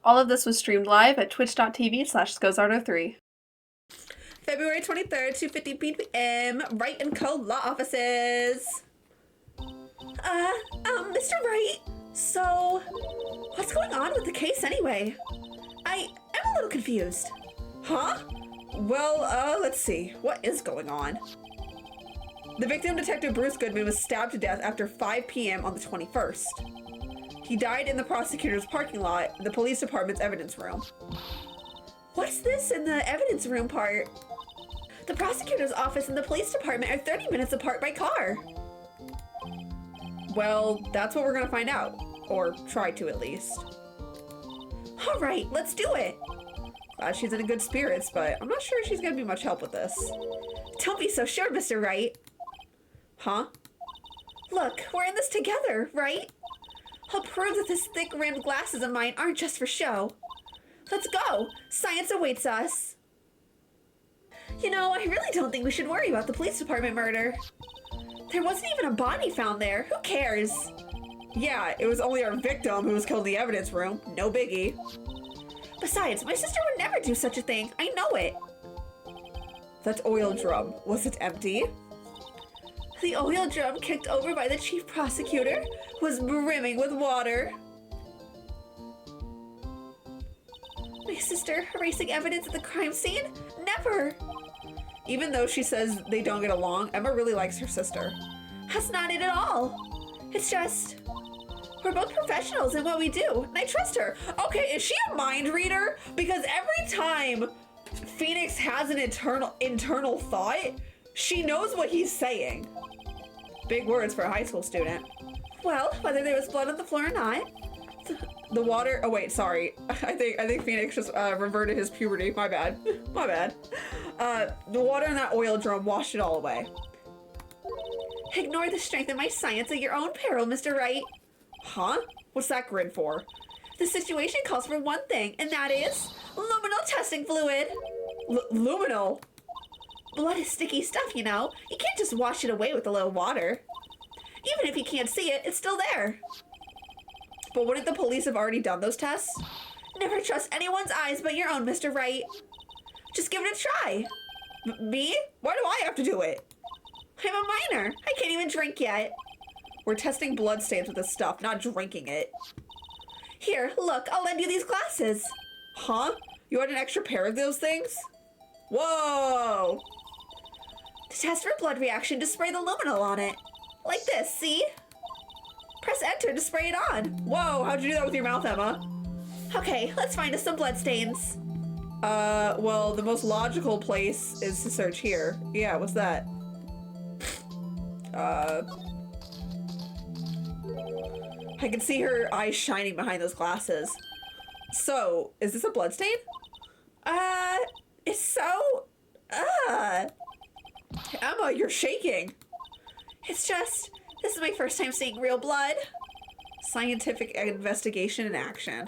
All of this was streamed live at twitch.tv/Scozardo3. February 23rd, 2:50 p.m. Wright and Co. Law Offices. Mr. Wright, so what's going on with the case anyway? I am a little confused. Huh? Well, let's see. What is going on? The victim, Detective Bruce Goodman, was stabbed to death after 5 p.m. on the 21st. He died in the prosecutor's parking lot, the police department's evidence room. What's this in the evidence room part? The prosecutor's office and the police department are 30 minutes apart by car. Well, that's what we're gonna find out. Or try to, at least. All right, let's do it. She's in good spirits, but I'm not sure she's gonna be much help with this. Don't be so sure, Mr. Wright. Huh? Look, we're in this together, right? I'll prove that these thick-rimmed glasses of mine aren't just for show. Let's go. Science awaits us. You know, I really don't think we should worry about the police department murder. There wasn't even a body found there. Who cares? Yeah, it was only our victim who was killed in the evidence room. No biggie. Besides, my sister would never do such a thing. I know it. That oil drum, was it empty? The oil drum kicked over by the chief prosecutor was brimming with water. My sister erasing evidence at the crime scene? Never! Even though she says they don't get along, Emma really likes her sister. That's not it at all. It's just, we're both professionals in what we do, and I trust her. Okay, is she a mind reader? Because every time Phoenix has an internal thought, she knows what he's saying. Big words for a high school student. Well, whether there was blood on the floor or not, the water. Oh wait, sorry. I think Phoenix just reverted his puberty. My bad. My bad. The water in that oil drum washed it all away. Ignore the strength of my science at your own peril, Mr. Wright. Huh? What's that grin for? The situation calls for one thing, and that is luminal testing fluid. Luminal? Blood is sticky stuff, you know. You can't just wash it away with a little water. Even if you can't see it, it's still there. But wouldn't the police have already done those tests? Never trust anyone's eyes but your own, Mr. Wright. Just give it a try. Me? Why do I have to do it? I'm a minor. I can't even drink yet. We're testing blood stains with this stuff, not drinking it. Here, look, I'll lend you these glasses. Huh? You had an extra pair of those things? Whoa! To test for blood reaction, just spray the luminol on it. Like this, see? Press enter to spray it on. Whoa, how'd you do that with your mouth, Emma? Okay, let's find us some blood stains. Well, the most logical place is to search here. Yeah, what's that? I can see her eyes shining behind those glasses. So, is this a blood stain? It's so... Emma, you're shaking. It's just, this is my first time seeing real blood. Scientific investigation in action.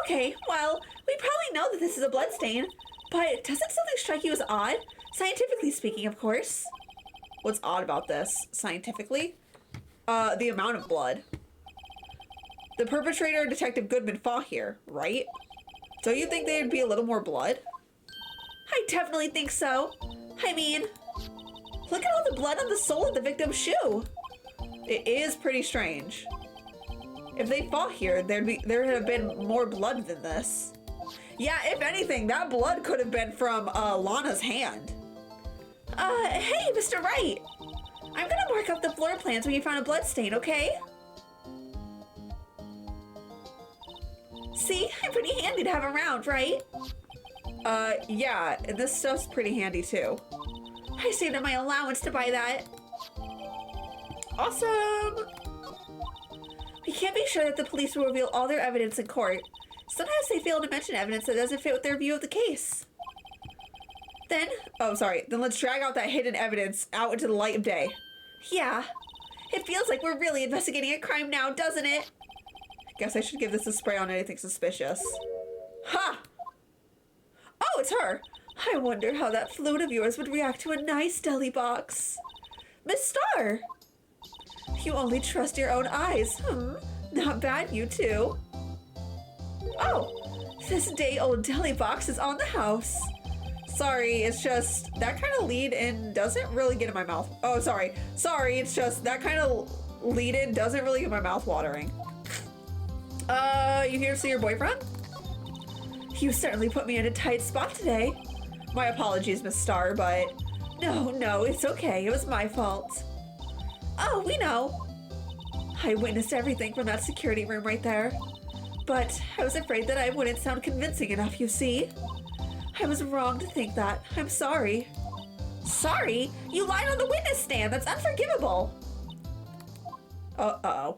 Okay, well, we probably know that this is a blood stain, but doesn't something strike you as odd? Scientifically speaking, of course. What's odd about this, scientifically? The amount of blood. The perpetrator, Detective Goodman, fought here, right? Don't you think there'd be a little more blood? I definitely think so. I mean, look at all the blood on the sole of the victim's shoe. It is pretty strange. If they fought here, there would have been more blood than this. Yeah, if anything, that blood could have been from Lana's hand. Hey, Mr. Wright. I'm gonna mark up the floor plans when you found a blood stain, okay? See, I'm pretty handy to have around, right? Yeah, this stuff's pretty handy too. I saved up my allowance to buy that. Awesome! We can't be sure that the police will reveal all their evidence in court. Sometimes they fail to mention evidence that doesn't fit with their view of the case. Then let's drag out that hidden evidence out into the light of day. Yeah, it feels like we're really investigating a crime now, doesn't it? Guess I should give this a spray on anything suspicious. Ha! Oh, it's her! I wonder how that fluid of yours would react to a nice deli box. Miss Starr! You only trust your own eyes. Not bad, you two. Oh, this day-old deli box is on the house. Sorry, it's just that kind of lead-in doesn't really get in my mouth. Oh, sorry. Sorry, it's just that kind of lead-in doesn't really get my mouth watering. You here to see your boyfriend? You certainly put me in a tight spot today. My apologies, Miss Star, but no, it's okay. It was my fault. Oh, we know. I witnessed everything from that security room right there. But I was afraid that I wouldn't sound convincing enough, you see. I was wrong to think that. I'm sorry. Sorry? You lied on the witness stand. That's unforgivable. Uh-oh.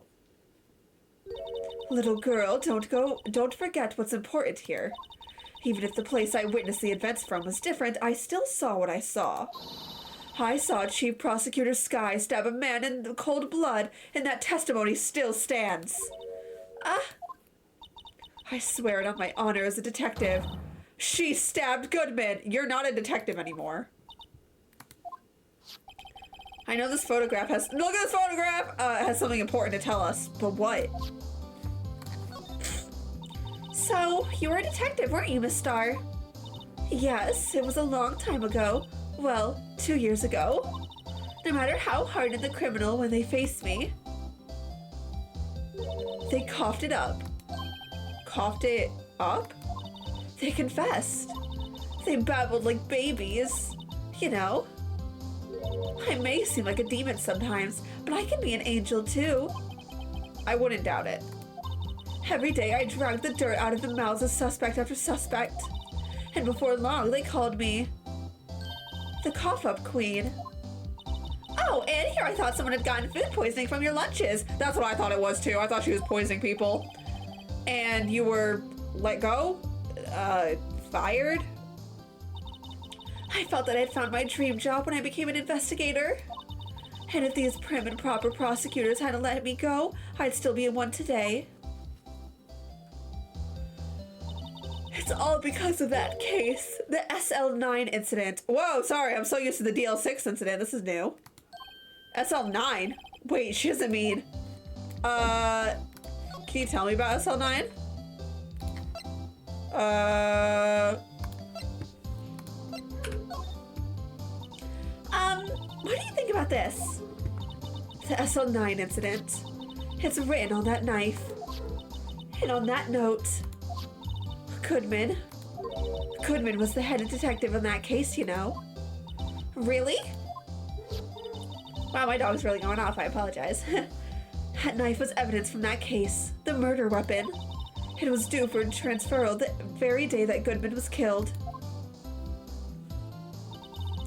Little girl, don't forget what's important here. Even if the place I witnessed the events from was different, I still saw what I saw. I saw Chief Prosecutor Sky stab a man in cold blood, and that testimony still stands. I swear it on my honor as a detective. She stabbed Goodman. You're not a detective anymore. I know this photograph has... Look at this photograph! Has something important to tell us. But what? So, you were a detective, weren't you, Miss Star? Yes, it was a long time ago. Well, 2 years ago. No matter how hardened the criminal when they faced me, they coughed it up. Coughed it up? They confessed. They babbled like babies. You know. I may seem like a demon sometimes, but I can be an angel too. I wouldn't doubt it. Every day I dragged the dirt out of the mouths of suspect after suspect. And before long they called me the cough-up queen. Oh, and here I thought someone had gotten food poisoning from your lunches. That's what I thought it was too. I thought she was poisoning people. And you were let go? Fired? I felt that I'd found my dream job when I became an investigator. And if these prim and proper prosecutors hadn't let me go, I'd still be in one today. It's all because of that case. The SL9 incident. Whoa, sorry, I'm so used to the DL6 incident. This is new. SL9? Wait, she doesn't mean... Can you tell me about SL9? What do you think about this? The SL9 incident. It's written on that knife. And on that note... Goodman was the head detective in that case, you know. Really? Wow, my dog's really going off. I apologize. That knife was evidence from that case. The murder weapon. It was due for transferal the very day that Goodman was killed.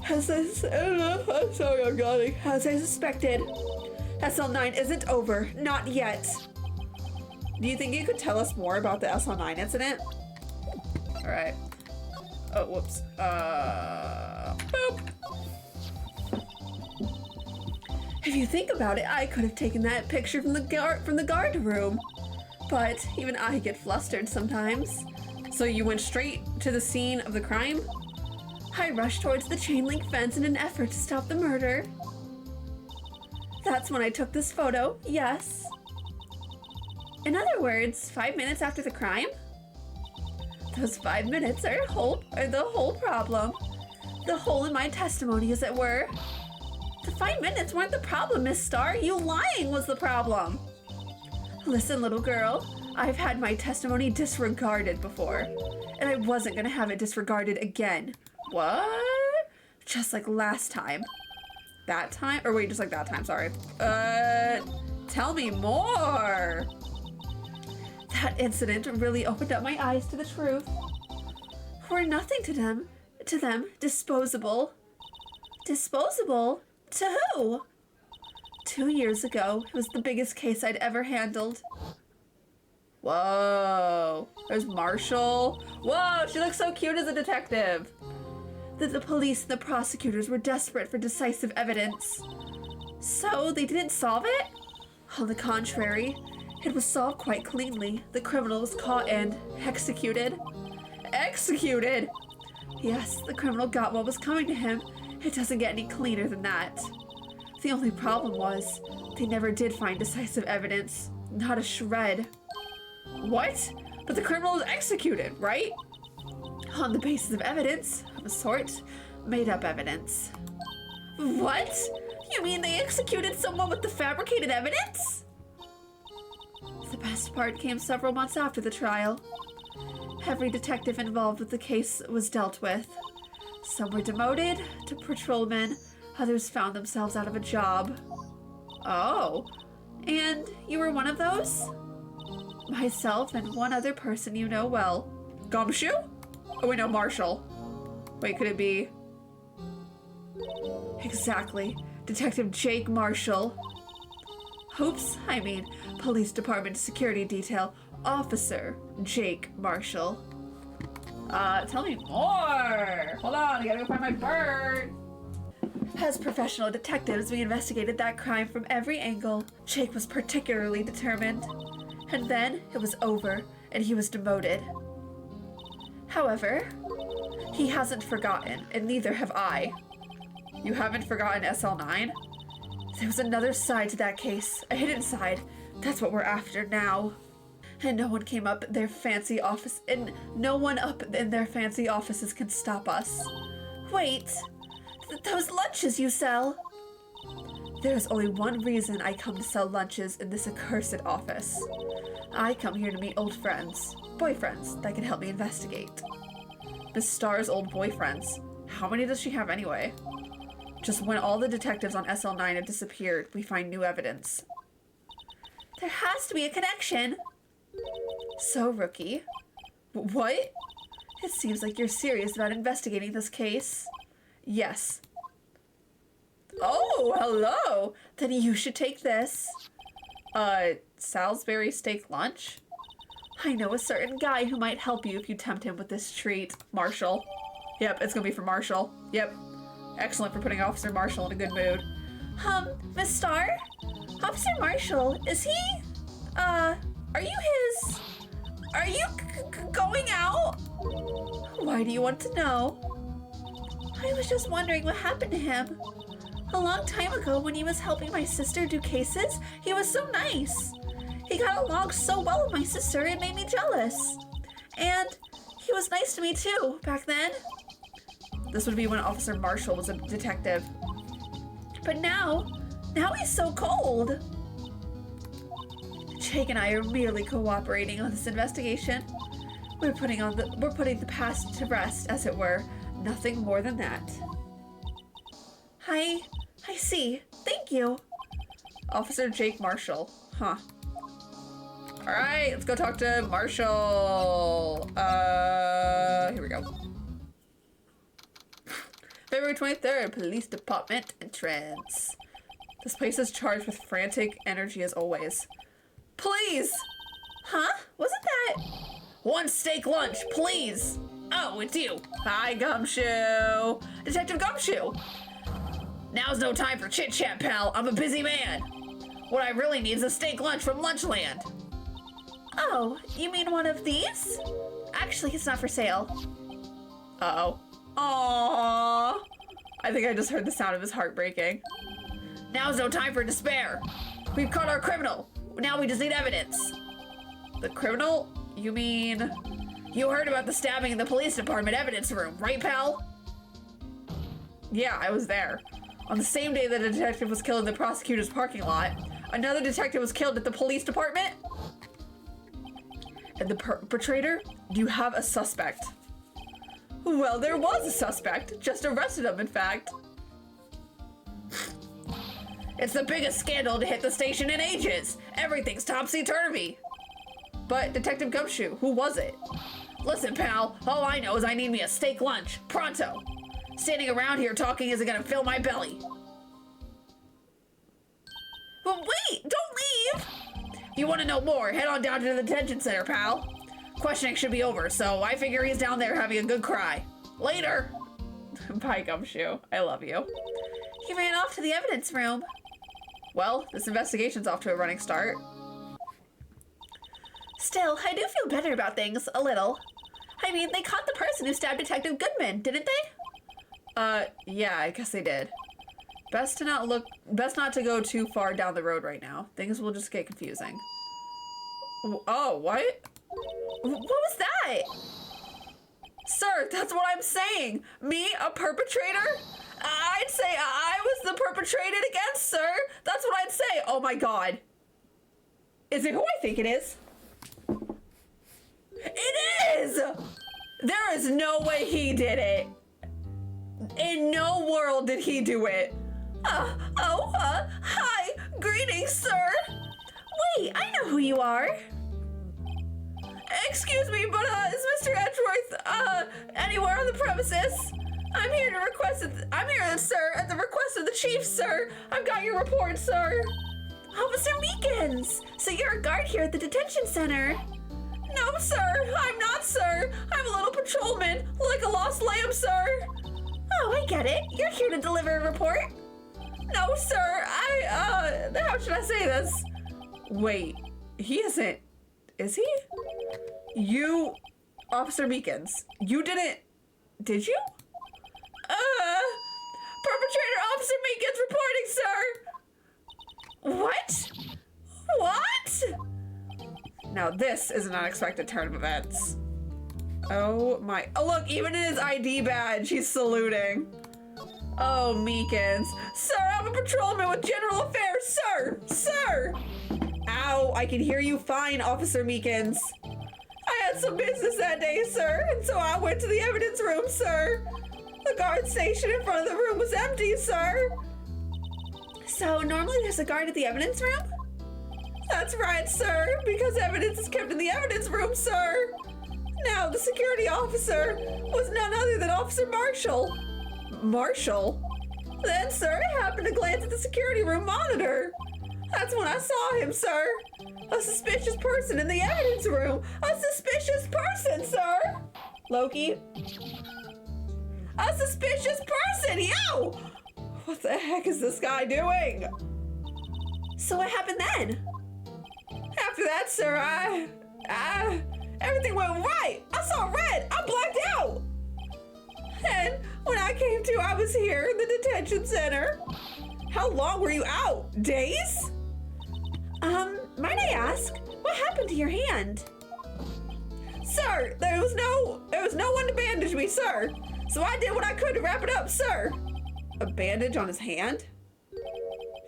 I'm sorry, I'm yawning. As I suspected, SL9 isn't over. Not yet. Do you think you could tell us more about the SL9 incident? Alright. Oh, whoops. Boop. If you think about it, I could have taken that picture from the guard room. But even I get flustered sometimes. So you went straight to the scene of the crime? I rushed towards the chain link fence in an effort to stop the murder. That's when I took this photo, yes. In other words, 5 minutes after the crime? Those 5 minutes are the whole problem. The hole in my testimony, as it were. The 5 minutes weren't the problem, Miss Star. You lying was the problem. Listen, little girl, I've had my testimony disregarded before, and I wasn't gonna have it disregarded again. What? Just like last time. That time? Or wait, just like that time, sorry. Tell me more. That incident really opened up my eyes to the truth. We're nothing to them, disposable. Disposable? To who? 2 years ago, it was the biggest case I'd ever handled. Whoa, there's Marshall. Whoa, she looks so cute as a detective. The police and the prosecutors were desperate for decisive evidence. So they didn't solve it? On the contrary, it was solved quite cleanly. The criminal was caught and executed. Executed? Yes, the criminal got what was coming to him. It doesn't get any cleaner than that. The only problem was, they never did find decisive evidence. Not a shred. What? But the criminal was executed, right? On the basis of evidence, of a sort. Made up evidence. What? You mean they executed someone with the fabricated evidence? The best part came several months after the trial. Every detective involved with the case was dealt with. Some were demoted to patrolmen, others found themselves out of a job. Oh, and you were one of those? Myself and one other person you know well. Gumshoe? Oh wait, no, Marshall. Wait, could it be? Exactly. Detective Jake Marshall. Oops, I mean, Police Department Security Detail Officer Jake Marshall. Tell me more! Hold on, I gotta go find my bird! As professional detectives, we investigated that crime from every angle. Jake was particularly determined. And then it was over, and he was demoted. However, he hasn't forgotten, and neither have I. You haven't forgotten SL9? There was another side to that case, a hidden side. That's what we're after now. And no one came up their fancy office, and no one up in their fancy offices can stop us. Wait, those lunches you sell? There's only one reason I come to sell lunches in this accursed office. I come here to meet old friends, boyfriends that can help me investigate. Miss Starr's old boyfriends. How many does she have anyway? Just when all the detectives on SL9 have disappeared, we find new evidence. There has to be a connection. So, Rookie. What? It seems like you're serious about investigating this case. Yes. Oh, hello! Then you should take this. Salisbury steak lunch? I know a certain guy who might help you if you tempt him with this treat. Marshall. Yep, it's gonna be for Marshall. Yep. Excellent for putting Officer Marshall in a good mood. Miss Starr? Officer Marshall, is he, are you going out? Why do you want to know? I was just wondering what happened to him. A long time ago when he was helping my sister do cases, he was so nice. He got along so well with my sister, it made me jealous. And he was nice to me too, back then. This would be when Officer Marshall was a detective. But now he's so cold. Jake and I are merely cooperating on this investigation. We're putting the past to rest, as it were. Nothing more than that. I see. Thank you. Officer Jake Marshall. Huh. Alright, let's go talk to Marshall. Here we go. February 23rd, Police Department entrance. This place is charged with frantic energy as always. Please! Huh? Wasn't that? One steak lunch, please! Oh, it's you. Hi, Gumshoe. Detective Gumshoe. Now's no time for chit-chat, pal. I'm a busy man. What I really need is a steak lunch from Lunchland. Oh, you mean one of these? Actually, it's not for sale. Uh-oh. Aww. I think I just heard the sound of his heart breaking. Now's no time for despair. We've caught our criminal. Now we just need evidence. The criminal? You mean... You heard about the stabbing in the police department evidence room, right, pal? Yeah, I was there. On the same day that a detective was killed in the prosecutor's parking lot, another detective was killed at the police department? And the perpetrator? Do you have a suspect? Well, there was a suspect. Just arrested him, in fact. It's the biggest scandal to hit the station in ages. Everything's topsy-turvy. But, Detective Gumshoe, who was it? Listen, pal, all I know is I need me a steak lunch. Pronto. Standing around here talking isn't gonna fill my belly. But wait, don't leave! If you want to know more, head on down to the detention center, pal. Questioning should be over, so I figure he's down there having a good cry. Later! Bye, Gumshoe. I love you. He ran off to the evidence room. Well, this investigation's off to a running start. Still, I do feel better about things, a little. I mean, they caught the person who stabbed Detective Goodman, didn't they? Yeah, I guess they did. Best not to go too far down the road right now. Things will just get confusing. Oh, what? What was that? Sir, that's what I'm saying. Me, a perpetrator? I'd say I was the perpetrated against, sir. That's what I'd say. Oh my god. Is it who I think it is? It is! There is no way he did it. In no world did he do it. Hi. Greetings, sir. Wait, I know who you are. Excuse me, but is Mr. Edgeworth anywhere on the premises? I'm here, sir, at the request of the chief, sir. I've got your report, sir. Officer Meekins! So you're a guard here at the detention center? No, sir, I'm not, sir. I'm a little patrolman, like a lost lamb, sir. Oh, I get it. You're here to deliver a report? No, sir, how should I say this? Wait, he isn't, is he? You, Officer Meekins, you didn't, did you? Perpetrator Officer Meekins reporting, sir! What? Now this is an unexpected turn of events. Oh my, oh look, even in his ID badge, he's saluting. Oh, Meekins. Sir, I'm a patrolman with general affairs, sir! Ow, I can hear you fine, Officer Meekins. I had some business that day, sir, and so I went to the evidence room, sir. The guard station in front of the room was empty, sir. So normally there's a guard at the evidence room? That's right, sir, because evidence is kept in the evidence room, sir. Now, the security officer was none other than Officer Marshall. Marshall? Then, sir, I happened to glance at the security room monitor. That's when I saw him, sir. A suspicious person in the evidence room. A suspicious person, sir. Loki. A suspicious person, yo! What the heck is this guy doing? So what happened then? After that, sir, everything went right. I saw red. I blacked out. And when I came to, I was here in the detention center. How long were you out? Days? Might I ask, what happened to your hand? Sir, there was no one to bandage me, sir. So I did what I could to wrap it up, sir. A bandage on his hand?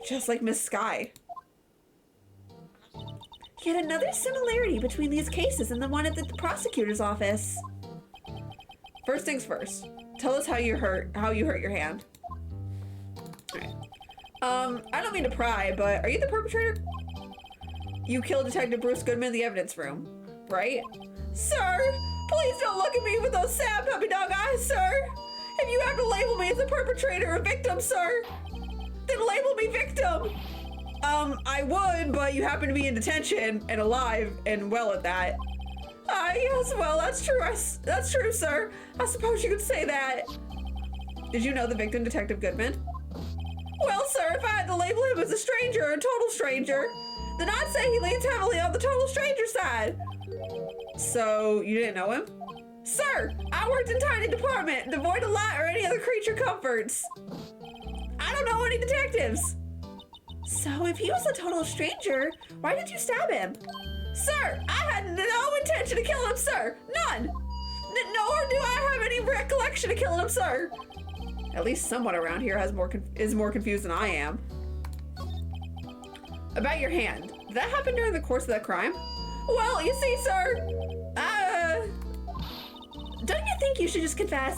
Just like Miss Sky. Yet another similarity between these cases and the one at the prosecutor's office. First things first. Tell us how you hurt your hand. Alright. I don't mean to pry, but are you the perpetrator? You killed Detective Bruce Goodman in the evidence room, right? Sir, please don't look at me with those sad puppy dog eyes, sir. If you have to label me as a perpetrator or victim, sir, then label me victim. I would, but you happen to be in detention and alive and well at that. Yes, well, that's true. That's true, sir. I suppose you could say that. Did you know the victim, Detective Goodman? Well, sir, if I had to label him as a stranger or a total stranger, then I'd say he leans heavily on the total stranger side. So, you didn't know him? Sir, I worked in tiny department, devoid of light or any other creature comforts. I don't know any detectives. So if he was a total stranger, why did you stab him? Sir, I had no intention of killing him, sir. None. Nor do I have any recollection of killing him, sir. At least someone around here is more confused than I am. About your hand. Did that happen during the course of that crime? Well, you see, sir, don't you think you should just confess?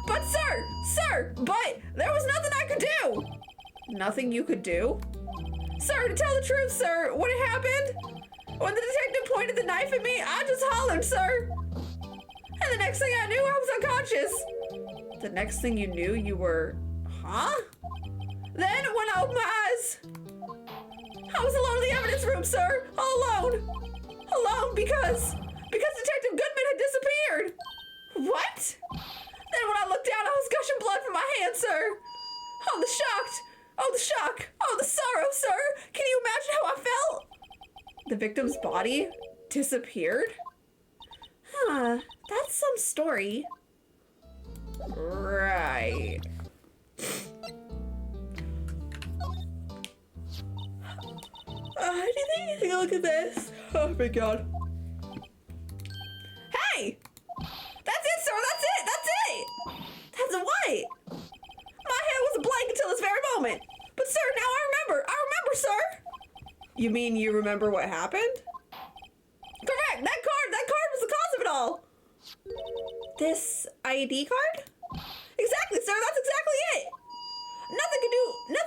But sir, but there was nothing I could do. Nothing you could do? Sir, to tell the truth, sir, when it happened, when the detective pointed the knife at me, I just hollered, sir. And the next thing I knew, I was unconscious. The next thing you knew, you were, huh? Then when I opened my eyes, I was alone in the evidence room, sir, all alone. Alone because Detective Goodman had disappeared. What? Then when I looked down, I was gushing blood from my hand, sir. Oh, the shock. Oh, the sorrow, sir. Can you imagine how I felt? The victim's body disappeared? Huh, that's some story. Right. Do you think you can look at this? Oh my god. You mean you remember what happened? Correct! That card was the cause of it all! This ID card? Exactly, sir, that's exactly it! Nothing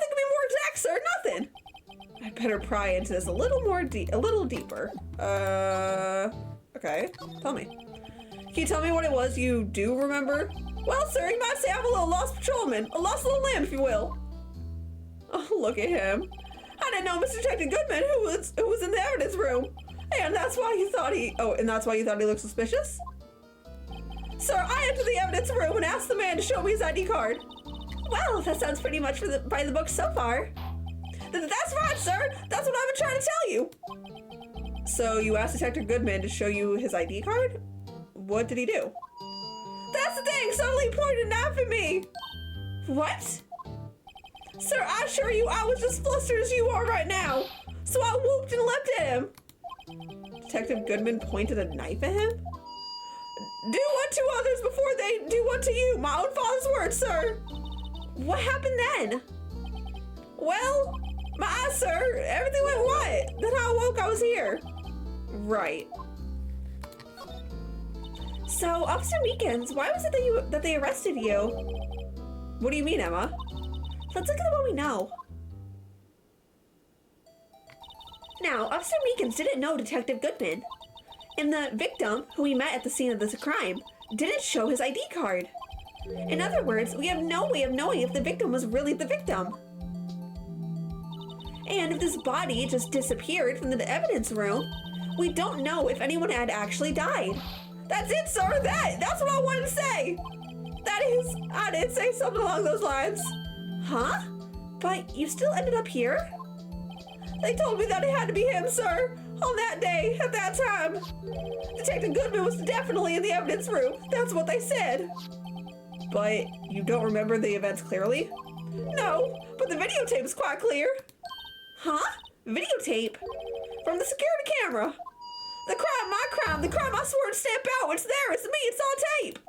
could be more exact, sir, nothing! I better pry into this a little deeper. Okay, tell me. Can you tell me what it was you do remember? Well, sir, you might say I'm a little lost patrolman, a lost little lamb, if you will. Oh, look at him. I didn't know Mr. Detective Goodman who was in the evidence room. And that's why you thought he looked suspicious? Sir, I entered the evidence room and asked the man to show me his ID card. Well, that sounds pretty much by the book so far. That's right, sir. That's what I've been trying to tell you. So you asked Detective Goodman to show you his ID card? What did he do? That's the thing. Suddenly he pointed a knife at me. What? Sir, I assure you I was just flustered as you are right now. So I whooped and leapt at him. Detective Goodman pointed a knife at him? Do unto others before they do unto you. My own father's words, sir. What happened then? Well, my eyes, sir. Everything went white. Then I awoke, I was here. Right. So, Officer Meekins, why was it that they arrested you? What do you mean, Emma? Let's look at what we know. Now, Officer Meekins didn't know Detective Goodman. And the victim, who we met at the scene of this crime, didn't show his ID card. In other words, we have no way of knowing if the victim was really the victim. And if this body just disappeared from the evidence room, we don't know if anyone had actually died. That's it, sir. That's what I wanted to say. That is, I did say something along those lines. Huh? But you still ended up here? They told me that it had to be him, sir. On that day, at that time. Detective Goodman was definitely in the evidence room. That's what they said. But you don't remember the events clearly? No, but the videotape is quite clear. Huh? Videotape? From the security camera. The crime, my crime, the crime I swore to stamp out. It's there, it's me, it's on tape.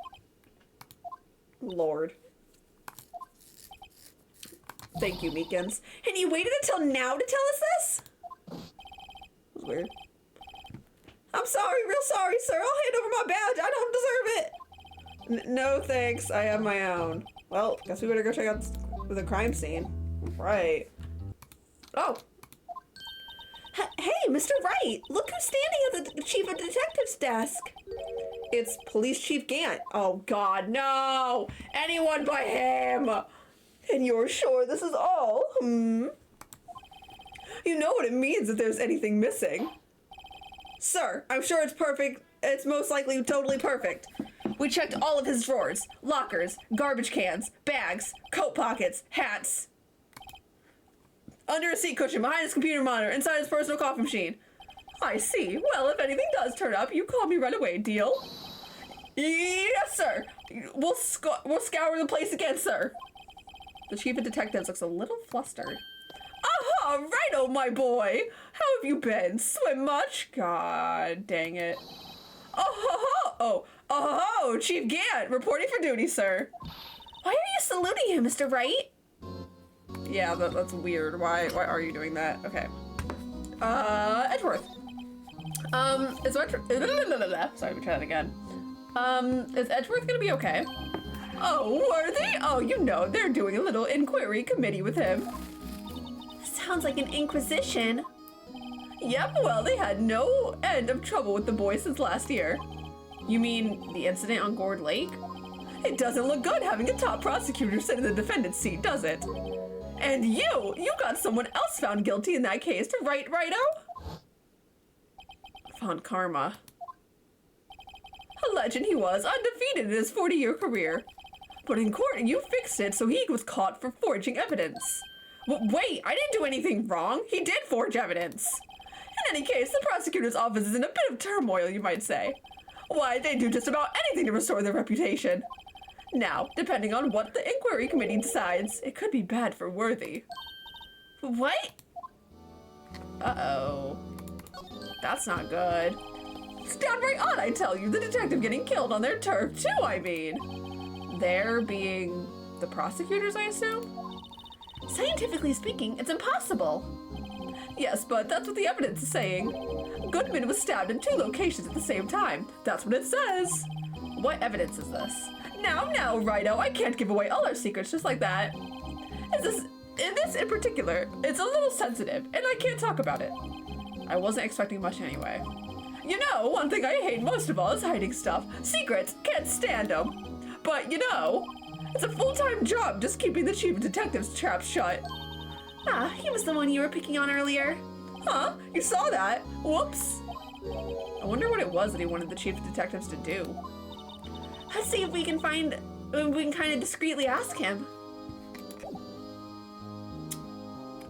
Lord. Thank you, Meekins. And you waited until now to tell us this? That was weird. I'm sorry, real sorry, sir. I'll hand over my badge. I don't deserve it. No, thanks. I have my own. Well, guess we better go check out the crime scene. Right. Oh. Hey, Mr. Wright. Look who's standing at the Chief of Detectives desk. It's Police Chief Gant. Oh, God, no. Anyone but him. And you're sure this is all? You know what it means if there's anything missing. Sir, I'm sure it's perfect. It's most likely totally perfect. We checked all of his drawers, lockers, garbage cans, bags, coat pockets, hats. Under a seat cushion, behind his computer monitor, inside his personal coffee machine. I see. Well, if anything does turn up, you call me right away, deal? Yes, sir. We'll scour the place again, sir. The Chief of Detectives looks a little flustered. Aha, righto, my boy. How have you been? Swim much? God dang it. Oh, Chief Gant, reporting for duty, sir. Why are you saluting him, Mr. Wright? Yeah, that's weird. Why are you doing that? Okay. Edgeworth. Is Edgeworth... Sorry, we try that again. Is Edgeworth gonna be okay? Oh, Worthy? Oh, you know, they're doing a little inquiry committee with him. Sounds like an inquisition. Yep, well, they had no end of trouble with the boy since last year. You mean the incident on Gourd Lake? It doesn't look good having a top prosecutor sit in the defendant's seat, does it? And you got someone else found guilty in that case, right, righto? Found karma. A legend he was, undefeated in his 40-year career. But in court, you fixed it so he was caught for forging evidence. Wait, I didn't do anything wrong. He did forge evidence. In any case, the prosecutor's office is in a bit of turmoil, you might say. Why, they do just about anything to restore their reputation. Now, depending on what the inquiry committee decides, it could be bad for Worthy. What? Uh-oh. That's not good. It's downright odd, I tell you, the detective getting killed on their turf, too, I mean. They're being the prosecutors, I assume? Scientifically speaking, it's impossible. Yes, but that's what the evidence is saying. Goodman was stabbed in 2 locations at the same time. That's what it says. What evidence is this? Now, Rido, I can't give away all our secrets just like that. This in particular, it's a little sensitive, and I can't talk about it. I wasn't expecting much anyway. You know, one thing I hate most of all is hiding stuff. Secrets, can't stand them. But you know, it's a full-time job just keeping the chief detective's trap shut. Ah, he was the one you were picking on earlier. Huh? You saw that? Whoops. I wonder what it was that he wanted the chief of detectives to do. Let's see if we can kind of discreetly ask him.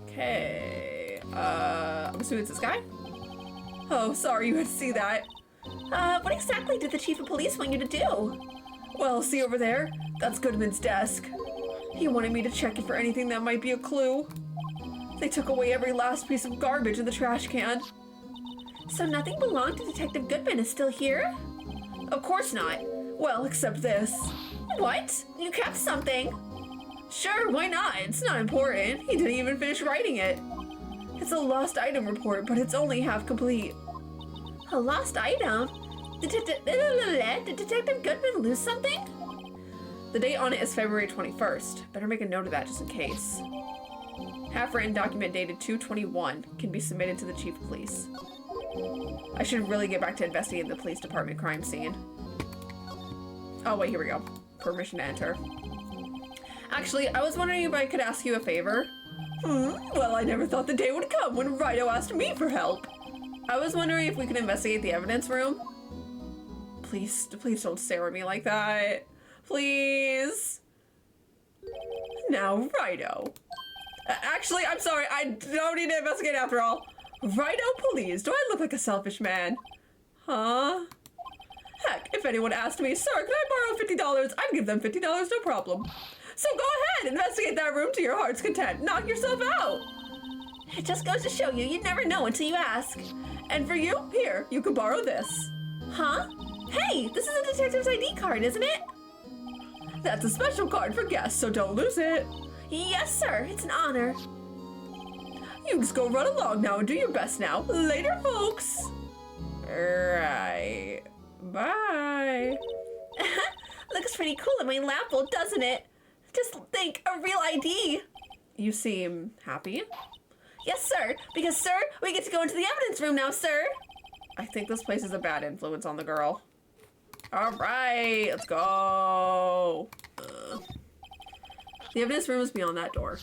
Okay, I'm assuming it's this guy? Oh, sorry you had to see that. What exactly did the chief of police want you to do? Well, see over there? That's Goodman's desk. He wanted me to check it for anything that might be a clue. They took away every last piece of garbage in the trash can. So nothing belonged to Detective Goodman is still here? Of course not. Well, except this. What? You kept something? Sure, why not? It's not important. He didn't even finish writing it. It's a lost item report, but it's only half complete. A lost item? Did Detective Goodman lose something? The date on it is February 21st. Better make a note of that just in case. Half-written document dated 2/21 can be submitted to the chief of police. I should really get back to investigating the police department crime scene. Oh wait, here we go. Permission to enter. Actually, I was wondering if I could ask you a favor. Well, I never thought the day would come when Rido asked me for help. I was wondering if we could investigate the evidence room. Please don't stare at me like that. Please. Now, Rido. Actually, I'm sorry, I don't need to investigate after all. Rido, please, do I look like a selfish man? Huh? Heck, if anyone asked me, sir, can I borrow $50? I'd give them $50, no problem. So go ahead, investigate that room to your heart's content. Knock yourself out. It just goes to show you, you never know until you ask. And for you, here, you can borrow this. Huh? Hey, this is a detective's ID card, isn't it? That's a special card for guests, so don't lose it. Yes, sir, it's an honor. You just go run along now and do your best now. Later, folks. Right. Bye. Looks pretty cool in my lap, doesn't it? Just think, a real ID. You seem happy? Yes, sir. Because, sir, we get to go into the evidence room now, sir. I think this place is a bad influence on the girl. All right, let's go. The evidence room is beyond that door.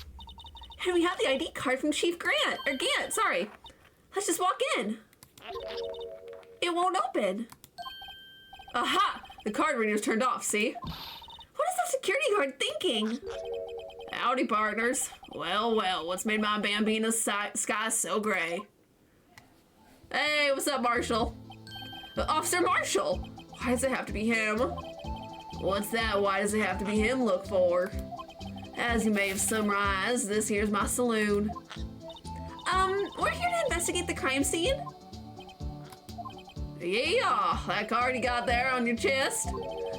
And we have the ID card from Chief Gant, sorry. Let's just walk in. It won't open. Aha! The card reader's turned off, see? What is that security guard thinking? Howdy, partners. Well, what's made my Bambina sky so gray? Hey, what's up, Marshall? Officer Marshall! Why does it have to be him? What's that? Why does it have to be him look for? As you may have summarized, this here's my saloon. We're here to investigate the crime scene. Yeah, that card you got there on your chest.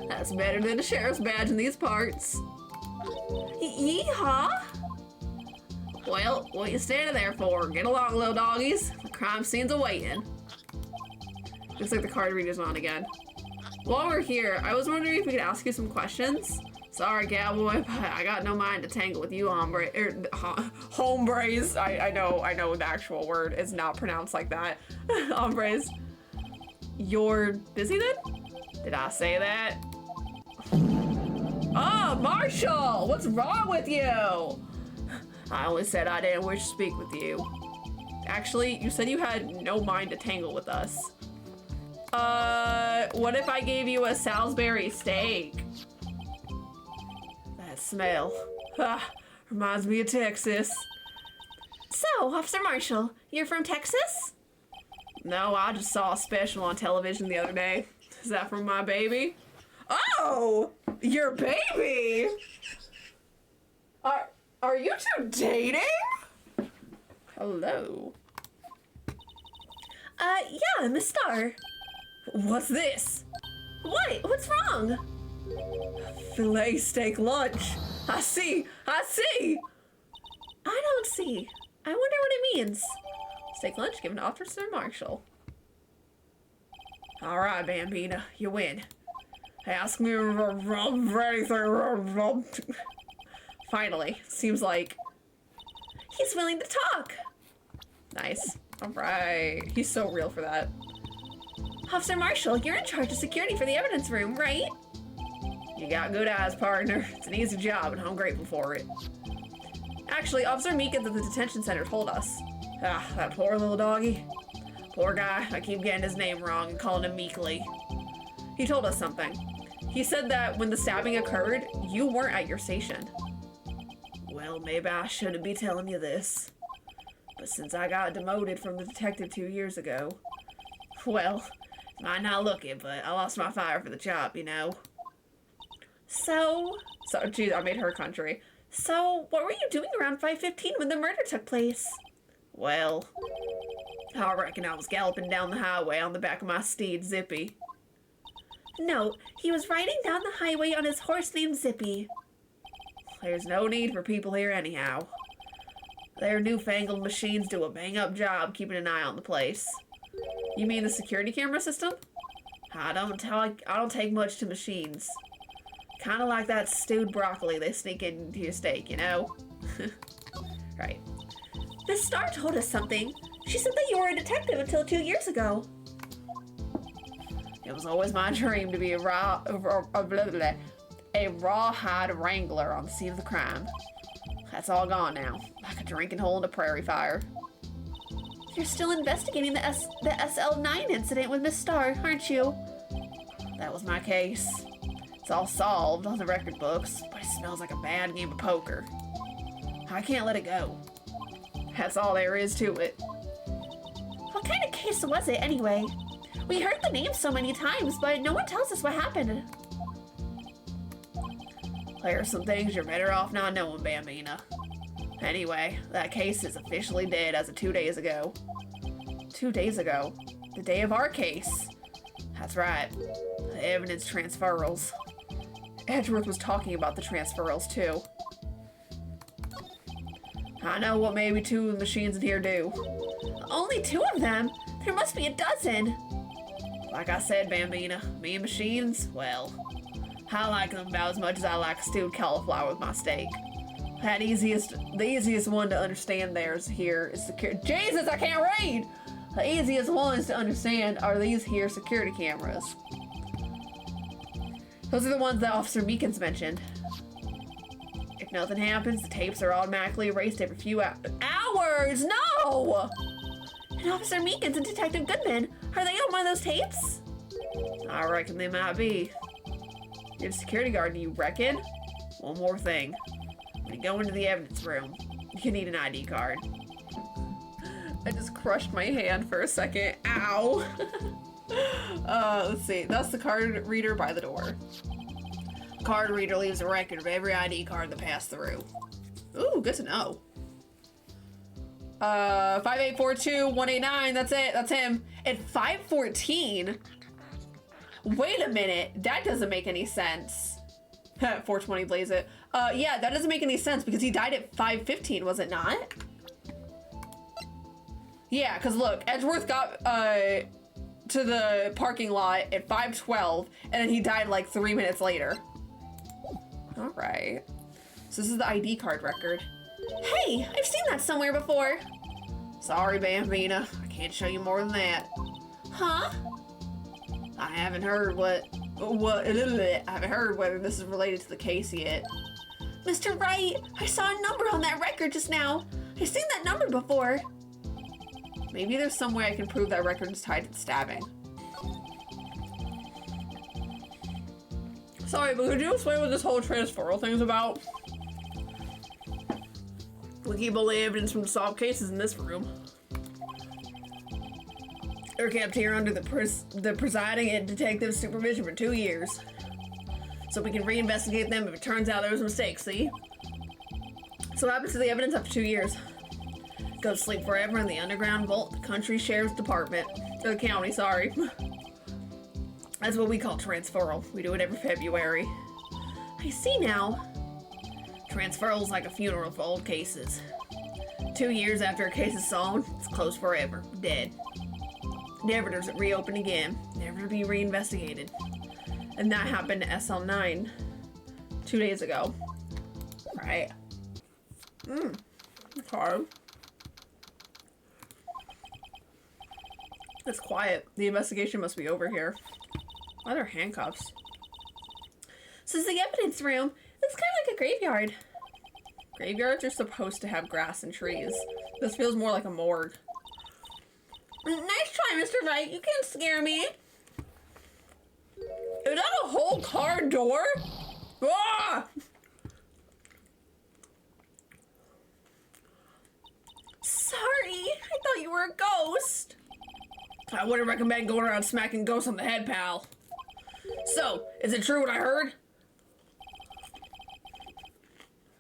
That's better than a sheriff's badge in these parts. Yeehaw! Well, what you standing there for? Get along, little doggies. The crime scene's awaiting. Looks like the card reader's on again. While we're here, I was wondering if we could ask you some questions. Sorry, cowboy, but I got no mind to tangle with you, hombres. I know the actual word is not pronounced like that. Hombres. You're busy then? Did I say that? Oh, Marshall! What's wrong with you? I only said I didn't wish to speak with you. Actually, you said you had no mind to tangle with us. What if I gave you a Salisbury steak? That smell. Reminds me of Texas. So, Officer Marshall, you're from Texas? No, I just saw a special on television the other day. Is that from my baby? Oh! Your baby? Are you two dating? Hello? Yeah, Miss Star. What's this? What? What's wrong? Filet steak lunch. I see. I don't see. I wonder what it means. Steak lunch given to Officer Marshall. All right, Bambina, you win. Ask me anything. Finally, seems like he's willing to talk. Nice. All right. He's so real for that. Officer Marshall, you're in charge of security for the evidence room, right? You got good eyes, partner. It's an easy job, and I'm grateful for it. Actually, Officer Meekins at the detention center told us. Ah, that poor little doggy. Poor guy. I keep getting his name wrong and calling him Meekly. He told us something. He said that when the stabbing occurred, you weren't at your station. Well, maybe I shouldn't be telling you this. But since I got demoted from the detective 2 years ago, well, might not look it, but I lost my fire for the job, you know. So, Geez, I made her country. So, what were you doing around 5:15 when the murder took place? Well, I reckon I was galloping down the highway on the back of my steed, Zippy. No, he was riding down the highway on his horse named Zippy. There's no need for people here anyhow. Their newfangled machines do a bang-up job keeping an eye on the place. You mean the security camera system? I don't take much to machines. Kind of like that stewed broccoli they sneak into your steak, you know? Right. Miss Starr told us something. She said that you were a detective until 2 years ago. It was always my dream to be a rawhide wrangler on the scene of the crime. That's all gone now, like a drinking hole in a prairie fire. You're still investigating the SL9 incident with Miss Starr, aren't you? That was my case. It's all solved on the record books, but it smells like a bad game of poker. I can't let it go. That's all there is to it. What kind of case was it, anyway? We heard the name so many times, but no one tells us what happened. There's some things you're better off not knowing, Bambina. Anyway, that case is officially dead as of 2 days ago. 2 days ago? The day of our case? That's right. The evidence transferals. Edgeworth was talking about the transferals, too. I know what maybe 2 machines in here do. Only 2 of them? There must be a dozen. Like I said, Bambina, me and machines, well, I like them about as much as I like stewed cauliflower with my steak. The easiest one to understand here is security. Jesus, I can't read! The easiest ones to understand are these here security cameras. Those are the ones that Officer Meekins mentioned. If nothing happens, the tapes are automatically erased every few hours. No! And Officer Meekins and Detective Goodman, are they on one of those tapes? I reckon they might be. You're the security guard, do you reckon? One more thing. When you go into the evidence room, you need an ID card. I just crushed my hand for a second. Ow! Let's see. That's the card reader by the door. Card reader leaves a record of every ID card that passed through. Ooh, good to know. 5842189, that's it, that's him. At 514? Wait a minute, that doesn't make any sense. 420 blaze it. Yeah, that doesn't make any sense because he died at 5:15, was it not? Yeah, because look, Edgeworth got to the parking lot at 5:12, and then he died like 3 minutes later. All right. So this is the ID card record. Hey, I've seen that somewhere before. Sorry, Bambina. I can't show you more than that. Huh? I haven't heard I haven't heard whether this is related to the case yet. Mr. Wright, I saw a number on that record just now. I've seen that number before. Maybe there's some way I can prove that record is tied to the stabbing. Sorry, but could you explain what this whole transferal thing's about? We keep all the evidence from solved cases in this room. They're kept here under the presiding and detective supervision for 2 years. So we can reinvestigate them if it turns out there was a mistake, see? So what happens to the evidence after 2 years? Go to sleep forever in the underground vault of the country sheriff's department. Or the county, sorry. That's what we call transferal. We do it every February. I see now. Transferal's like a funeral for old cases. 2 years after a case is solved, it's closed forever. Dead. Never to reopen again. Never to be reinvestigated. And that happened to SL9 2 days ago. Right. Okay. It's quiet. The investigation must be over here. Why are there handcuffs? This is the evidence room. It's kind of like a graveyard. Graveyards are supposed to have grass and trees. This feels more like a morgue. Nice try, Mr. Wright. You can't scare me. Is that a whole car door? Ah! Sorry. I thought you were a ghost. I wouldn't recommend going around smacking ghosts on the head, pal. So, is it true what I heard?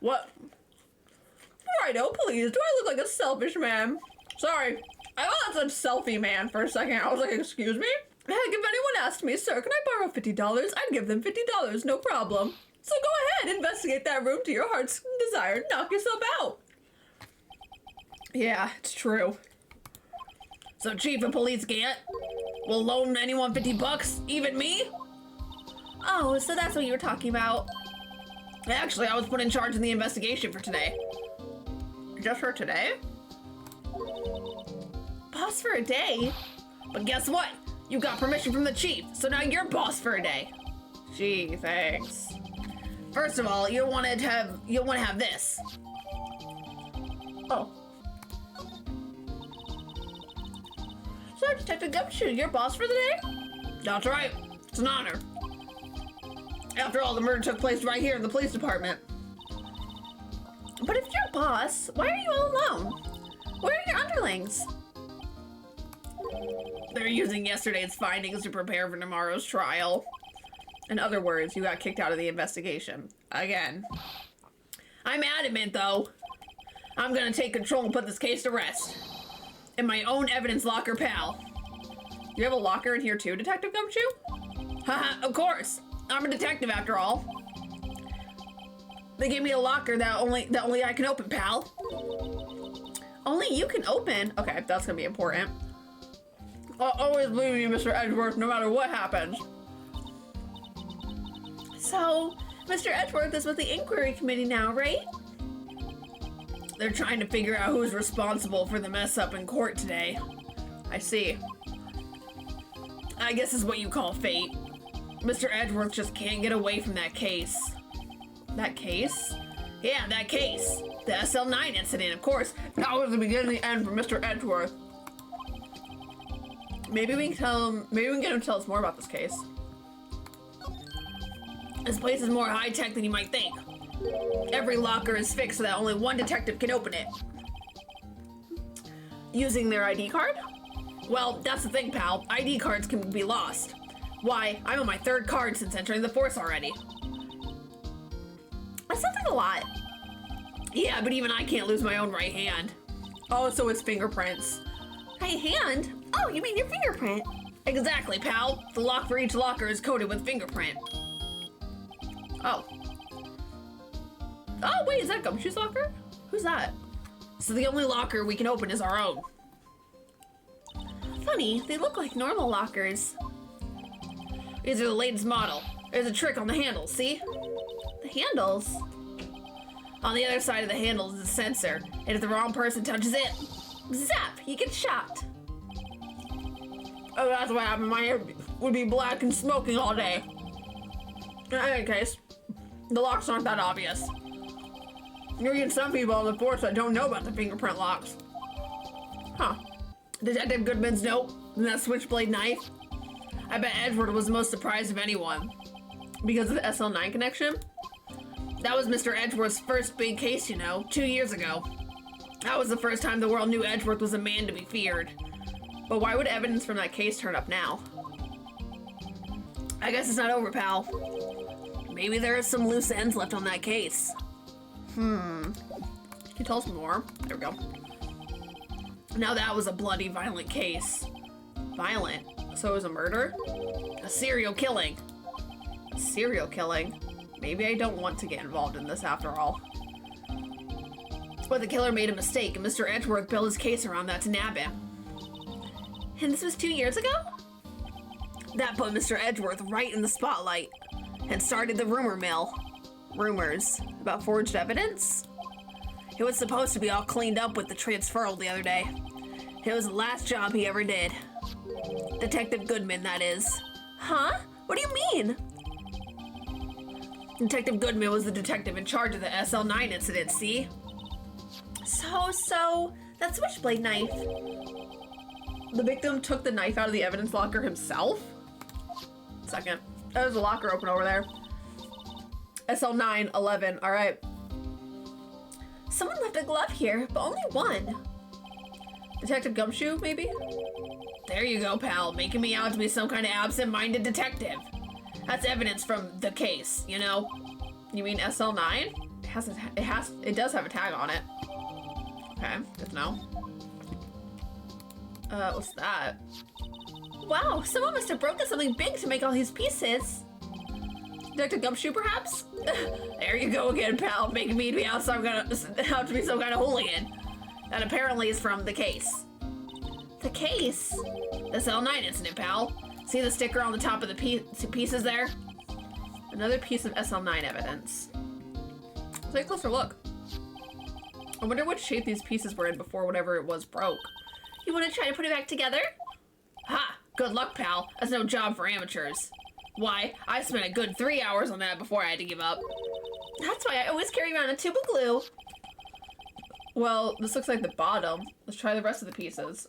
What? Righto, please. Do I look like a selfish man? Sorry. I thought that said selfie man for a second. I was like, excuse me? Heck, if anyone asked me, sir, can I borrow $50? I'd give them $50, no problem. So go ahead, investigate that room to your heart's desire. Knock yourself out. Yeah, it's true. So chief of police can't? Will loan anyone $50? Even me? Oh, so that's what you were talking about. Actually, I was put in charge of the investigation for today. Just for today? Boss for a day? But guess what? You got permission from the chief, so now you're boss for a day. Gee, thanks. First of all, you'll want to have this. Oh. So, Detective Gumshoe, you're boss for the day? That's right. It's an honor. After all, the murder took place right here in the police department. But if you're boss, why are you all alone? Where are your underlings? They're using yesterday's findings to prepare for tomorrow's trial. In other words, you got kicked out of the investigation. Again. I'm adamant, though. I'm gonna take control and put this case to rest. In my own evidence locker, pal. You have a locker in here too, Detective Gumshoe? Haha, of course. I'm a detective after all. They gave me a locker that only I can open, pal. Only you can open? Okay, that's gonna be important. I'll always believe you, Mr. Edgeworth, no matter what happens. So, Mr. Edgeworth is with the inquiry committee now, right? They're trying to figure out who's responsible for the mess up in court today. I see. I guess is what you call fate. Mr. Edgeworth just can't get away from that case. That case? Yeah, that case. The SL9 incident, of course. That was the beginning and the end for Mr. Edgeworth. Maybe we can get him to tell us more about this case. This place is more high-tech than you might think. Every locker is fixed so that only one detective can open it. Using their ID card? Well, that's the thing, pal. ID cards can be lost. Why, I'm on my 3rd card since entering the force already. That sounds like a lot. Yeah, but even I can't lose my own right hand. Oh, so it's fingerprints. Right hand? Oh, you mean your fingerprint? Exactly, pal. The lock for each locker is coated with fingerprint. Oh. Oh, wait, is that Gumshoe's locker? Who's that? So the only locker we can open is our own. Funny, they look like normal lockers. These are the latest model. There's a trick on the handles, see? The handles? On the other side of the handle is a sensor, and if the wrong person touches it, zap, you get shot. Oh, that's what happened. My hair would be black and smoking all day. In any case, the locks aren't that obvious. You're getting some people on the force that don't know about the fingerprint locks. Huh. Detective Goodman's note and that switchblade knife. I bet Edward was the most surprised of anyone. Because of the SL9 connection? That was Mr. Edgeworth's first big case, you know, 2 years ago. That was the first time the world knew Edgeworth was a man to be feared. But why would evidence from that case turn up now? I guess it's not over, pal. Maybe there are some loose ends left on that case. Can you tell us more? There we go. Now that was a bloody, violent case. Violent? So it was a murder? A serial killing. A serial killing? Maybe I don't want to get involved in this after all. But the killer made a mistake, and Mr. Edgeworth built his case around that to nab him. And this was 2 years ago? That put Mr. Edgeworth right in the spotlight, and started the rumor mill. Rumors about forged evidence? It was supposed to be all cleaned up with the transferal the other day. It was the last job he ever did. Detective Goodman, that is. Huh? What do you mean? Detective Goodman was the detective in charge of the SL9 incident, see? So, that switchblade knife. The victim took the knife out of the evidence locker himself? Second. There's a locker open over there. SL9, 11, alright. Someone left a glove here, but only one. Detective Gumshoe, maybe? There you go, pal, making me out to be some kind of absent-minded detective. That's evidence from the case, you know? You mean SL9? It does have a tag on it. Okay, good to know. What's that? Wow, someone must have broken something big to make all these pieces. Detective Gumshoe, perhaps? There you go again, pal, making me out to be some kind of hooligan. That apparently is from the case. The case? The SL9 incident, pal. See the sticker on the top of the pieces there? Another piece of SL9 evidence. Let's take a closer look. I wonder what shape these pieces were in before whatever it was broke. You want to try to put it back together? Ha! Good luck, pal. That's no job for amateurs. Why, I spent a good 3 hours on that before I had to give up. That's why I always carry around a tube of glue. Well, this looks like the bottom. Let's try the rest of the pieces.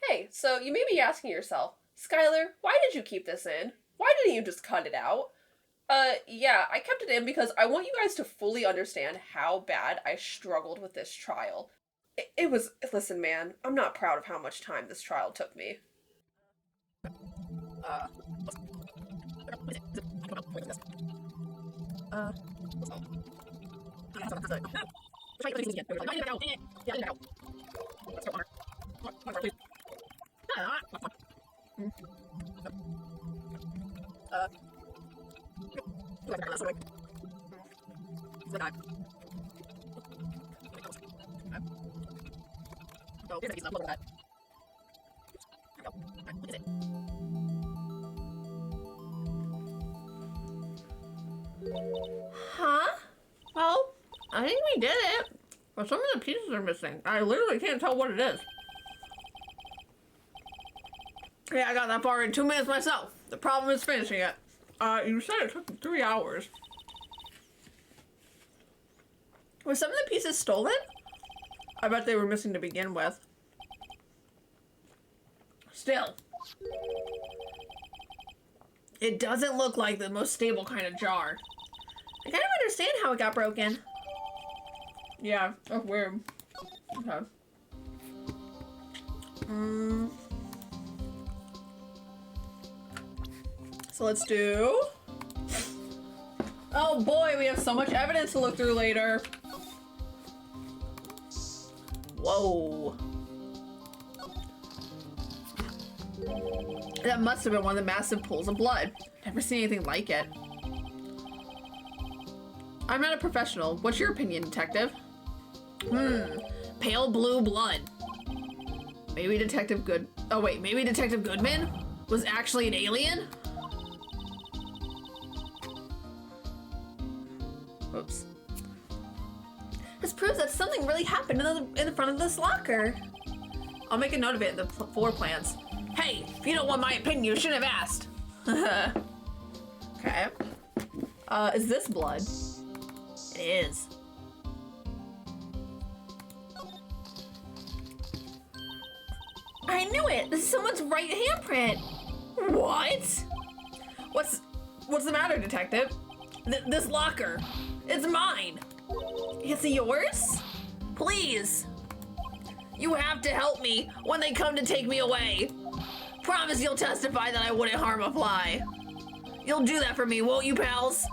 Hey, so you may be asking yourself, Skylar, why did you keep this in? Why didn't you just cut it out? Yeah, I kept it in because I want you guys to fully understand how bad I struggled with this trial. It was, listen man, I'm not proud of how much time this trial took me. Huh? Well, I think we did it. But some of the pieces are missing. I literally can't tell what it is. Yeah, I got that far in 2 minutes myself. The problem is finishing it. You said it took 3 hours. Were some of the pieces stolen? I bet they were missing to begin with. Still. It doesn't look like the most stable kind of jar. I kind of understand how it got broken. Yeah, that's weird. Okay. So let's do... Oh boy, we have so much evidence to look through later. Whoa. That must have been one of the massive pools of blood. Never seen anything like it. I'm not a professional. What's your opinion, detective? Pale blue blood. Maybe Detective maybe Detective Goodman was actually an alien? Oops. This proves that something really happened in the front of this locker. I'll make a note of it in the floor plans. Hey, if you don't want my opinion, you should have asked. Okay. Is this blood? It is. I knew it! This is someone's right handprint! What? What's the matter, detective? This locker. It's mine. It's yours? Please. You have to help me when they come to take me away. Promise you'll testify that I wouldn't harm a fly. You'll do that for me, won't you, pals?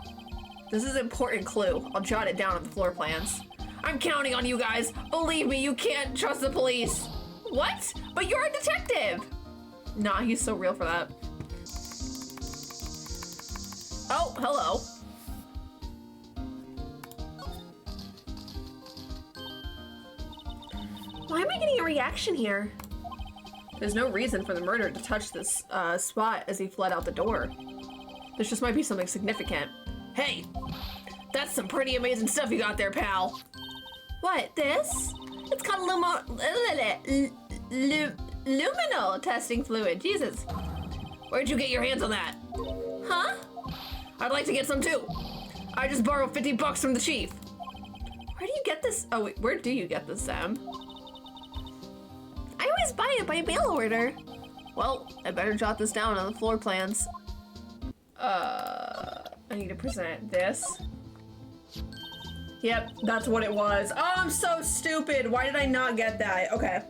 This is an important clue. I'll jot it down on the floor plans. I'm counting on you guys. Believe me, you can't trust the police. What? But you're a detective! Nah, he's so real for that. Oh, hello. Why am I getting a reaction here? There's no reason for the murderer to touch this spot as he fled out the door. This just might be something significant. Hey, that's some pretty amazing stuff you got there, pal. What, this? It's called luminal testing fluid. Jesus. Where'd you get your hands on that? Huh? I'd like to get some too. I just borrowed $50 from the chief. Where do you get this? Oh wait, where do you get this, Sam? I always buy it by mail order. Well, I better jot this down on the floor plans. I need to present this. Yep, that's what it was. Oh, I'm so stupid. Why did I not get that? Okay.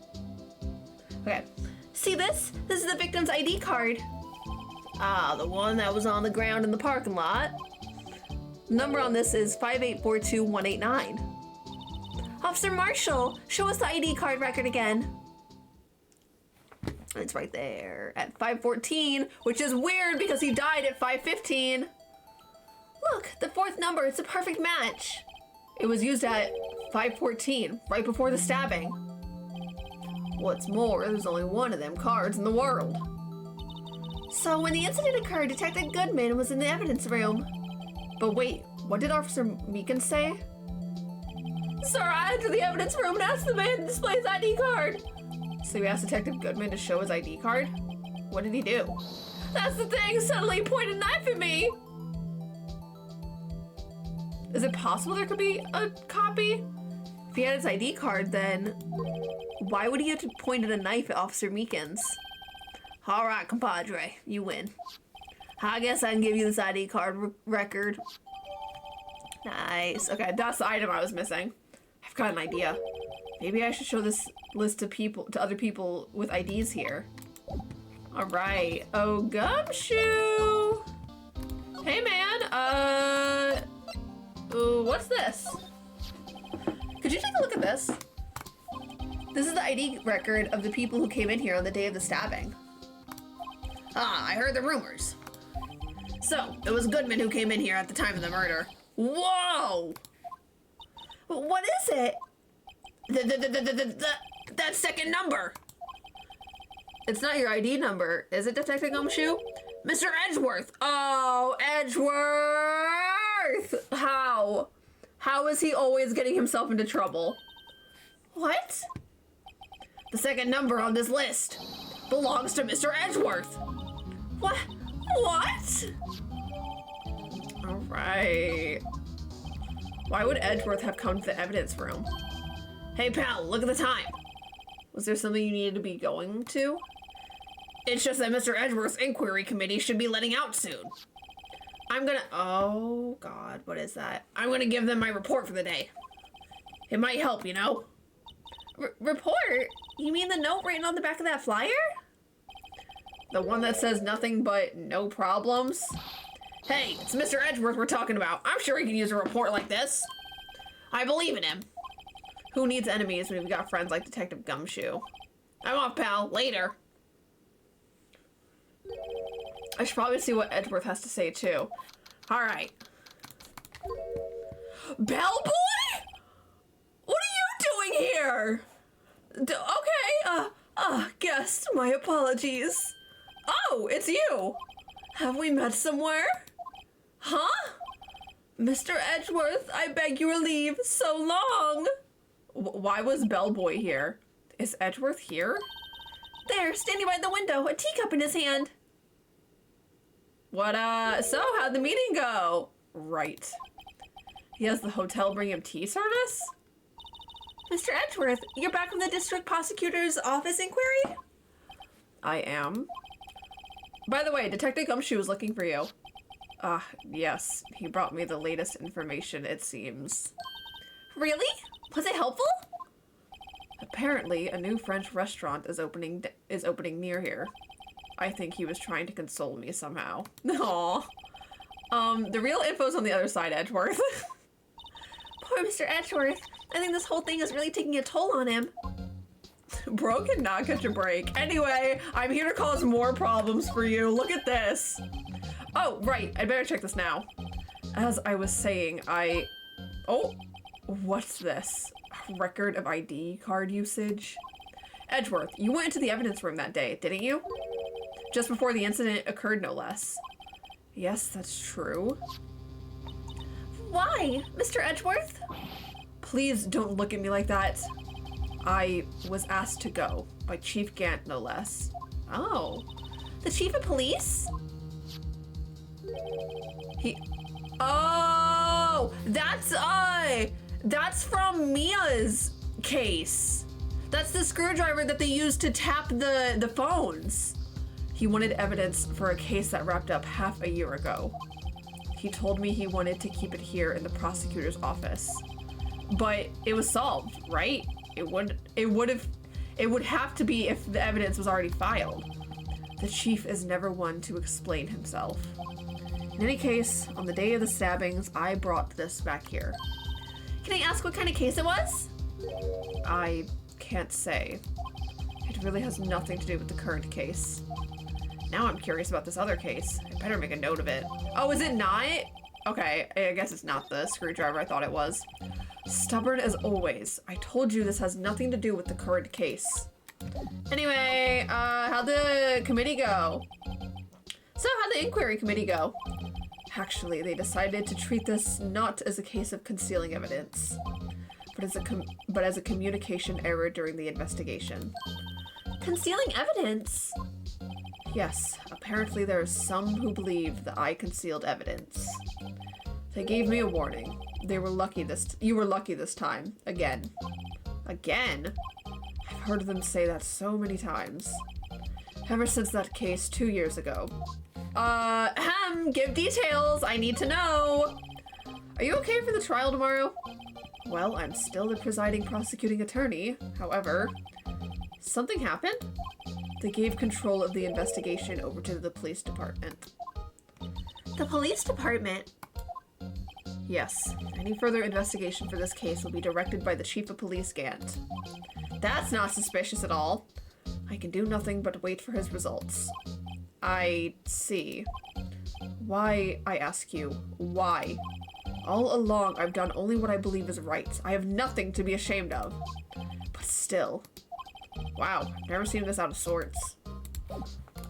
Okay. See this? This is the victim's ID card. Ah, the one that was on the ground in the parking lot. The number on this is 5842189. Officer Marshall, show us the ID card record again. It's right there at 514, which is weird because he died at 515. Look, the fourth number, it's a perfect match. It was used at 514, right before the stabbing. What's more, there's only one of them cards in the world. So when the incident occurred, Detective Goodman was in the evidence room. But wait, what did Officer Meekins say? Sir, I entered the evidence room and asked the man to display his ID card. So he asked Detective Goodman to show his ID card? What did he do? That's the thing, suddenly he pointed a knife at me. Is it possible there could be a copy? If he had his ID card, then why would he have to point at a knife at Officer Meekins? All right, compadre, you win. I guess I can give you this ID card record. Nice. Okay, that's the item I was missing. I've got an idea. Maybe I should show this list to other people with IDs here. All right. Oh, Gumshoe. Hey, man. Ooh, what's this? Could you take a look at this? This is the ID record of the people who came in here on the day of the stabbing. Ah, I heard the rumors. So, it was Goodman who came in here at the time of the murder. Whoa! What is it? That second number! It's not your ID number, is it, Detective Gumshoe? Mr. Edgeworth! Oh, Edgeworth! How? How is he always getting himself into trouble? What? The second number on this list belongs to Mr. Edgeworth. What? What? All right. Why would Edgeworth have come to the evidence room? Hey, pal, look at the time. Was there something you needed to be going to? It's just that Mr. Edgeworth's inquiry committee should be letting out soon. Oh God, what is that? I'm gonna give them my report for the day. It might help, you know? Report? You mean the note written on the back of that flyer? The one that says nothing but no problems? Hey, it's Mr. Edgeworth we're talking about. I'm sure he can use a report like this. I believe in him. Who needs enemies when we've got friends like Detective Gumshoe? I'm off, pal. Later. I should probably see what Edgeworth has to say, too. All right. Bellboy? What are you doing here? Okay, guest, my apologies. Oh, it's you. Have we met somewhere? Huh? Mr. Edgeworth, I beg your leave. So long. Why was Bellboy here? Is Edgeworth here? There, standing by the window, a teacup in his hand. What, so how'd the meeting go? Right. He has the hotel bring him tea service? Mr. Edgeworth, you're back from the district prosecutor's office inquiry? I am. By the way, Detective Gumshoe was looking for you. Yes. He brought me the latest information, it seems. Really? Was it helpful? Apparently, a new French restaurant is opening near here. I think he was trying to console me somehow. Aww. The real info's on the other side, Edgeworth. Poor Mr. Edgeworth. I think this whole thing is really taking a toll on him. Bro cannot catch a break. Anyway, I'm here to cause more problems for you. Look at this. Oh, right. I better check this now. As I was saying, Oh, what's this? A record of ID card usage. Edgeworth, you went into the evidence room that day, didn't you? Just before the incident occurred, no less. Yes, that's true. Why, Mr. Edgeworth? Please don't look at me like that. I was asked to go by Chief Gant, no less. Oh, the chief of police? Oh, that's from Mia's case. That's the screwdriver that they used to tap the phones. He wanted evidence for a case that wrapped up half a year ago. He told me he wanted to keep it here in the prosecutor's office. But it was solved, right? It would have to be if the evidence was already filed. The chief is never one to explain himself. In any case, on the day of the stabbings, I brought this back here. Can I ask what kind of case it was? I can't say. It really has nothing to do with the current case. Now I'm curious about this other case. I better make a note of it. Oh, is it not? Okay, I guess it's not the screwdriver I thought it was. Stubborn as always. I told you this has nothing to do with the current case. Anyway, how'd the committee go? So, how'd the inquiry committee go? Actually, they decided to treat this not as a case of concealing evidence, but as a communication error during the investigation. Concealing evidence? Yes, apparently there are some who believe that I concealed evidence. They gave me a warning. You were lucky this time. Again. Again? I've heard them say that so many times. Ever since that case 2 years ago. Give details. I need to know. Are you okay for the trial tomorrow? Well, I'm still the presiding prosecuting attorney. However, something happened? They gave control of the investigation over to the police department. The police department? Yes. Any further investigation for this case will be directed by the chief of police, Gant. That's not suspicious at all. I can do nothing but wait for his results. I see. Why, I ask you, why? All along, I've done only what I believe is right. I have nothing to be ashamed of. But still. Wow, I've never seen this out of sorts.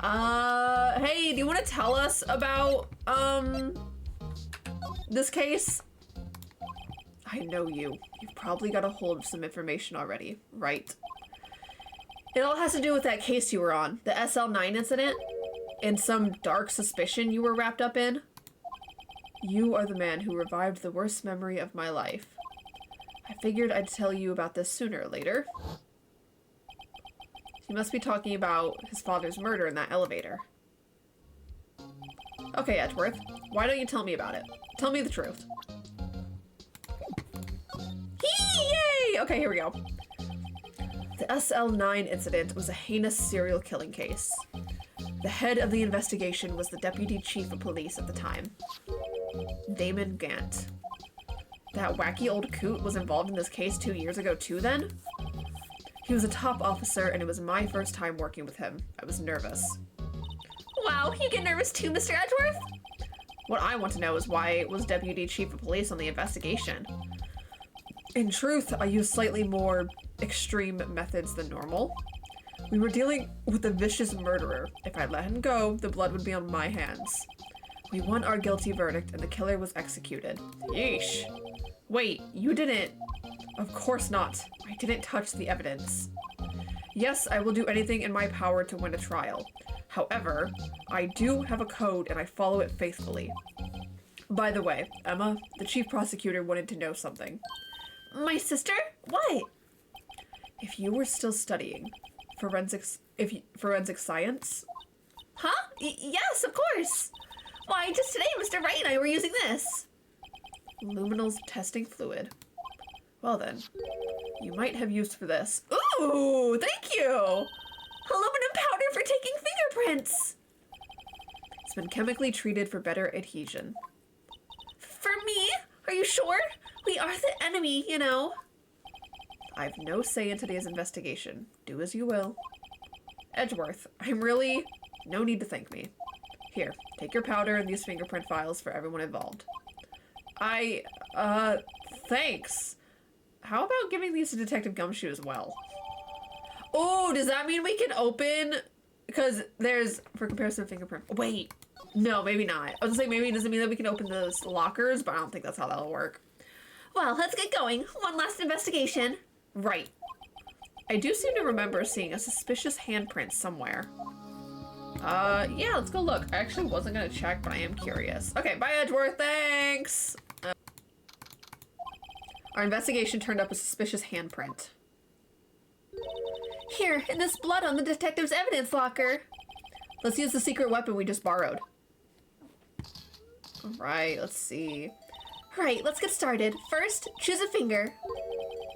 Hey, do you want to tell us about, this case? I know you. You've probably got a hold of some information already, right? It all has to do with that case you were on, the SL9 incident, and some dark suspicion you were wrapped up in. You are the man who revived the worst memory of my life. I figured I'd tell you about this sooner or later. You must be talking about his father's murder in that elevator. Okay, Edgeworth, why don't you tell me about it? Tell me the truth. Yay! Okay, here we go. The SL9 incident was a heinous serial killing case. The head of the investigation was the deputy chief of police at the time, Damon Gant. That wacky old coot was involved in this case 2 years ago too, then? He was a top officer, and it was my first time working with him. I was nervous. Wow, you get nervous too, Mr. Edgeworth? What I want to know is why was deputy chief of police on the investigation. In truth, I used slightly more extreme methods than normal. We were dealing with a vicious murderer. If I let him go, the blood would be on my hands. We won our guilty verdict, and the killer was executed. Yeesh. Wait, you didn't... Of course not. I didn't touch the evidence. Yes, I will do anything in my power to win a trial. However, I do have a code and I follow it faithfully. By the way, Emma, the chief prosecutor wanted to know something. My sister? What? If you were still studying forensic science... Huh? Yes, of course. Why, just today Mr. Wright and I were using this. Luminal's testing fluid. Well then, you might have use for this. Ooh, thank you! Aluminum powder for taking fingerprints! It's been chemically treated for better adhesion. For me? Are you sure? We are the enemy, you know. I've no say in today's investigation. Do as you will. Edgeworth, I'm really... No need to thank me. Here, take your powder and these fingerprint files for everyone involved. Thanks. How about giving these to Detective Gumshoe as well? Oh, does that mean we can open? Because there's, for comparison, fingerprint. Wait, no, maybe not. I was gonna say maybe it doesn't mean that we can open those lockers, but I don't think that's how that'll work. Well, let's get going. One last investigation. Right. I do seem to remember seeing a suspicious handprint somewhere. Yeah, let's go look. I actually wasn't gonna check, but I am curious. Okay, bye Edgeworth, thanks! Our investigation turned up a suspicious handprint. Here, and this blood on the detective's evidence locker. Let's use the secret weapon we just borrowed. Alright, let's see. Right, let's get started. First, choose a finger.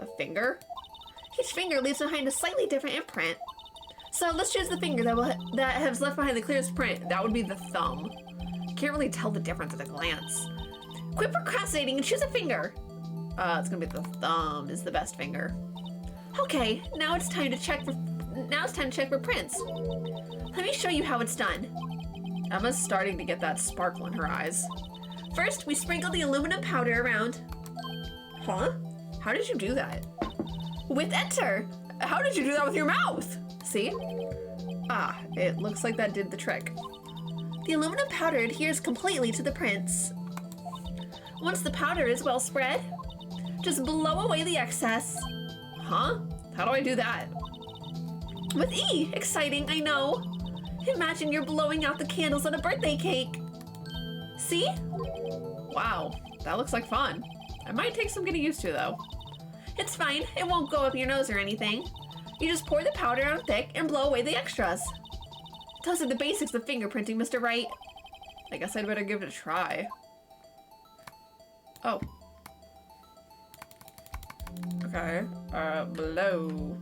A finger? Each finger leaves behind a slightly different imprint. So let's choose the finger that has left behind the clearest print. That would be the thumb. You can't really tell the difference at a glance. Quit procrastinating and choose a finger. It's gonna be the thumb is the best finger. Okay, now it's time to check for prints. Let me show you how it's done. Emma's starting to get that sparkle in her eyes. First, we sprinkle the aluminum powder around. Huh? How did you do that? With enter. How did you do that with your mouth? See? Ah, it looks like that did the trick. The aluminum powder adheres completely to the prints. Once the powder is well spread, just blow away the excess. Huh? How do I do that? With E! Exciting, I know. Imagine you're blowing out the candles on a birthday cake. See? Wow, that looks like fun. It might take some getting used to, though. It's fine. It won't go up your nose or anything. You just pour the powder on thick and blow away the extras. Those are the basics of fingerprinting, Mr. Wright. I guess I'd better give it a try. Oh. Okay. Blow.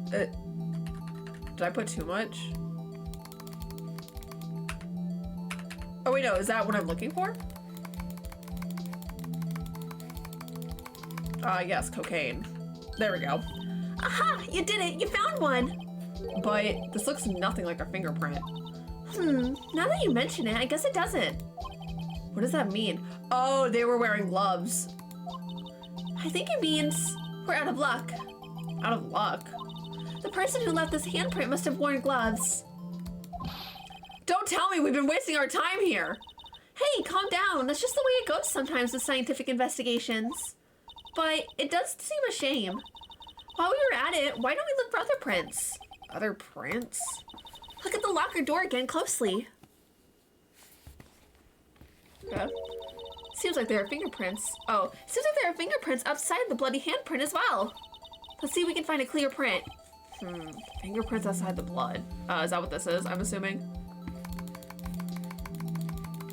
Did I put too much? Oh wait, no, is that what I'm looking for? Yes, cocaine. There we go. Aha! You did it! You found one! But this looks nothing like a fingerprint. Now that you mention it, I guess it doesn't. What does that mean? Oh, they were wearing gloves. I think it means we're out of luck. Out of luck? The person who left this handprint must have worn gloves. Don't tell me we've been wasting our time here! Hey, calm down. That's just the way it goes sometimes with scientific investigations. But it does seem a shame. While we were at it, why don't we look for other prints? Other prints? Look at the locker door again closely. Yeah. Seems like there are fingerprints. Oh, seems like there are fingerprints outside the bloody handprint as well. Let's see if we can find a clear print. Fingerprints outside the blood. Is that what this is, I'm assuming?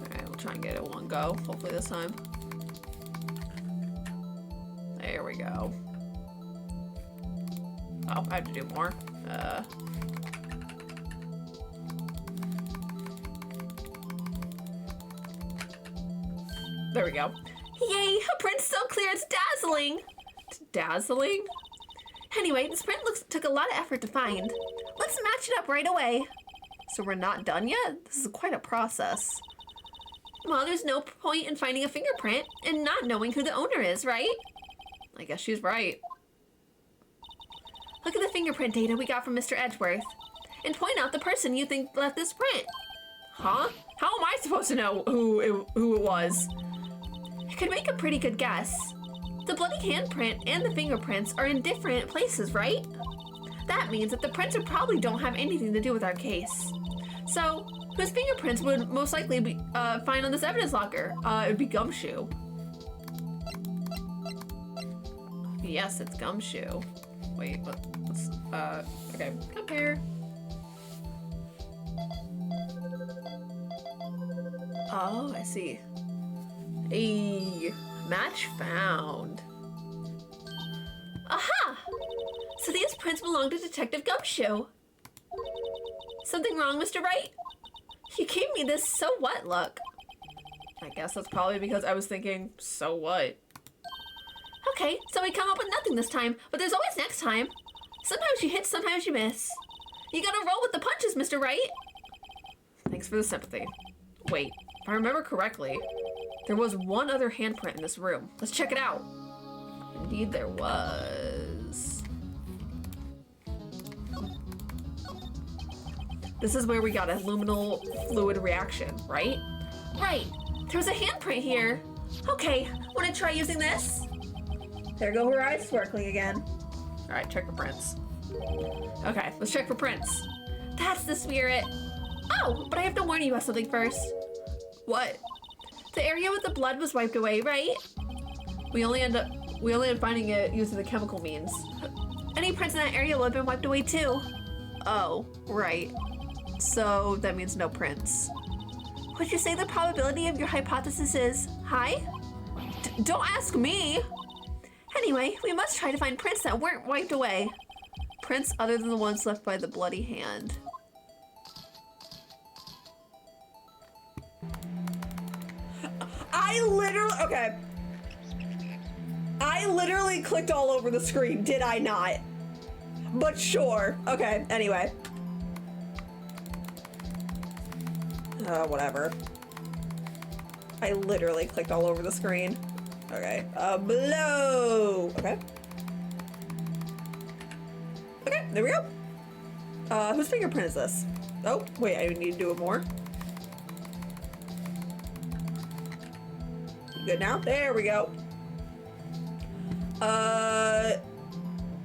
Alright, we'll try and get it one go. Hopefully this time. There we go. Oh, I have to do more. There we go. Yay! A print's so clear it's dazzling! It's dazzling? Anyway, this print took a lot of effort to find. Let's match it up right away. So we're not done yet? This is quite a process. Well, there's no point in finding a fingerprint and not knowing who the owner is, right? I guess she's right. Look at the fingerprint data we got from Mr. Edgeworth, and point out the person you think left this print. Huh? How am I supposed to know who it was? You could make a pretty good guess. The bloody handprint and the fingerprints are in different places, right? That means that the prints probably don't have anything to do with our case. So, whose fingerprints would most likely be find on this evidence locker? It would be Gumshoe. Yes, it's Gumshoe. Wait, let's, okay, compare. Oh, I see. A match found. Aha! So these prints belong to Detective Gumshoe. Something wrong, Mr. Wright? You gave me this so what look. I guess that's probably because I was thinking, so what? Okay, so we come up with nothing this time, but there's always next time. Sometimes you hit, sometimes you miss. You gotta roll with the punches, Mr. Wright. Thanks for the sympathy. Wait, if I remember correctly, there was one other handprint in this room. Let's check it out. Indeed there was. This is where we got a luminal fluid reaction, right? Right. There's a handprint here. Okay, wanna try using this? There go her eyes sparkling again. All right, check for prints. Okay, let's check for prints. That's the spirit. Oh, but I have to warn you about something first. What? The area with the blood was wiped away, right? We only end up finding it using the chemical means. Any prints in that area will have been wiped away too. Oh, right. So that means no prints. Would you say the probability of your hypothesis is high? Don't ask me! Anyway, we must try to find prints that weren't wiped away. Prints other than the ones left by the bloody hand. Okay. I literally clicked all over the screen, did I not? But sure. Okay, anyway. Whatever. I literally clicked all over the screen. Okay, below. Okay. Okay, there we go. Whose fingerprint is this? Oh, wait, I need to do it more. Good now? There we go.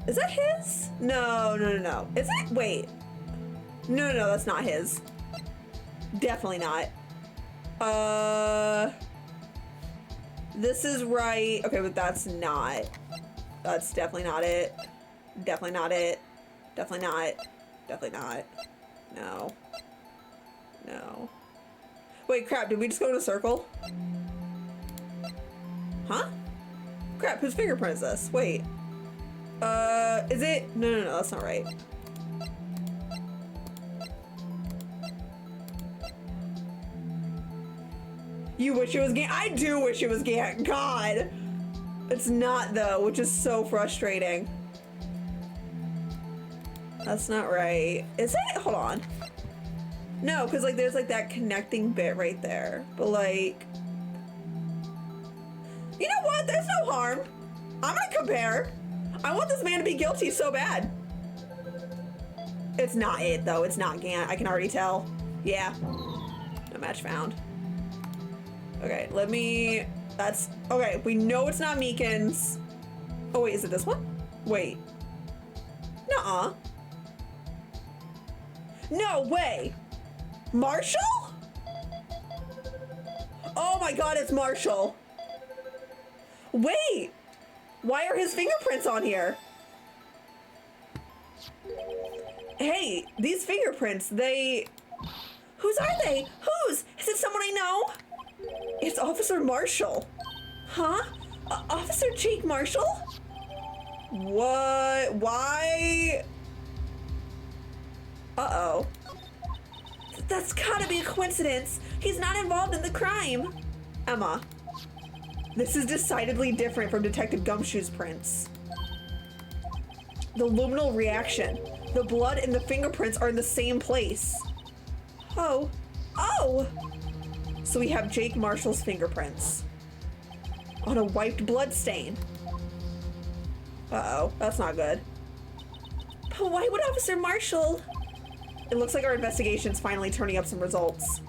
Is that his? No. Is it? Wait. No, that's not his. Definitely not. This is right. Okay, but that's not. That's definitely not it. Definitely not it. Definitely not. Definitely not. No. Wait, crap, did we just go in a circle? Huh? Crap, whose fingerprint is this? Wait. Is it? No, that's not right. You wish it was Gant? I do wish it was Gant. God. It's not though, which is so frustrating. That's not right. Is it? Hold on. No, because like there's like that connecting bit right there. But like, you know what? There's no harm. I'm gonna compare. I want this man to be guilty so bad. It's not it though. It's not Gant. I can already tell. Yeah. No match found. Okay, let me... That's... Okay, we know it's not Meekin's. Oh wait, is it this one? Wait. Nuh-uh. No way! Marshall? Oh my god, it's Marshall. Wait! Why are his fingerprints on here? Hey, these fingerprints, they... Whose are they? Whose? Is it someone I know? It's Officer Marshall. Huh? Officer Jake Marshall? What? Why? Uh-oh. That's gotta be a coincidence. He's not involved in the crime. Emma, this is decidedly different from Detective Gumshoe's prints. The luminal reaction. The blood and the fingerprints are in the same place. Oh. So we have Jake Marshall's fingerprints on a wiped blood stain. Uh-oh, that's not good. But why would Officer Marshall? It looks like our investigation's finally turning up some results.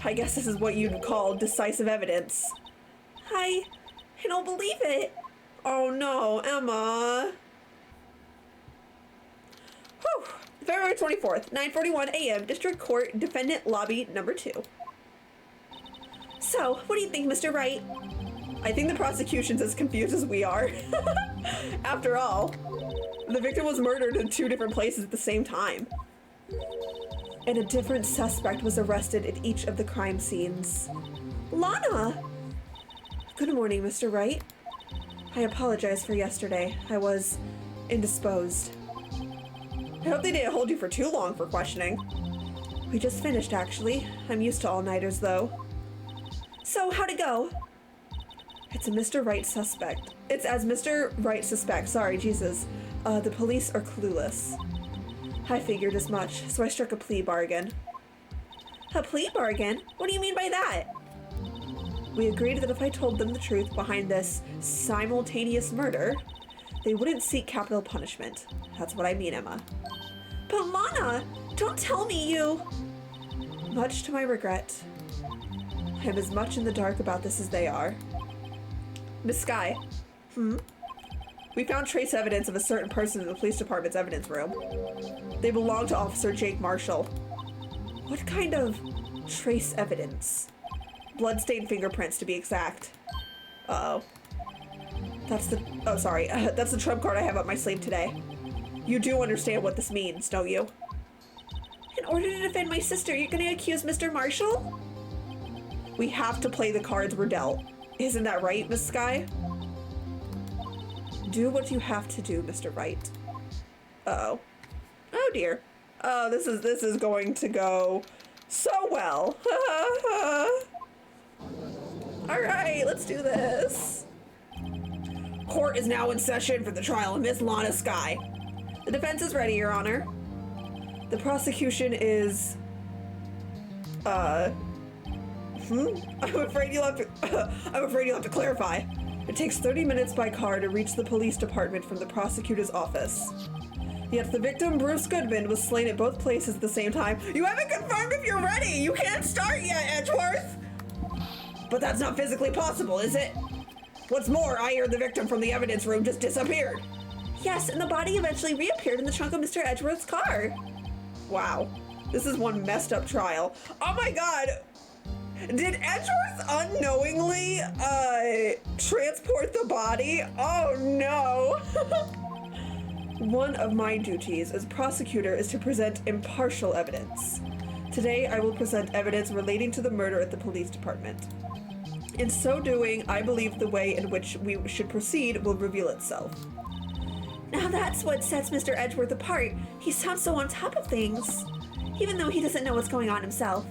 I guess this is what you'd call decisive evidence. I don't believe it. Oh no, Emma. Whew. February 24th, 9:41 a.m., District Court, Defendant Lobby number 2. So, what do you think, Mr. Wright? I think the prosecution's as confused as we are. After all, the victim was murdered in 2 different places at the same time. And a different suspect was arrested at each of the crime scenes. Lana! Good morning, Mr. Wright. I apologize for yesterday. I was indisposed. I hope they didn't hold you for too long for questioning. We just finished, actually. I'm used to all-nighters, though. So, how'd it go? It's a Mr. Wright suspect. It's as Mr. Wright suspects. Sorry, Jesus. The police are clueless. I figured as much, so I struck a plea bargain. A plea bargain? What do you mean by that? We agreed that if I told them the truth behind this simultaneous murder, they wouldn't seek capital punishment. That's what I mean, Emma. But Lana, don't tell me you... Much to my regret, I am as much in the dark about this as they are. Miss Sky. We found trace evidence of a certain person in the police department's evidence room. They belong to Officer Jake Marshall. What kind of trace evidence? Bloodstained fingerprints, to be exact. Uh-oh. That's the... Oh, sorry. That's the trump card I have up my sleeve today. You do understand what this means, don't you? In order to defend my sister, you're gonna accuse Mr. Marshall? We have to play the cards we're dealt. Isn't that right, Miss Sky? Do what you have to do, Mr. Wright. Uh-oh. Oh dear. Oh, this is going to go so well. All right, let's do this. Court is now in session for the trial of Miss Lana Sky. The defense is ready, Your Honor. The prosecution is... I'm afraid you'll have to clarify. It takes 30 minutes by car to reach the police department from the prosecutor's office. Yet the victim, Bruce Goodman, was slain at both places at the same time. You haven't confirmed if you're ready! You can't start yet, Edgeworth! But that's not physically possible, is it? What's more, I heard the victim from the evidence room just disappeared. Yes, and the body eventually reappeared in the trunk of Mr. Edgeworth's car. Wow. This is one messed up trial. Oh my god! Did Edgeworth unknowingly, transport the body? Oh no! One of my duties as prosecutor is to present impartial evidence. Today, I will present evidence relating to the murder at the police department. In so doing, I believe the way in which we should proceed will reveal itself. Now that's what sets Mr. Edgeworth apart. He sounds so on top of things, even though he doesn't know what's going on himself.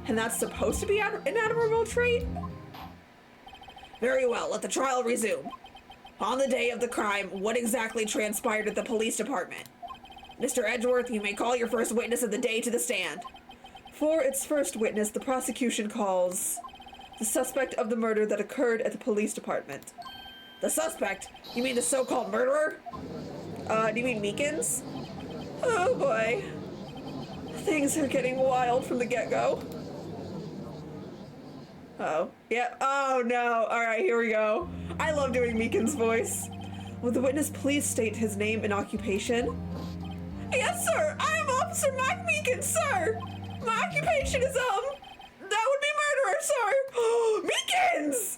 And that's supposed to be an admirable trait? Very well, let the trial resume. On the day of the crime, what exactly transpired at the police department? Mr. Edgeworth, you may call your first witness of the day to the stand. For its first witness, the prosecution calls the suspect of the murder that occurred at the police department. The suspect? You mean the so-called murderer? Do you mean Meekins? Oh boy. Things are getting wild from the get-go. Uh-oh. Yeah. Oh no. Alright, here we go. I love doing Meekins' voice. Will the witness please state his name and occupation? Yes, sir. I am Officer Mike Meekins, sir. My occupation is, that would be murderer, sir. Meekins!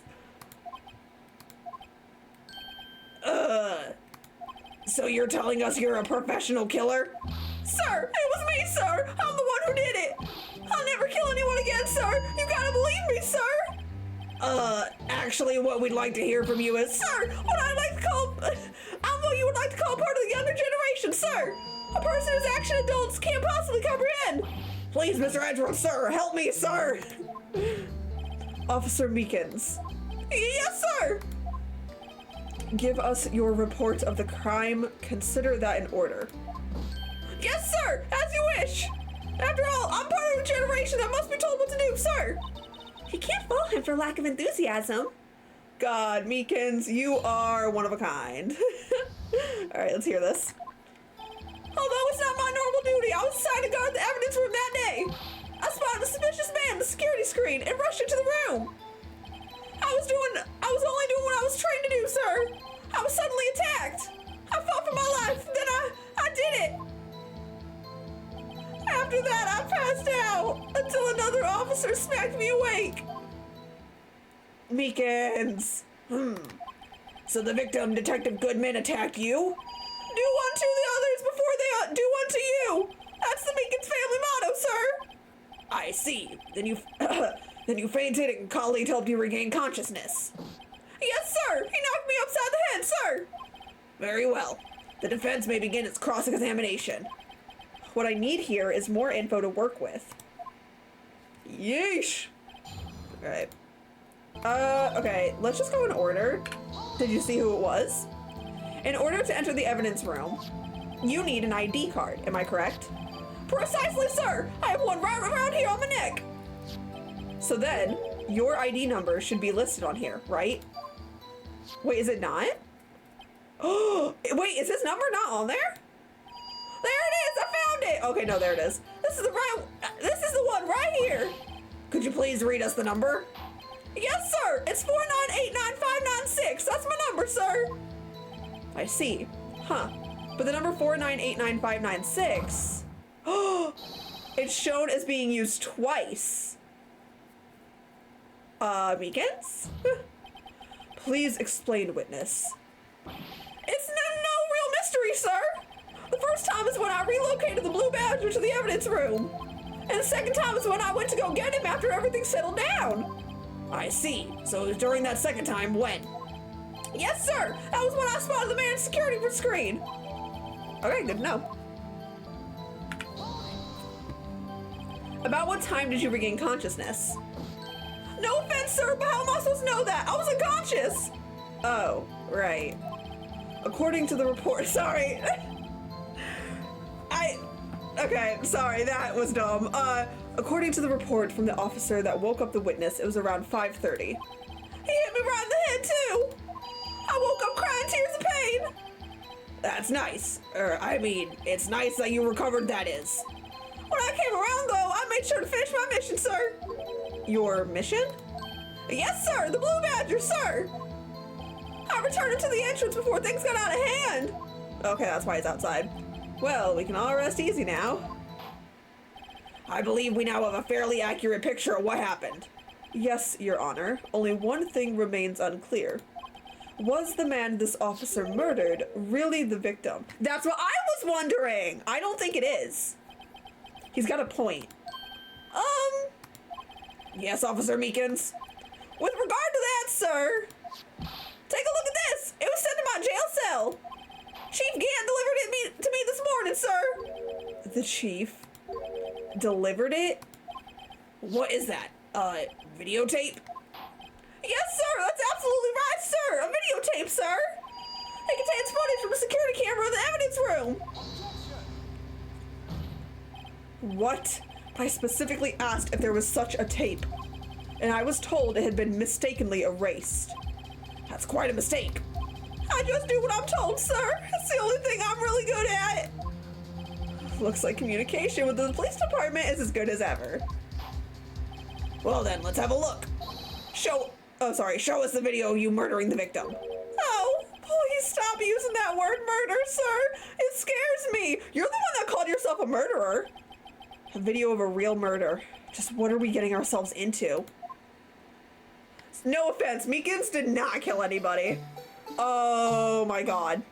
So you're telling us you're a professional killer? Sir, it was me, sir. I'm the one who did it. I'll never kill anyone again, sir. You gotta believe me, sir. Actually, what we'd like to hear from you is, sir, I'm what you would like to call part of the younger generation, sir. A person whose action adults can't possibly comprehend. Please, Mr. Edgeworth, sir, help me, sir. Officer Meekins. Yes, sir. Give us your report of the crime. Consider that in order. Yes, sir, as you wish. After all, I'm part of a generation that must be told what to do, sir. You can't fault him for lack of enthusiasm. God, Meekins, you are one of a kind. All right, let's hear this. Although it's not my normal duty, I was assigned to guard the evidence room that day. I spotted a suspicious man on the security screen and rushed into the room. I was only doing what I was trained to do, sir. I was suddenly attacked. I fought for my life, then I did it. After that, I passed out until another officer smacked me awake. Meekins. So the victim, Detective Goodman, attacked you? Do unto the others before they do unto you. That's the Meekins family motto, sir. I see. Then you fainted and colleague helped you regain consciousness. Yes, sir. He knocked me upside the head, sir. Very well. The defense may begin its cross-examination. What I need here is more info to work with. Yeesh. Alright. Okay, let's just go in order. Did you see who it was? In order to enter the evidence room, you need an ID card, am I correct? Precisely, sir! I have one right around here on my neck! So then, Your ID number should be listed on here, right? Wait, is it not? Oh, wait, is his number not on there? There it is, I found it. Okay, no, there it is. This is the one right here. Could you please read us the number? Yes, sir. It's 4989596. That's my number, sir. I see. Huh. But the number 4989596, it's shown as being used twice. Meekins? Please explain, witness. It's no real mystery, sir. The first time is when I relocated the Blue Badger to the evidence room. And the second time is when I went to go get him after everything settled down. I see. So it was during that second time when? Yes, sir. That was when I spotted the man's security screen. Okay, good to know. About what time did you regain consciousness? No offense, sir, but how am I supposed to know that? I was unconscious. Oh, right. According to the report, sorry. Okay, sorry, that was dumb. According to the report from the officer that woke up the witness, it was around 5:30. He hit me right in the head, too. I woke up crying tears of pain. That's nice. It's nice that you recovered, that is. When I came around, though, I made sure to finish my mission, sir. Your mission? Yes, sir, the Blue Badger, sir. I returned him to the entrance before things got out of hand. Okay, that's why he's outside. Well, we can all rest easy now. I believe we now have a fairly accurate picture of what happened. Yes, Your Honor. Only one thing remains unclear. Was the man this officer murdered really the victim? That's what I was wondering! I don't think it is. He's got a point. Yes, Officer Meekins. With regard to that, sir, take a look at this. It was sent to my jail cell. Chief Gann delivered it to me this morning, sir. The chief delivered it? What is that? Videotape? Yes, sir. That's absolutely right, sir. A videotape, sir. It contains footage from a security camera in the evidence room. What? I specifically asked if there was such a tape, and I was told it had been mistakenly erased. That's quite a mistake. I just do what I'm told, sir. It's the only thing I'm really good at. Looks like communication with the police department is as good as ever. Well then, let's have a look. Show us the video of you murdering the victim. Oh, please stop using that word murder, sir. It scares me. You're the one that called yourself a murderer. A video of a real murder. Just what are we getting ourselves into? No offense, Meekins did not kill anybody. Oh my god.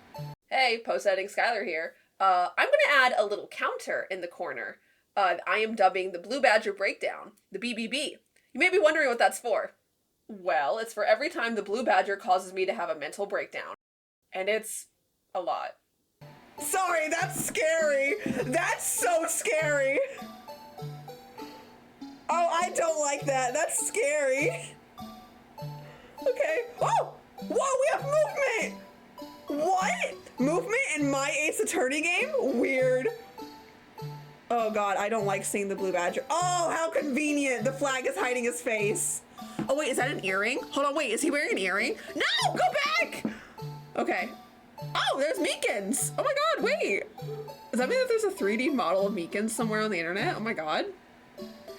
Hey, post-editing Skylar here. I'm gonna add a little counter in the corner. I am dubbing the Blue Badger Breakdown, the BBB. You may be wondering what that's for. Well, it's for every time the Blue Badger causes me to have a mental breakdown. And it's a lot. Sorry, that's scary. That's so scary. Oh, I don't like that. That's scary. Okay. Oh! Whoa, we have movement! What? Movement in my Ace Attorney game? Weird. Oh god, I don't like seeing the Blue Badger. Oh, how convenient. The flag is hiding his face. Oh wait, is that an earring? Hold on, wait, is he wearing an earring? No, go back! Okay. Oh, there's Meekins. Oh my god, wait. Does that mean that there's a 3D model of Meekins somewhere on the internet? Oh my god.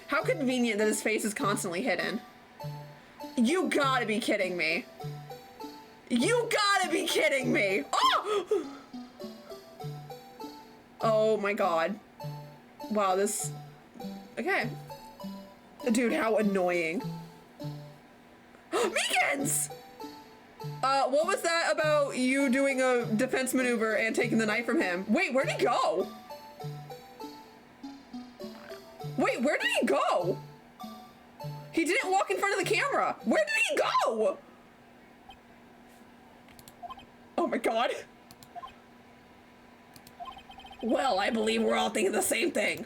How convenient that his face is constantly hidden. You gotta be kidding me. You gotta be kidding me. Oh! Oh my god. Wow, this... Okay. Dude, how annoying. Meekins! What was that about you doing a defense maneuver and taking the knife from him? Wait, where'd he go? Wait, where did he go? He didn't walk in front of the camera. Where did he go? Oh my god. Well, I believe we're all thinking the same thing.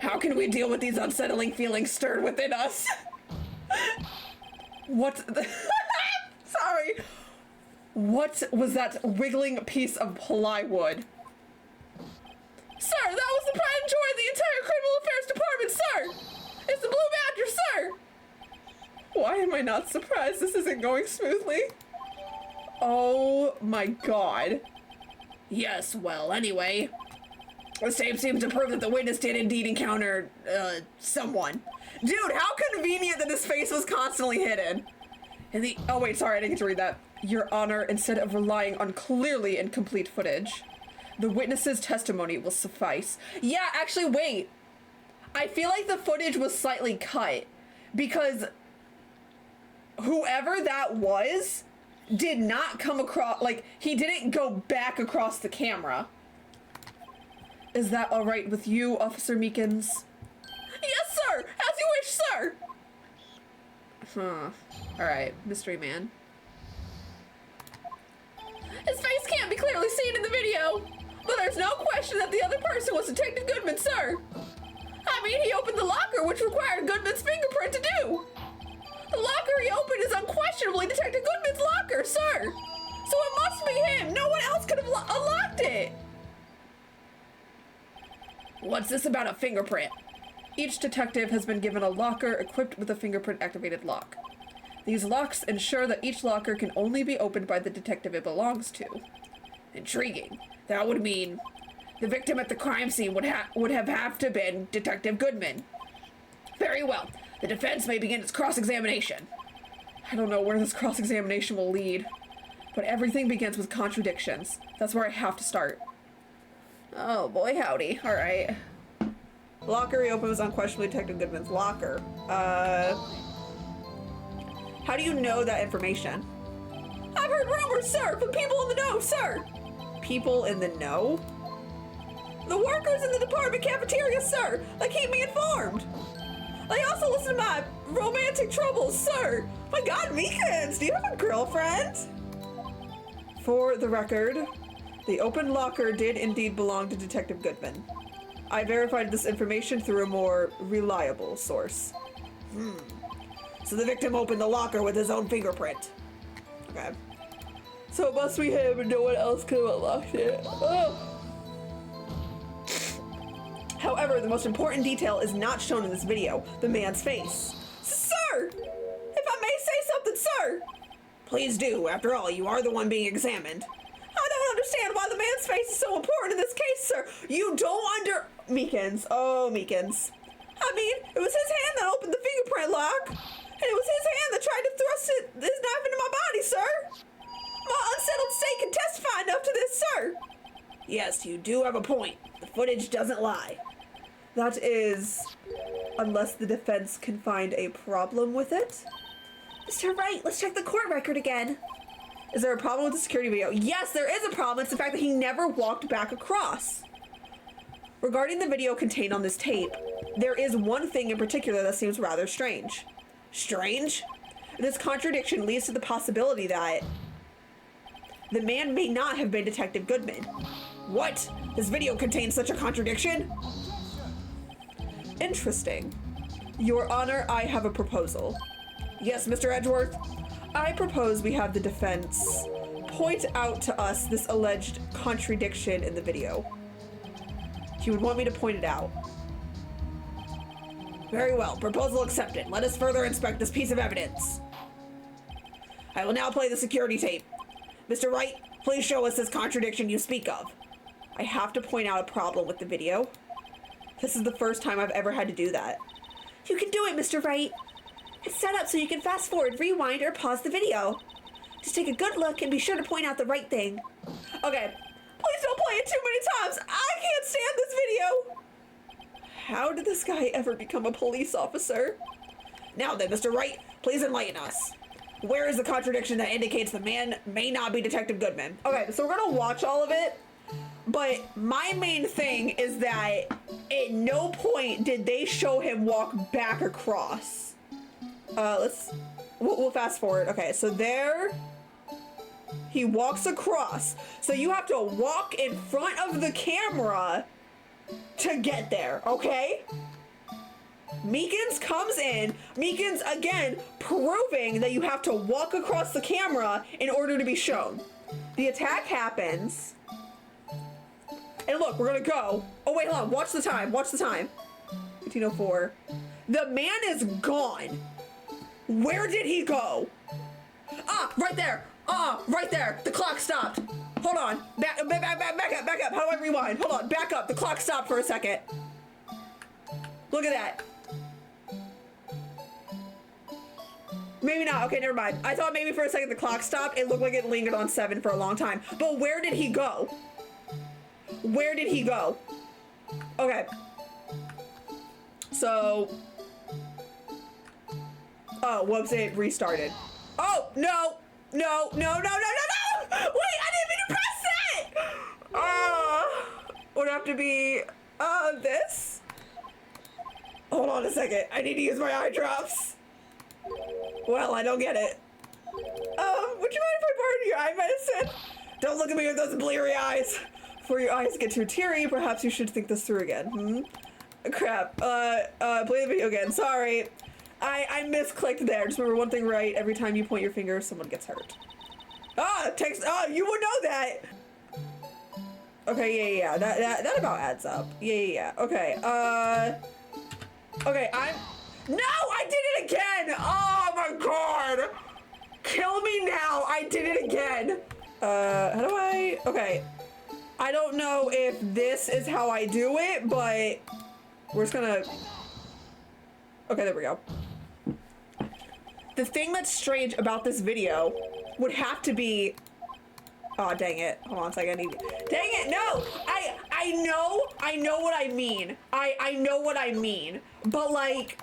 How can we deal with these unsettling feelings stirred within us? What the Sorry. What was that wiggling piece of plywood? Sir, that was the pride and joy of the entire Criminal Affairs Department, sir! It's the Blue Badger, sir! Why am I not surprised this isn't going smoothly? Oh my god. Yes, well, anyway. The tape seems to prove that the witness did indeed encounter, someone. Dude, how convenient that his face was constantly hidden. Oh wait, sorry, I didn't get to read that. Your Honor, instead of relying on clearly incomplete footage, the witness's testimony will suffice. Yeah, actually, wait. I feel like the footage was slightly cut because whoever that was did not come across, like, he didn't go back across the camera. Is that all right with you, Officer Meekins? Yes, sir! As you wish, sir! All right, mystery man. His face can't be clearly seen in the video, but there's no question that the other person was Detective Goodman, sir. I mean, he opened the locker, which required Goodman's fingerprint to do. The locker he opened is unquestionably Detective Goodman's locker, sir. So it must be him. No one else could have unlocked it. What's this about a fingerprint? Each detective has been given a locker equipped with a fingerprint-activated lock. These locks ensure that each locker can only be opened by the detective it belongs to. Intriguing. That would mean the victim at the crime scene would have to been Detective Goodman. Very well. The defense may begin its cross-examination. I don't know where this cross-examination will lead, but everything begins with contradictions. That's where I have to start. Oh boy, howdy. All right. Locker reopened was unquestionably Detective Goodman's locker. How do you know that information? I've heard rumors, sir, from people in the know, sir. People in the know? The workers in the department cafeteria, sir. They keep me informed. They also listen to my romantic troubles, sir. My God, Meekins, do you have a girlfriend? For the record, the open locker did indeed belong to Detective Goodman. I verified this information through a more reliable source. So the victim opened the locker with his own fingerprint. Okay. So it must be him and no one else could have unlocked it. Oh. However, the most important detail is not shown in this video, the man's face. Sir! If I may say something, sir! Please do. After all, you are the one being examined. I don't understand why the man's face is so important in this case, sir. You don't Meekins. Oh, Meekins. I mean, it was his hand that opened the fingerprint lock. And it was his hand that tried to thrust his knife into my body, sir. My unsettled state can testify enough to this, sir. Yes, you do have a point. The footage doesn't lie. That is, unless the defense can find a problem with it. Mr. Wright, let's check the court record again. Is there a problem with the security video? Yes, there is a problem. It's the fact that he never walked back across. Regarding the video contained on this tape, there is one thing in particular that seems rather strange. Strange? This contradiction leads to the possibility that the man may not have been Detective Goodman. What? This video contains such a contradiction? Interesting. Your Honor, I have a proposal. Yes, Mr. Edgeworth? I propose we have the defense point out to us this alleged contradiction in the video. He would want me to point it out. Very well, proposal accepted. Let us further inspect this piece of evidence. I will now play the security tape. Mr. Wright, please show us this contradiction you speak of. I have to point out a problem with the video. This is the first time I've ever had to do that. You can do it, Mr. Wright. It's set up so you can fast forward, rewind, or pause the video. Just take a good look and be sure to point out the right thing. Okay. Please don't play it too many times. I can't stand this video. How did this guy ever become a police officer? Now then, Mr. Wright, please enlighten us. Where is the contradiction that indicates the man may not be Detective Goodman? Okay, so we're gonna watch all of it, but my main thing is that at no point did they show him walk back across. We'll fast forward. Okay, so there he walks across. So you have to walk in front of the camera to get there, okay? Meekins comes in. Meekins, again, proving that you have to walk across the camera in order to be shown. The attack happens. And look, we're gonna go. Oh, wait, hold on. Watch the time. Watch the time. 15:04. The man is gone. Where did he go? Ah, right there. Right there. The clock stopped. Hold on. Back up. How do I rewind? Hold on. Back up. The clock stopped for a second. Look at that. Maybe not. Okay, never mind. I thought maybe for a second the clock stopped. It looked like it lingered on 7 for a long time. But where did he go? Where did he go? Okay. So... Oh, whoops, it restarted. Oh, no! No! Wait, I didn't mean to press it! Would have to be, this? Hold on a second. I need to use my eye drops. Well, I don't get it. Would you mind if I borrowed your eye medicine? Don't look at me with those bleary eyes. Before your eyes get too teary, perhaps you should think this through again. Crap. Play the video again. Sorry. I misclicked there. Just remember one thing right. Every time you point your finger, someone gets hurt. Text. Oh, you would know that. Okay, yeah. That about adds up. Yeah. Okay. Okay, No, I did it again! Oh my god! Kill me now! I did it again! How do I... Okay. I don't know if this is how I do it, but... We're just gonna... Okay, there we go. The thing that's strange about this video would have to be... Oh, dang it. Hold on a second. Dang it, no! I know what I mean. I know what I mean. But, like...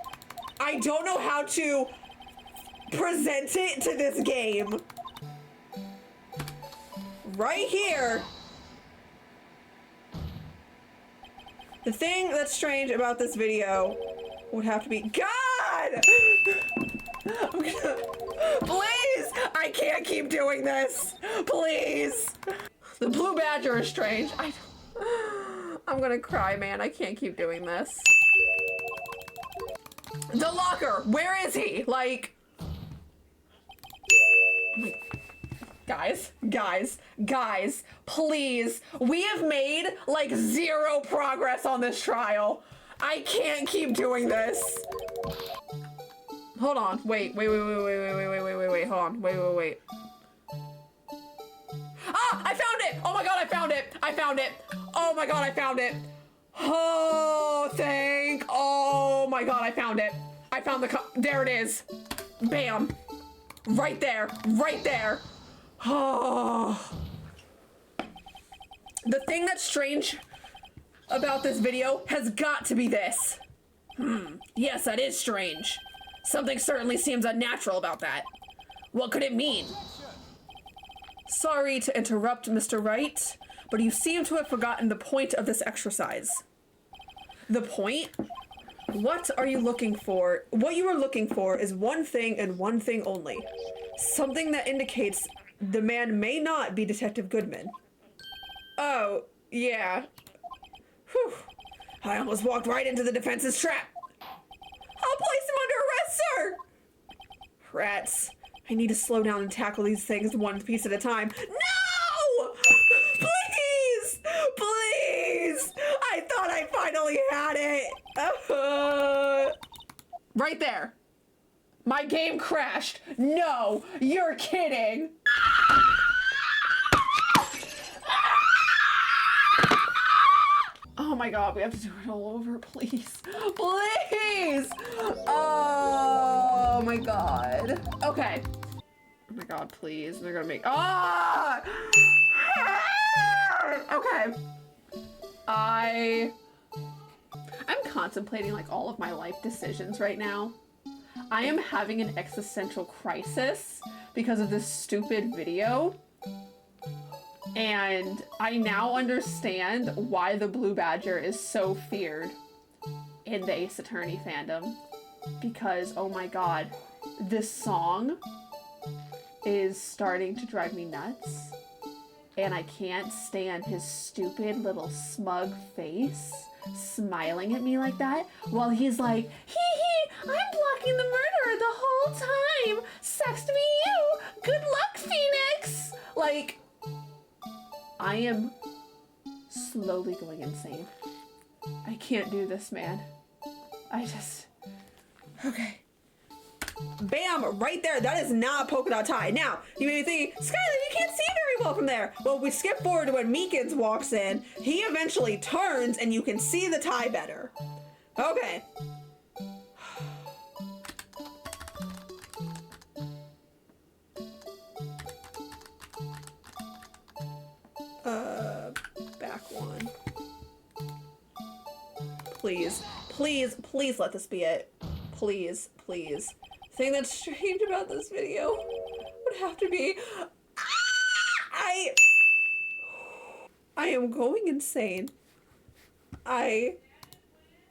I don't know how to present it to this game. Right here. The thing that's strange about this video would have to be... God! Please! I can't keep doing this. Please. The blue badger is strange. I'm gonna cry, man. I can't keep doing this. The locker! Where is he? Like... Guys, please. We have made, like, 0 progress on this trial. I can't keep doing this. Hold on. Wait. Hold on. Wait. Ah! I found it! Oh my god, I found it! Oh my god, I found it! Oh my god, I found it. I found there it is. Bam. Right there. Oh. The thing that's strange about this video has got to be this. Yes, that is strange. Something certainly seems unnatural about that. What could it mean? Sorry to interrupt, Mr. Wright, but you seem to have forgotten the point of this exercise. The point? What are you looking for? What you are looking for is one thing and one thing only. Something that indicates the man may not be Detective Goodman. Oh, yeah. Whew. I almost walked right into the defense's trap. I'll place him under arrest, sir! Rats. I need to slow down and tackle these things one piece at a time. No! Please! I thought I finally had it. Right there. My game crashed. No, you're kidding. Oh my god, we have to do it all over, please. Please! Oh my god. Okay. Oh my god, please. They're gonna make... Okay. I'm contemplating like all of my life decisions right now. I am having an existential crisis because of this stupid video. And I now understand why the Blue Badger is so feared in the Ace Attorney fandom. Because, oh my god, this song is starting to drive me nuts. And I can't stand his stupid little smug face smiling at me like that while he's like, I'm blocking the murderer the whole time. Sucks to be you. Good luck, Phoenix. Like, I am slowly going insane. I can't do this, man. Okay. Bam, right there. That is not a polka dot tie. Now, you may be thinking, Skylar, you can't see very well from there. Well, we skip forward to when Meekins walks in. He eventually turns and you can see the tie better. Okay. Back one. Please, please, please let this be it. Please, please. The thing that's strange about this video would have to be... I am going insane. I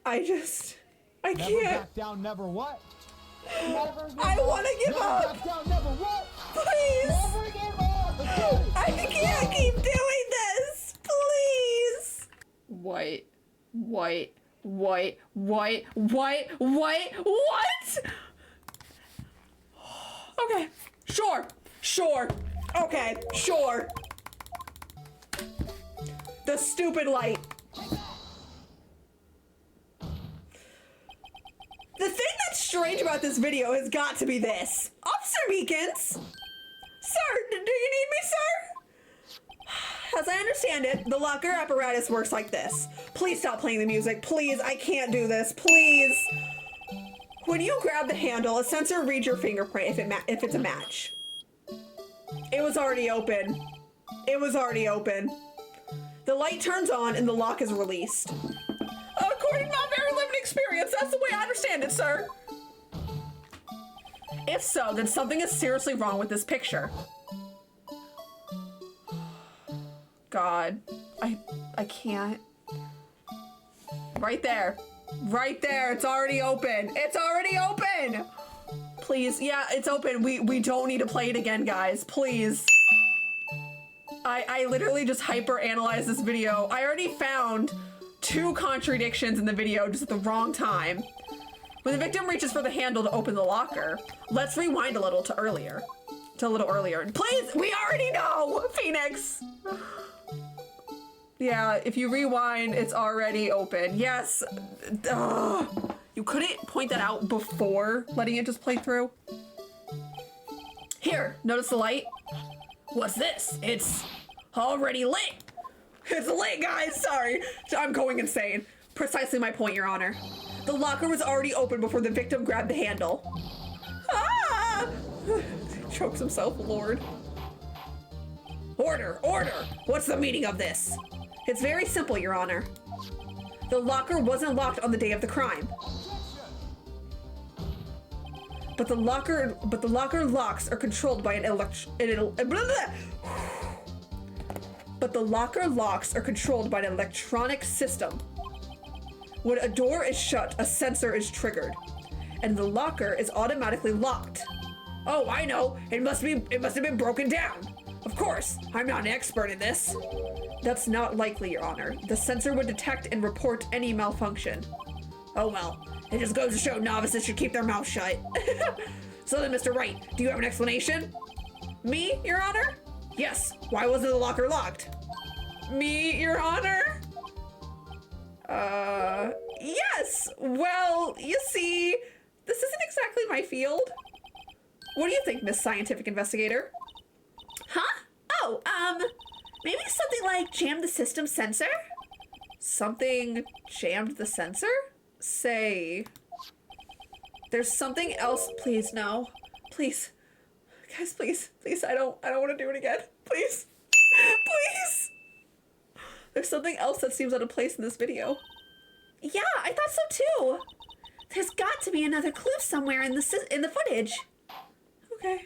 can't. Never back down, never what? Never give I up. want to give Never up. back down, never what? Please. Never give up. I can't keep doing this. Please. What? Okay. Sure. Okay, sure. The stupid light. The thing that's strange about this video has got to be this. Officer Meekins! Sir, do you need me, sir? As I understand it, the locker apparatus works like this. Please stop playing the music. Please, I can't do this. Please. When you grab the handle, a sensor reads your fingerprint if it's a match. It was already open. It was already open. The light turns on and the lock is released. According to my very limited experience, that's the way I understand it, sir. If so, then something is seriously wrong with this picture. God, I can't. Right there. Right there. It's already open. It's already open. Please. Yeah, it's open. We don't need to play it again, guys. Please. I literally just hyper analyzed this video. I already found 2 contradictions in the video just at the wrong time. When the victim reaches for the handle to open the locker, let's rewind a little to earlier. To a little earlier. Please, we already know, Phoenix. Yeah, if you rewind, it's already open. Yes. Ugh. You couldn't point that out before letting it just play through. Here, notice the light? What's this? It's already lit. It's lit, guys. Sorry. I'm going insane. Precisely my point, Your Honor. The locker was already open before the victim grabbed the handle. Ah! Chokes himself, Lord. Order! What's the meaning of this? It's very simple, Your Honor. The locker wasn't locked on the day of the crime. But the locker locks are controlled by But the locker locks are controlled by an electronic system. When a door is shut, a sensor is triggered, and the locker is automatically locked. Oh, I know. It must have been broken down. Of course, I'm not an expert in this. That's not likely, Your Honor. The sensor would detect and report any malfunction. Oh well, it just goes to show novices should keep their mouth shut. So then, Mr. Wright, do you have an explanation? Me, Your Honor? Yes. Why wasn't the locker locked? Me, Your Honor? Yes. Well, you see, this isn't exactly my field. What do you think, Miss Scientific Investigator? Huh? Oh, maybe something like jammed the system sensor? Something jammed the sensor? Say, there's something else. Please, no. Please. Guys, please. Please, I don't want to do it again. Please. Please. There's something else that seems out of place in this video. Yeah, I thought so too. There's got to be another clue somewhere in the footage. Okay.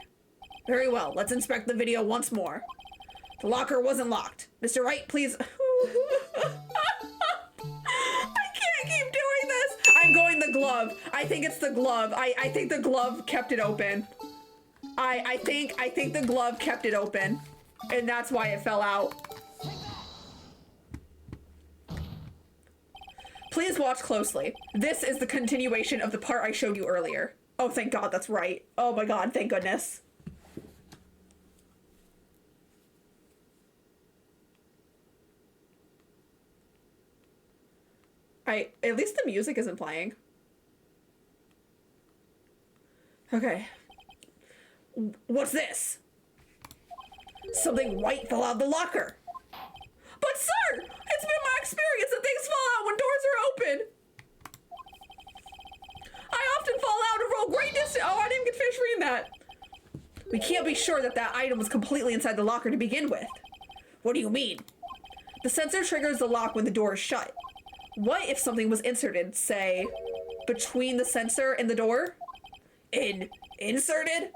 Very well. Let's inspect the video once more. The locker wasn't locked. Mr. Wright, please. I can't keep doing this. I'm going the glove. I think it's the glove. I think the glove kept it open. I think the glove kept it open, and that's why it fell out. Please watch closely. This is the continuation of the part I showed you earlier. Oh, thank God, that's right. Oh my God, thank goodness. At least the music isn't playing. Okay. What's this? Something white fell out of the locker. But sir, it's been my experience that things fall out when doors are open. I often fall out and roll great distance. Oh, I didn't get finished reading that. We can't be sure that that item was completely inside the locker to begin with. What do you mean? The sensor triggers the lock when the door is shut. What if something was inserted, say, between the sensor and the door? Inserted?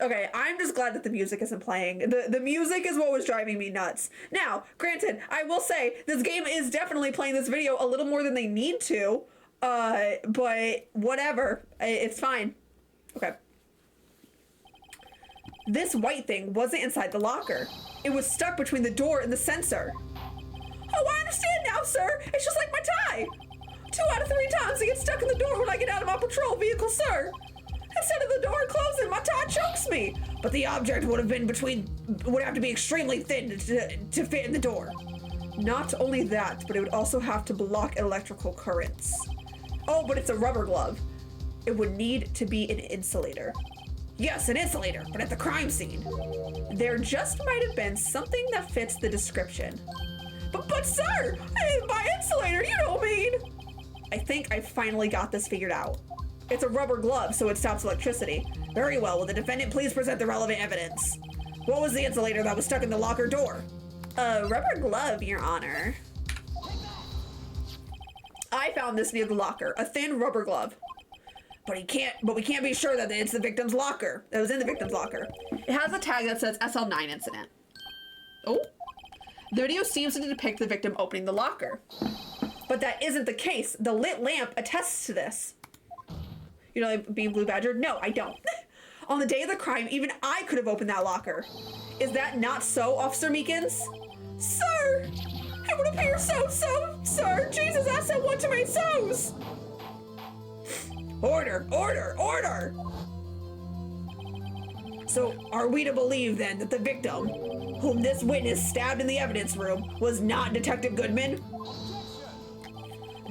Okay, I'm just glad that the music isn't playing. The music is what was driving me nuts. Now, granted, I will say, this game is definitely playing this video a little more than they need to. But whatever. It's fine. Okay. This white thing wasn't inside the locker. It was stuck between the door and the sensor. Oh, I understand now, sir. It's just like my tie. 2 out of 3 times I get stuck in the door when I get out of my patrol vehicle, sir. Instead of the door closing, my tie chokes me. But the object would have to be extremely thin to fit in the door. Not only that, but it would also have to block electrical currents. Oh, but it's a rubber glove. It would need to be an insulator. Yes, an insulator, but at the crime scene. There just might have been something that fits the description. But sir, my insulator, you don't mean? I think I finally got this figured out. It's a rubber glove, so it stops electricity. Very well, will the defendant please present the relevant evidence? What was the insulator that was stuck in the locker door? A rubber glove, Your Honor. I found this near the locker, a thin rubber glove. But we can't be sure that it's the victim's locker. It was in the victim's locker. It has a tag that says SL9 incident. Oh. The video seems to depict the victim opening the locker. But that isn't the case. The lit lamp attests to this. You know, like being Blue Badger? No, I don't. On the day of the crime, even I could have opened that locker. Is that not so, Officer Meekins? Sir! It would appear so, sir! Jesus, I said one too many so's! Order! So, are we to believe then that the victim, whom this witness stabbed in the evidence room, was not Detective Goodman?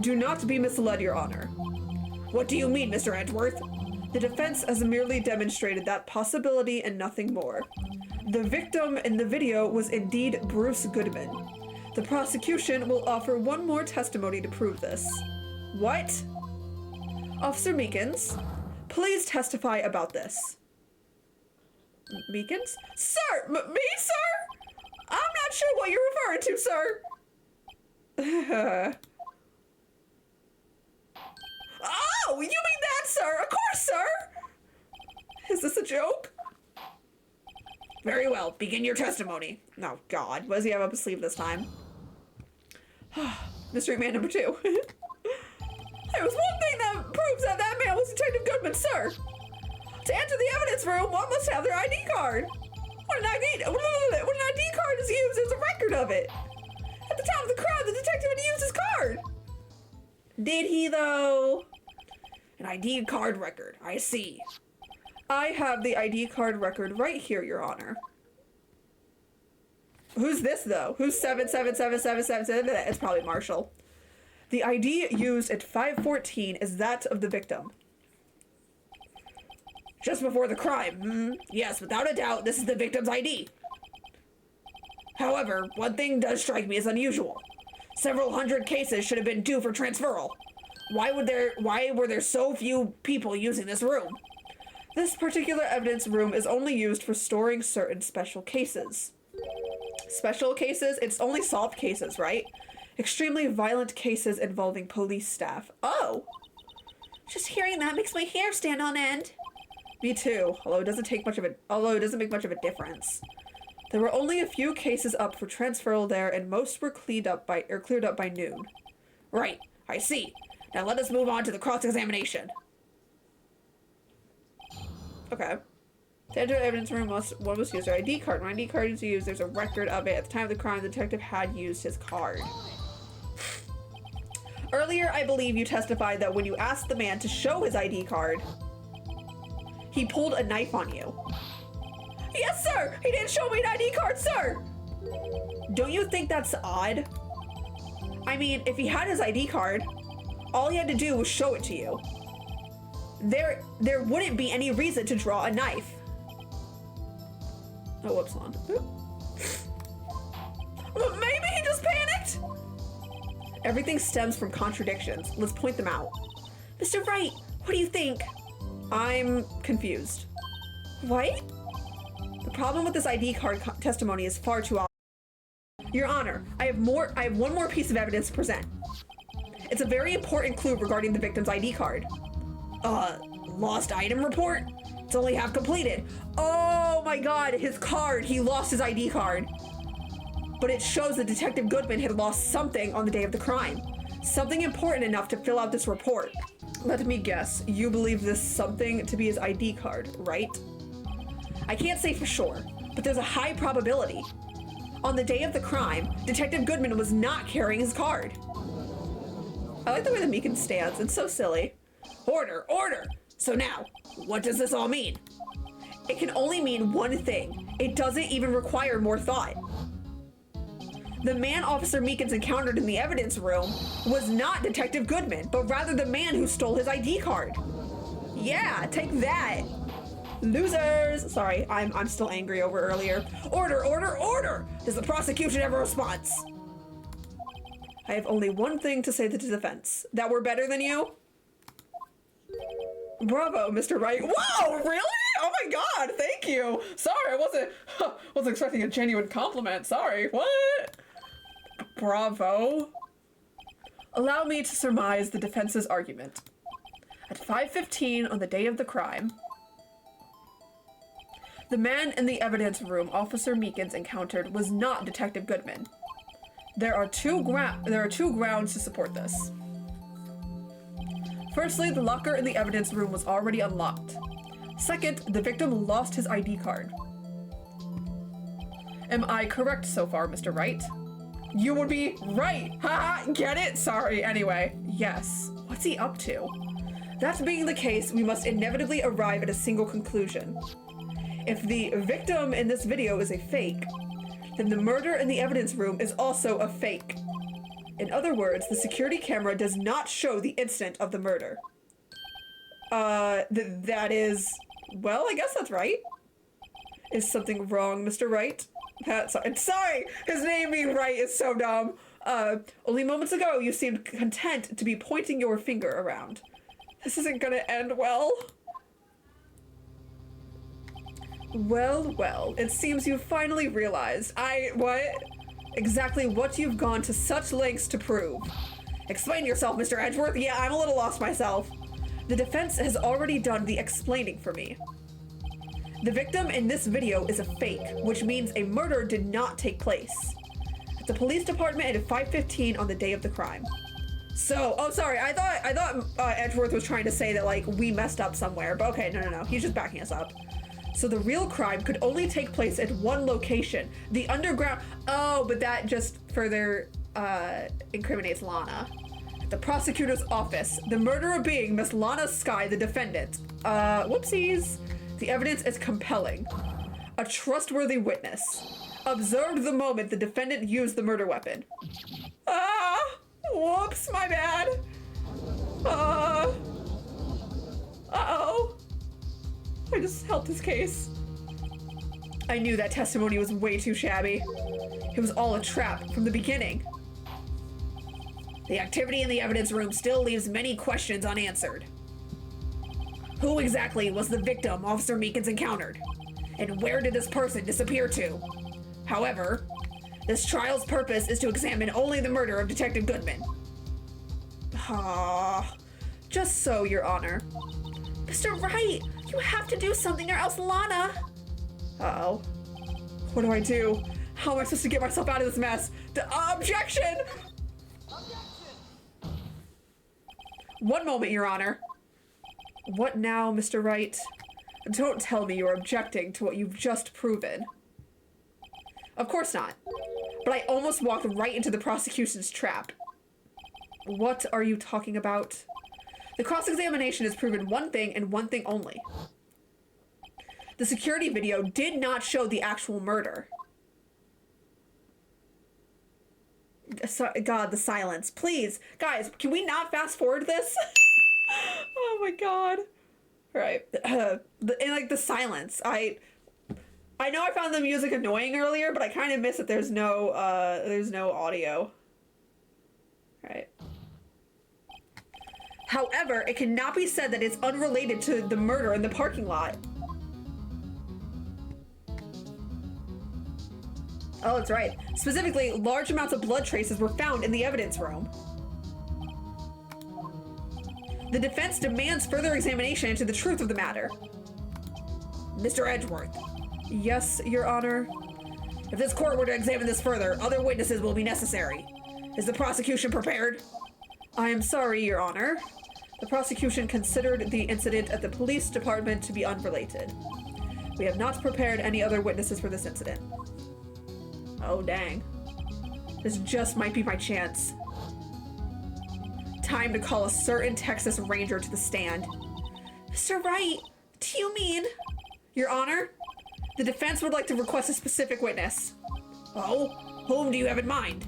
Do not be misled, Your Honor. What do you mean, Mr. Edgeworth? The defense has merely demonstrated that possibility and nothing more. The victim in the video was indeed Bruce Goodman. The prosecution will offer one more testimony to prove this. What? Officer Meekins, please testify about this. Meekins? Sir! Me, sir? I'm not sure what you're referring to, sir. Oh, you mean that, sir? Of course, sir. Is this a joke? Very well, begin your testimony. Oh, God. What does he have up his sleeve this time? Mystery man number 2. There was one thing that proves that that man was Detective Goodman, sir. To enter the evidence room, one must have their ID card. When an ID card is used, there's a record of it. At the time of the crime, the detective had used his card. Did he, though? An ID card record. I see. I have the ID card record right here, Your Honor. Who's this, though? Who's 7777777? It's probably Marshall. The ID used at 5:14 is that of the victim. Just before the crime. Yes, without a doubt, this is the victim's ID. However, one thing does strike me as unusual. Several hundred cases should have been due for transferal. Why were there so few people using this room? This particular evidence room is only used for storing certain special cases. Special cases? It's only solved cases, right? Extremely violent cases involving police staff. Oh! Just hearing that makes my hair stand on end. Me too, although it doesn't make much of a difference. There were only a few cases up for transferal there, and most were cleared up by noon. Right, I see. Now let us move on to the cross-examination. Okay. To enter the evidence room, one must use their ID card. When ID card is used, there's a record of it. At the time of the crime, the detective had used his card. Earlier, I believe you testified that when you asked the man to show his ID card, he pulled a knife on you. Yes, sir! He didn't show me an ID card, sir! Don't you think that's odd? I mean, if he had his ID card, all he had to do was show it to you. there wouldn't be any reason to draw a knife. Oh, whoops, hold on. Maybe he just panicked? Everything stems from contradictions. Let's point them out. Mr. Wright, what do you think? I'm confused. What? The problem with this ID card testimony is far too obvious. Your Honor, I have one more piece of evidence to present. It's a very important clue regarding the victim's ID card. Lost item report? It's only half completed. Oh my god, his card, he lost his ID card. But it shows that Detective Goodman had lost something on the day of the crime. Something important enough to fill out this report. Let me guess, you believe this something to be his ID card, right? I can't say for sure, but there's a high probability. On the day of the crime, Detective Goodman was not carrying his card. I like the way the Meekin stands, it's so silly. Order, order! So now, what does this all mean? It can only mean one thing. It doesn't even require more thought. The man Officer Meekins encountered in the evidence room was not Detective Goodman, but rather the man who stole his ID card. Yeah, take that. Losers! Sorry, I'm still angry over earlier. Order, order, order! Does the prosecution have a response? I have only one thing to say to the defense. That we're better than you? Bravo, Mr. Wright. Whoa, really? Oh my god, thank you. Sorry, I wasn't expecting a genuine compliment. Sorry, what? Bravo. Allow me to surmise the defense's argument. At 5:15 on the day of the crime, the man in the evidence room Officer Meekins encountered was not Detective Goodman. There are two grounds to support this. Firstly, the locker in the evidence room was already unlocked. Second, the victim lost his ID card. Am I correct so far, Mr. Wright? You would be right! Haha, get it? Sorry, anyway. Yes. What's he up to? That being the case, we must inevitably arrive at a single conclusion. If the victim in this video is a fake, then the murder in the evidence room is also a fake. In other words, the security camera does not show the instant of the murder. That is... Well, I guess that's right. Is something wrong, Mr. Wright? Sorry! His name being Wright is so dumb. Only moments ago you seemed content to be pointing your finger around. This isn't gonna end well. Well, it seems you've finally realized what? Exactly what you've gone to such lengths to prove. Explain yourself, Mr. Edgeworth. Yeah, I'm a little lost myself. The defense has already done the explaining for me. The victim in this video is a fake, which means a murder did not take place. At the police department at 5:15 on the day of the crime. So, oh sorry, I thought Edgeworth was trying to say that like we messed up somewhere, but okay, no, he's just backing us up. So the real crime could only take place at one location, the underground. Oh, but that just further incriminates Lana. At the prosecutor's office, the murderer being Miss Lana Skye, the defendant. Whoopsies. The evidence is compelling. A trustworthy witness observed the moment the defendant used the murder weapon. Whoops, my bad. Uh-oh. I just helped his case. I knew that testimony was way too shabby. It was all a trap from the beginning. The activity in the evidence room still leaves many questions unanswered. Who exactly was the victim Officer Meekins encountered? And where did this person disappear to? However, this trial's purpose is to examine only the murder of Detective Goodman. Just so, Your Honor. Mr. Wright, you have to do something or else Lana... Uh-oh. What do I do? How am I supposed to get myself out of this mess? Objection! One moment, Your Honor. What now, Mr. Wright? Don't tell me you're objecting to what you've just proven. Of course not. But I almost walked right into the prosecution's trap. What are you talking about? The cross-examination has proven one thing and one thing only. The security video did not show the actual murder. God, the silence. Please, guys, can we not fast forward this? Oh my god. Right. And like the silence. I know I found the music annoying earlier, but I kind of miss that there's no audio. Right. However, it cannot be said that it's unrelated to the murder in the parking lot. Oh, that's right. Specifically, large amounts of blood traces were found in the evidence room. The defense demands further examination into the truth of the matter. Mr. Edgeworth. Yes, Your Honor. If this court were to examine this further, other witnesses will be necessary. Is the prosecution prepared? I am sorry, Your Honor. The prosecution considered the incident at the police department to be unrelated. We have not prepared any other witnesses for this incident. Oh, dang. This just might be my chance. Time to call a certain Texas Ranger to the stand. Mr. Wright, do you mean? Your Honor, the defense would like to request a specific witness. Oh, whom do you have in mind?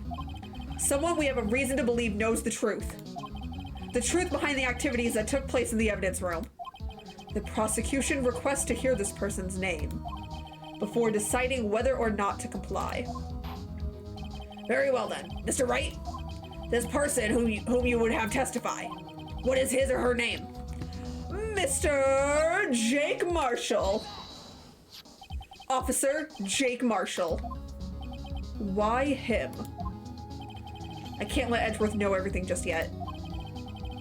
Someone we have a reason to believe knows the truth. The truth behind the activities that took place in the evidence room. The prosecution requests to hear this person's name before deciding whether or not to comply. Very well then, Mr. Wright. This person whom you would have testify. What is his or her name? Mr. Jake Marshall. Officer Jake Marshall. Why him? I can't let Edgeworth know everything just yet.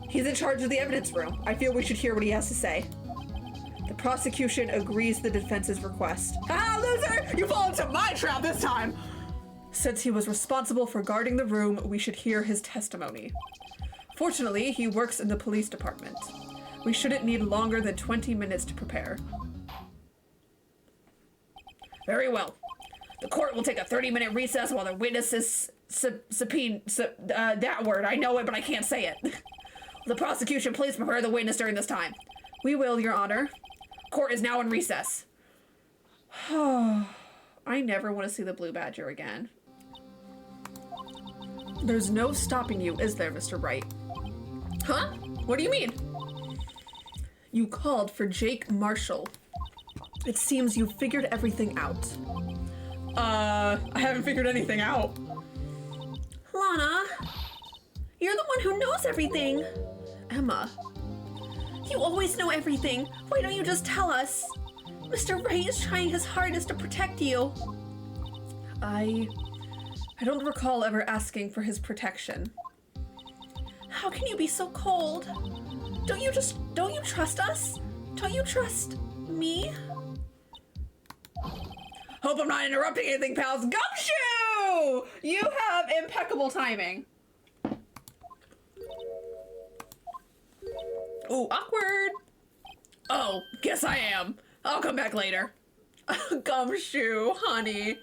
He's in charge of the evidence room. I feel we should hear what he has to say. The prosecution agrees the defense's request. Ah, loser! You fall into my trap this time! Since he was responsible for guarding the room, we should hear his testimony. Fortunately, he works in the police department. We shouldn't need longer than 20 minutes to prepare. Very well. The court will take a 30-minute recess while the witnesses subpoena that word. I know it, but I can't say it. The prosecution, please prepare the witness during this time. We will, Your Honor. Court is now in recess. I never want to see the Blue Badger again. There's no stopping you, is there, Mr. Wright? Huh? What do you mean? You called for Jake Marshall. It seems you figured everything out. I haven't figured anything out. Lana, you're the one who knows everything. Emma. You always know everything. Why don't you just tell us? Mr. Wright is trying his hardest to protect you. I don't recall ever asking for his protection. How can you be so cold? Don't you trust us? Don't you trust me? Hope I'm not interrupting anything, pals. Gumshoe! You have impeccable timing. Ooh, awkward. Oh, guess I am. I'll come back later. Gumshoe, honey.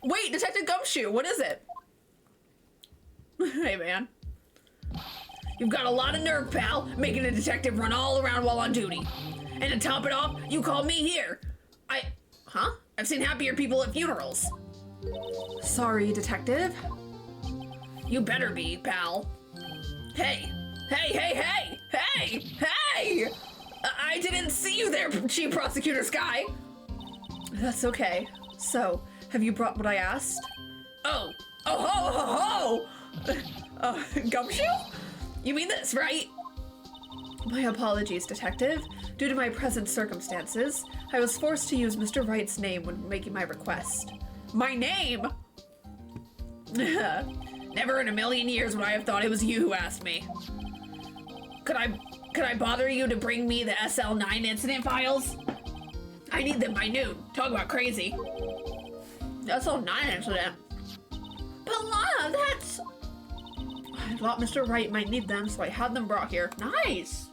Wait, Detective Gumshoe, what is it? Hey, man. You've got a lot of nerve, pal, making a detective run all around while on duty. And to top it off, you called me here. I've seen happier people at funerals. Sorry, Detective. You better be, pal. Hey! I didn't see you there, Chief Prosecutor Sky. That's okay. So, have you brought what I asked? Oh ho! Gumshoe? You mean this, right? My apologies, Detective. Due to my present circumstances, I was forced to use Mr. Wright's name when making my request. My name? Never in a million years would I have thought it was you who asked me. Could I bother you to bring me the SL9 incident files? I need them by noon. Talk about crazy. SL9 incident? But Lana, that's... I thought Mr. Wright might need them, so I had them brought here. Nice!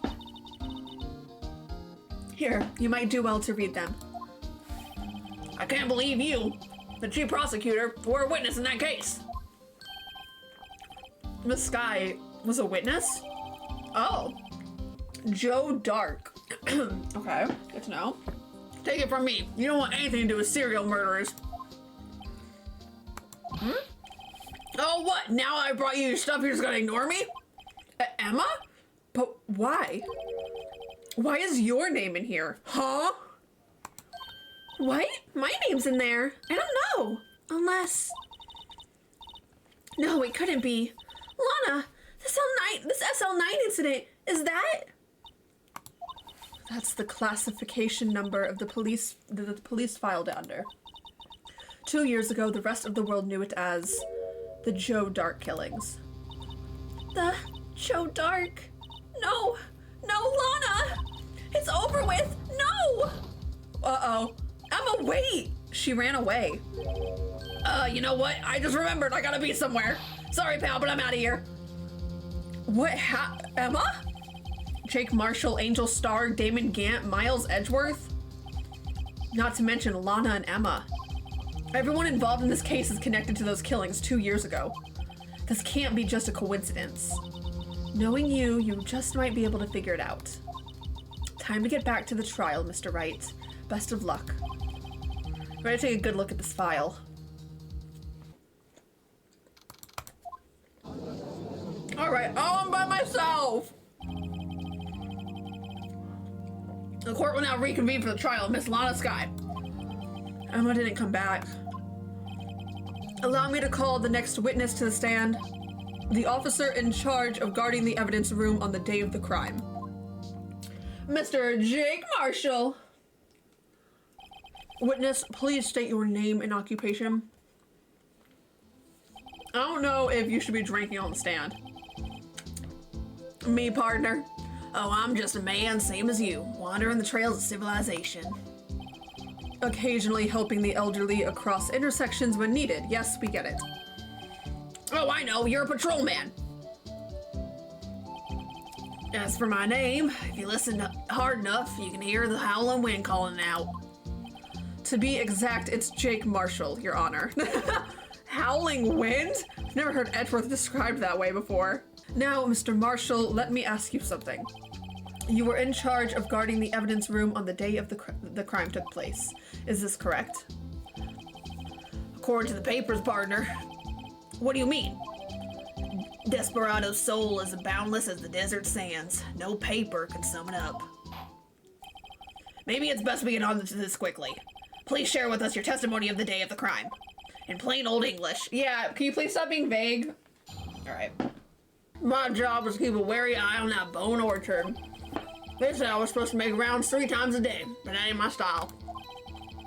Here, you might do well to read them. I can't believe you, the chief prosecutor, were a witness in that case. Miss Sky was a witness? Oh. Joe Dark. Okay, good to know. Take it from me. You don't want anything to do with serial murderers. Oh, what? Now I brought you your stuff, you're just gonna ignore me? Emma? But why? Why is your name in here? Huh? What? My name's in there. I don't know. Unless... No, it couldn't be. Lana, this SL9 incident, is that? That's the classification number of the police filed under. 2 years ago, the rest of the world knew it as the Joe Dark killings. The Joe Dark? No, Lana! It's over with! No! Uh-oh. Emma, wait! She ran away. You know what? I just remembered I gotta be somewhere. Sorry, pal, but I'm out of here. What Emma? Jake Marshall, Angel Starr, Damon Gant, Miles Edgeworth? Not to mention Lana and Emma. Everyone involved in this case is connected to those killings 2 years ago. This can't be just a coincidence. Knowing you, you just might be able to figure it out. Time to get back to the trial, Mr. Wright. Best of luck. Ready to take a good look at this file. Alright, I'm by myself! The court will now reconvene for the trial of Miss Lana Skye. Emma didn't come back. Allow me to call the next witness to the stand. The officer in charge of guarding the evidence room on the day of the crime. Mr. Jake Marshall. Witness, please state your name and occupation. I don't know if you should be drinking on the stand. Me, partner. Oh, I'm just a man, same as you, wandering the trails of civilization. Occasionally helping the elderly across intersections when needed. Yes, we get it. Oh, I know, you're a patrolman. As for my name, if you listen hard enough, you can hear the howling wind calling out. To be exact, it's Jake Marshall, Your Honor. Howling wind? I've never heard Edgeworth described that way before. Now, Mr. Marshall, let me ask you something. You were in charge of guarding the evidence room on the day of the crime took place. Is this correct? According to the papers, partner. What do you mean? Desperado's soul is as boundless as the desert sands. No paper can sum it up. Maybe it's best we get on to this quickly. Please share with us your testimony of the day of the crime. In plain old English. Yeah, can you please stop being vague? Alright. My job was to keep a wary eye on that bone orchard. They said I was supposed to make rounds 3 times a day, but that ain't my style.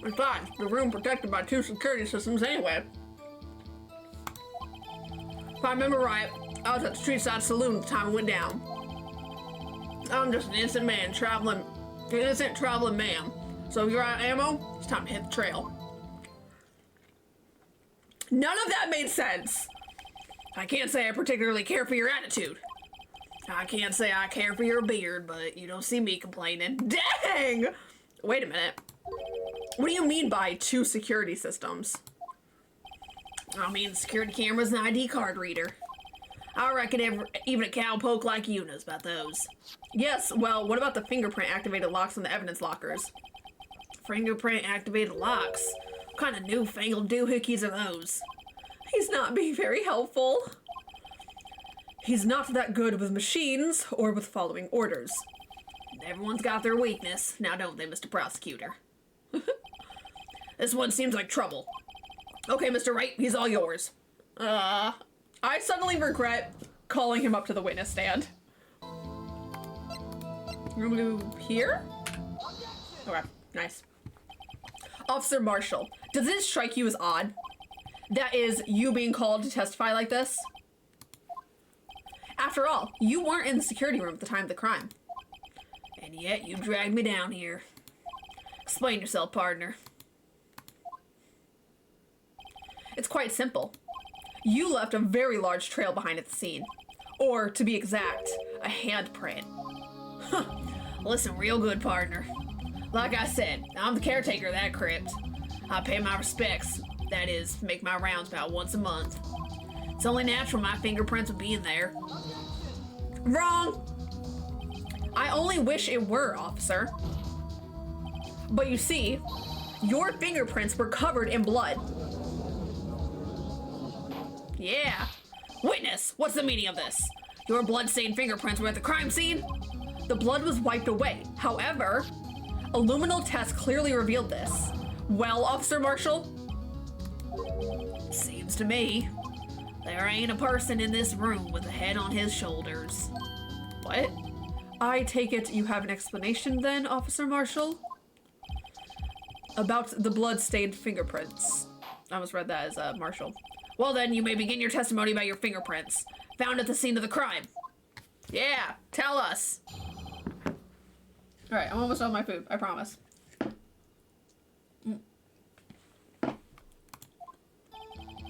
Besides, the room protected by 2 security systems anyway. If I remember right, I was at the Streetside Saloon at the time it went down. I'm just an innocent man traveling man. So if you're out of ammo, it's time to hit the trail. None of that made sense. I can't say I particularly care for your attitude. I can't say I care for your beard, but you don't see me complaining. Dang! Wait a minute. What do you mean by 2 security systems? I mean, security cameras and ID card reader. I reckon even a cowpoke like you knows about those. Yes, well, what about the fingerprint activated locks on the evidence lockers? Fingerprint activated locks? What kind of newfangled doohickeys are those? He's not being very helpful. He's not that good with machines or with following orders. Everyone's got their weakness, now don't they, Mr. Prosecutor? This one seems like trouble. Okay, Mr. Wright, he's all yours. I suddenly regret calling him up to the witness stand. Here? Okay, nice. Officer Marshall, does it strike you as odd? That is, you being called to testify like this? After all, you weren't in the security room at the time of the crime. And yet you dragged me down here. Explain yourself, partner. It's quite simple. You left a very large trail behind at the scene. Or, to be exact, a handprint. Huh. Listen real good, partner. Like I said, I'm the caretaker of that crypt. I pay my respects. That is, make my rounds about once a month. It's only natural my fingerprints would be in there. Wrong! I only wish it were, officer. But you see, your fingerprints were covered in blood. Yeah. Witness, what's the meaning of this? Your blood-stained fingerprints were at the crime scene? The blood was wiped away. However, a luminal test clearly revealed this. Well, Officer Marshall? Seems to me there ain't a person in this room with a head on his shoulders. What? I take it you have an explanation then, Officer Marshall? About the blood-stained fingerprints. I almost read that as Marshall. Well then, you may begin your testimony about your fingerprints, found at the scene of the crime. Yeah, tell us. Alright, I'm almost done with my food, I promise.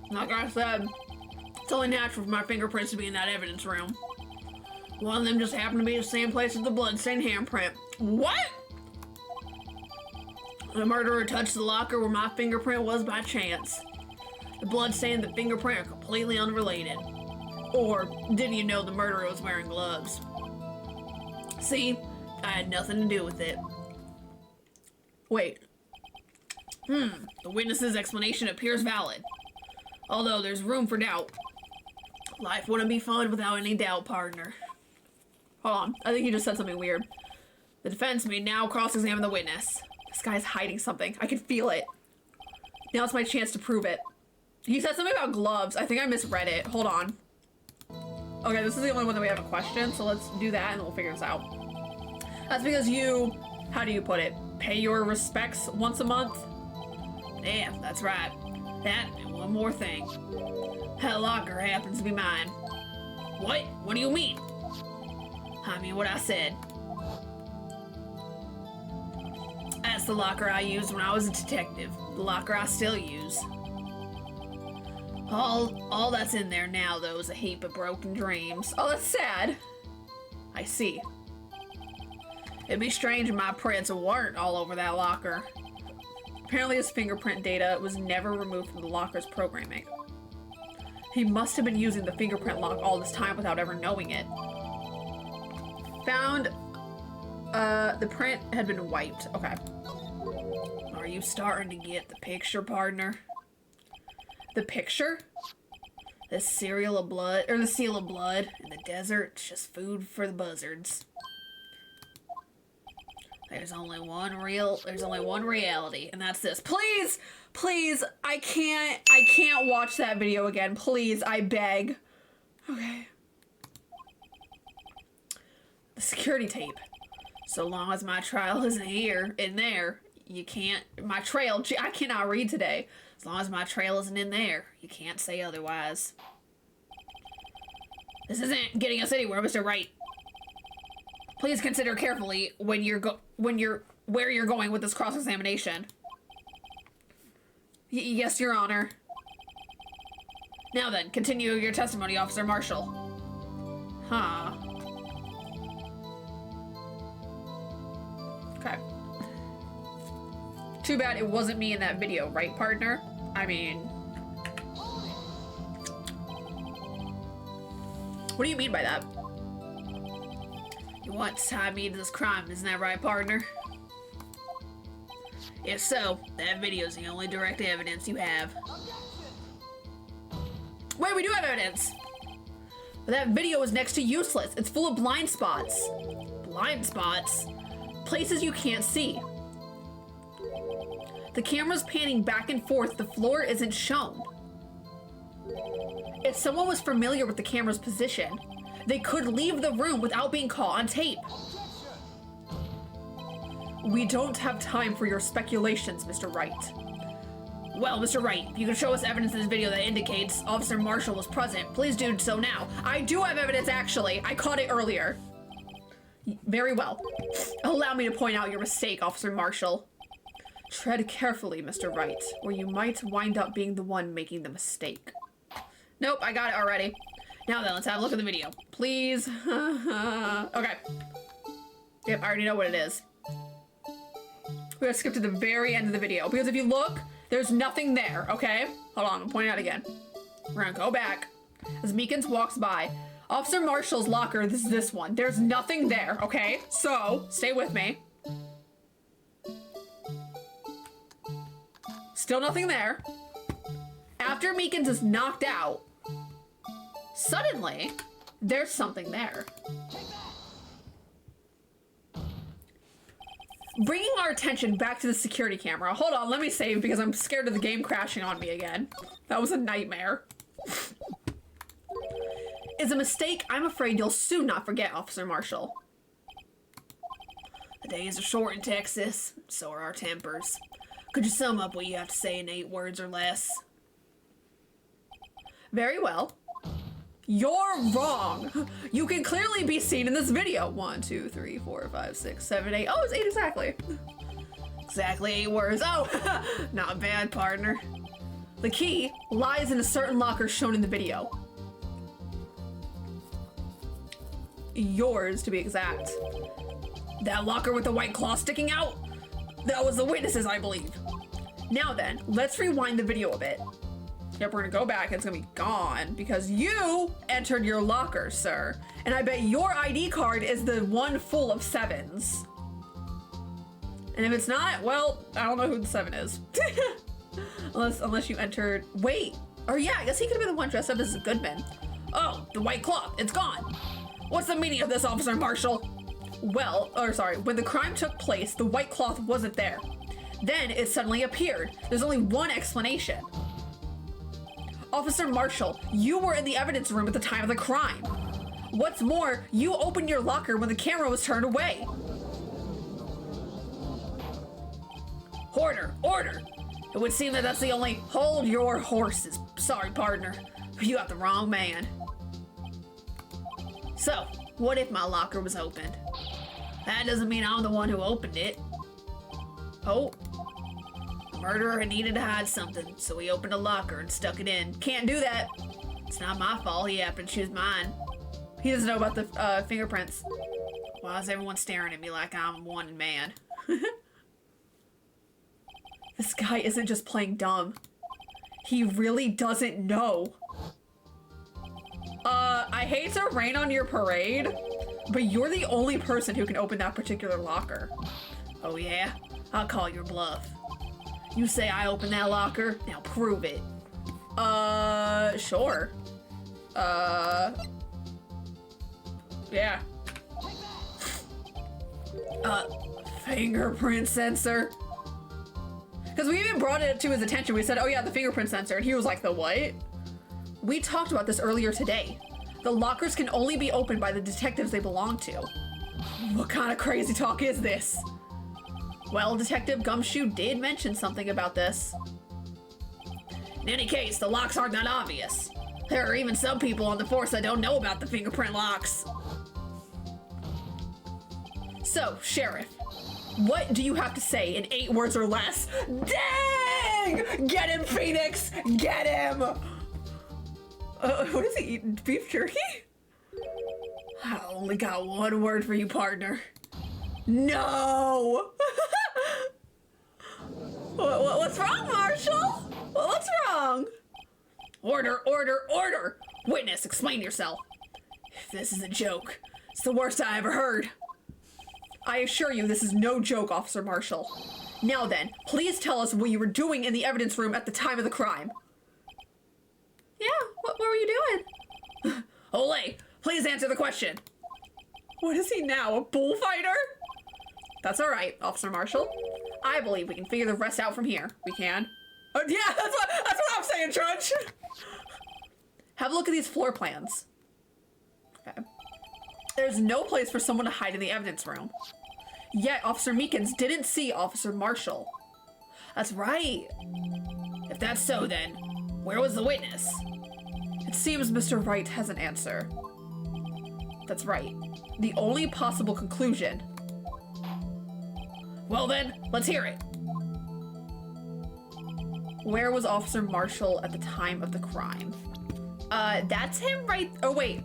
Like I said, it's only natural for my fingerprints to be in that evidence room. One of them just happened to be the same place as the bloodstained handprint. What? The murderer touched the locker where my fingerprint was by chance. The bloodstain and the fingerprint are completely unrelated. Or, didn't you know the murderer was wearing gloves? See, I had nothing to do with it. Wait. The witness's explanation appears valid. Although there's room for doubt. Life wouldn't be fun without any doubt, partner. Hold on, I think you just said something weird. The defense may now cross-examine the witness. This guy's hiding something. I can feel it. Now it's my chance to prove it. He said something about gloves. I think I misread it. Hold on. Okay, this is the only one that we have a question, so let's do that and we'll figure this out. That's because you, how do you put it, pay your respects once a month? Yeah, that's right. That and one more thing. That locker happens to be mine. What? What do you mean? I mean what I said. That's the locker I used when I was a detective. The locker I still use. All that's in there now, though, is a heap of broken dreams. Oh, that's sad. I see. It'd be strange if my prints weren't all over that locker. Apparently his fingerprint data was never removed from the locker's programming. He must have been using the fingerprint lock all this time without ever knowing it. Found, the print had been wiped. Okay. Are you starting to get the picture, partner? The picture? The seal of blood in the desert, it's just food for the buzzards. There's only one reality, and that's this. Please, I can't watch that video again. Please, I beg. Okay. The security tape. So long as my trial isn't in there, you can't, I cannot read today. As long as my trail isn't in there, you can't say otherwise. This isn't getting us anywhere, Mr. Wright. Please consider carefully where you're going with this cross-examination. Yes, Your Honor. Now then, continue your testimony, Officer Marshall. Huh. Okay. Too bad it wasn't me in that video, right, partner? I mean... What do you mean by that? You want to tie me to this crime, isn't that right, partner? If so, that video's the only direct evidence you have. Wait, we do have evidence! But that video is next to useless. It's full of blind spots. Blind spots? Places you can't see. The camera's panning back and forth. The floor isn't shown. If someone was familiar with the camera's position, they could leave the room without being caught on tape. We don't have time for your speculations, Mr. Wright. Well, Mr. Wright, if you can show us evidence in this video that indicates Officer Marshall was present, please do so now. I do have evidence, actually. I caught it earlier. Very well. Allow me to point out your mistake, Officer Marshall. Tread carefully, Mr. Wright, or you might wind up being the one making the mistake. Nope, I got it already. Now then, let's have a look at the video. Please. Okay. Yep, I already know what it is. We're gonna skip to the very end of the video, because if you look, there's nothing there, okay? Hold on, I'm pointing out again. We're gonna go back. As Meekins walks by, Officer Marshall's locker, this is this one. There's nothing there, okay? So, stay with me. Still nothing there. After Meekins is knocked out, suddenly, there's something there. Bringing our attention back to the security camera. Hold on, let me save because I'm scared of the game crashing on me again. That was a nightmare. Is a mistake I'm afraid you'll soon not forget, Officer Marshall. The days are short in Texas, so are our tempers. Could you sum up what you have to say in 8 words or less? Very well. You're wrong. You can clearly be seen in this video. 1, 2, 3, 4, 5, 6, 7, 8. Oh, it's 8 exactly. Exactly 8 words. Oh, not bad, partner. The key lies in a certain locker shown in the video. Yours, to be exact. That locker with the white claw sticking out? That was the witnesses, I believe. Now then, let's rewind the video a bit. Yep, we're gonna go back and it's gonna be gone because you entered your locker, sir. And I bet your ID card is the one full of 7s. And if it's not, well, I don't know who the 7 is. unless you entered, wait. Or yeah, I guess he could have been the one dressed up as a Goodman. Oh, the white cloth, it's gone. What's the meaning of this, Officer Marshall? Well, when the crime took place, the white cloth wasn't there. Then it suddenly appeared. There's only one explanation. Officer Marshall, you were in the evidence room at the time of the crime. What's more, you opened your locker when the camera was turned away. Order, order. It would seem that that's the only... Hold your horses. Sorry, partner. You got the wrong man. So, what if my locker was opened? That doesn't mean I'm the one who opened it. Oh. The murderer had needed to hide something, so he opened a locker and stuck it in. Can't do that. It's not my fault he happened to choose mine. He doesn't know about the fingerprints. Why is everyone staring at me like I'm one man? This guy isn't just playing dumb. He really doesn't know. I hate to rain on your parade, but you're the only person who can open that particular locker. Oh yeah? I'll call your bluff. You say I opened that locker, now prove it. Sure. Yeah. Fingerprint sensor? Because we even brought it to his attention. We said, oh yeah, the fingerprint sensor, and he was like, the what? We talked about this earlier today. The lockers can only be opened by the detectives they belong to. What kind of crazy talk is this? Well, Detective Gumshoe did mention something about this. In any case, the locks aren't that obvious. There are even some people on the force that don't know about the fingerprint locks. So, Sheriff, what do you have to say in 8 words or less? Dang! Get him, Phoenix! Get him! What is he eating? Beef jerky? I only got 1 word for you, partner. No! What's wrong, Marshall? What's wrong? Order, order, order! Witness, explain yourself. If this is a joke, it's the worst I ever heard. I assure you this is no joke, Officer Marshall. Now then, please tell us what you were doing in the evidence room at the time of the crime. Yeah, what were you doing? Olay, please answer the question. What is he now, a bullfighter? That's all right, Officer Marshall. I believe we can figure the rest out from here. We can. Oh, yeah, that's what I'm saying, Trudge. Have a look at these floor plans. Okay. There's no place for someone to hide in the evidence room. Yet Officer Meekins didn't see Officer Marshall. That's right. If that's so, then where was the witness? It seems Mr. Wright has an answer. That's right. The only possible conclusion. Well then, let's hear it. Where was Officer Marshall at the time of the crime? That's him right... Oh wait,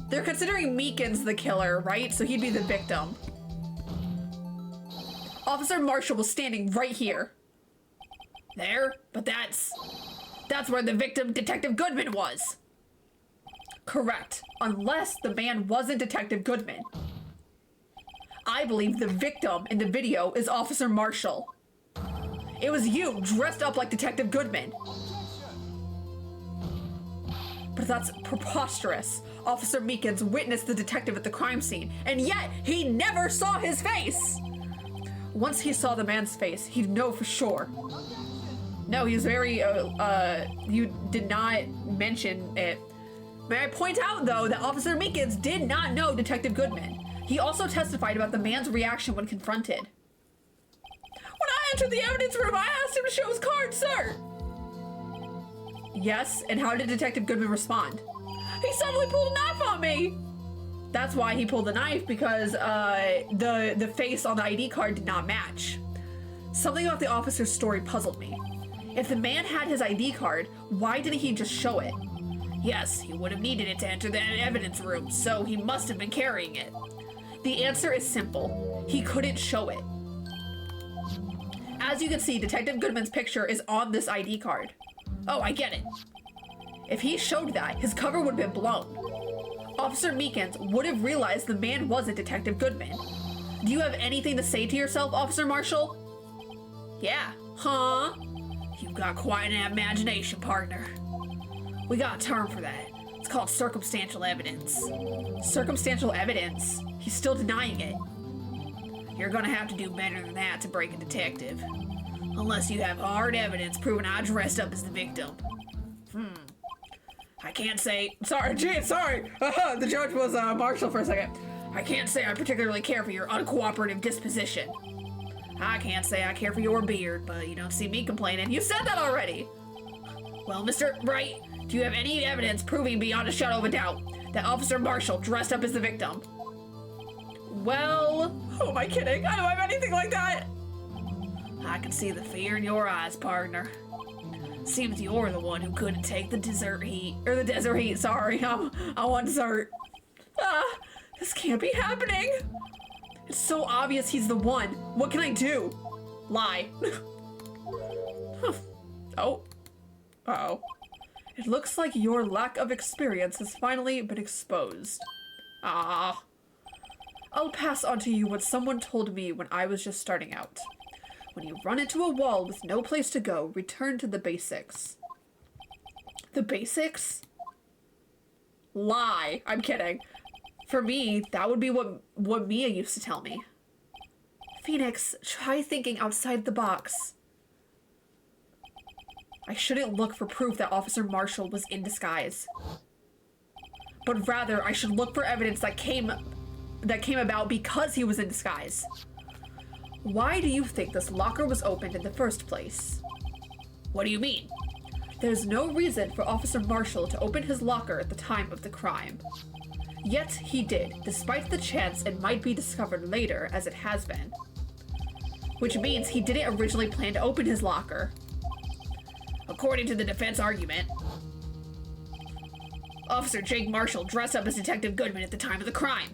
they're considering Meekins the killer, right? So he'd be the victim. Officer Marshall was standing right here. There? But that's where the victim, Detective Goodman, was. Correct. Unless the man wasn't Detective Goodman. I believe the victim in the video is Officer Marshall. It was you, dressed up like Detective Goodman. But that's preposterous. Officer Meekins witnessed the detective at the crime scene, and yet he never saw his face. once he saw the man's face, he'd know for sure. No, he was very, you did not mention it. May I point out, though, that Officer Meekins did not know Detective Goodman. He also testified about the man's reaction when confronted. When I entered the evidence room, I asked him to show his card, sir. Yes, and how did Detective Goodman respond? He suddenly pulled a knife on me. That's why he pulled the knife, because the face on the ID card did not match. Something about the officer's story puzzled me. If the man had his ID card, why didn't he just show it? Yes, he would have needed it to enter the evidence room, so he must have been carrying it. The answer is simple. He couldn't show it. As you can see, Detective Goodman's picture is on this ID card. Oh, I get it. If he showed that, his cover would have been blown. Officer Meekins would have realized the man wasn't Detective Goodman. Do you have anything to say to yourself, Officer Marshall? Yeah. Huh? You got quite an imagination, partner. We got a term for that. It's called circumstantial evidence. Circumstantial evidence? He's still denying it. You're gonna have to do better than that to break a detective. Unless you have hard evidence proving I dressed up as the victim. I can't say... Sorry, gee, sorry. The judge was Marshall for a second. I can't say I particularly care for your uncooperative disposition. I can't say I care for your beard, but you don't see me complaining. You said that already. Well, Mr. Wright, do you have any evidence proving beyond a shadow of a doubt that Officer Marshall dressed up as the victim? Well, who am I kidding? I don't have anything like that. I can see the fear in your eyes, partner. Seems you're the one who couldn't take the desert heat. Or the desert heat, sorry. I want dessert. This can't be happening. It's so obvious he's the one. What can I do? Lie. Oh. Uh-oh. It looks like your lack of experience has finally been exposed. Ah. I'll pass on to you what someone told me when I was just starting out. When you run into a wall with no place to go, return to the basics. The basics? Lie. I'm kidding. For me, that would be what Mia used to tell me. Phoenix, try thinking outside the box. I shouldn't look for proof that Officer Marshall was in disguise. But rather, I should look for evidence that came about because he was in disguise. Why do you think this locker was opened in the first place? What do you mean? There's no reason for Officer Marshall to open his locker at the time of the crime. Yet he did, despite the chance it might be discovered later, as it has been. Which means he didn't originally plan to open his locker. According to the defense argument, Officer Jake Marshall dressed up as Detective Goodman at the time of the crime.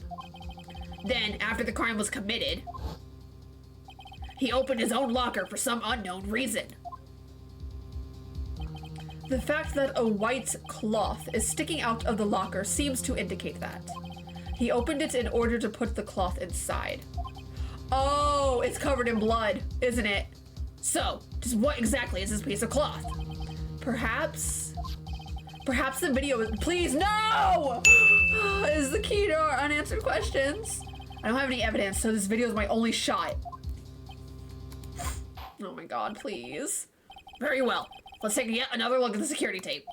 Then, after the crime was committed, he opened his own locker for some unknown reason. The fact that a white cloth is sticking out of the locker seems to indicate that. He opened it in order to put the cloth inside. Oh, it's covered in blood, isn't it? So, just what exactly is this piece of cloth? Perhaps the video is- Please, no! Is the key to our unanswered questions. I don't have any evidence, so this video is my only shot. Oh my god, please. Very well. Let's take yet another look at the security tape.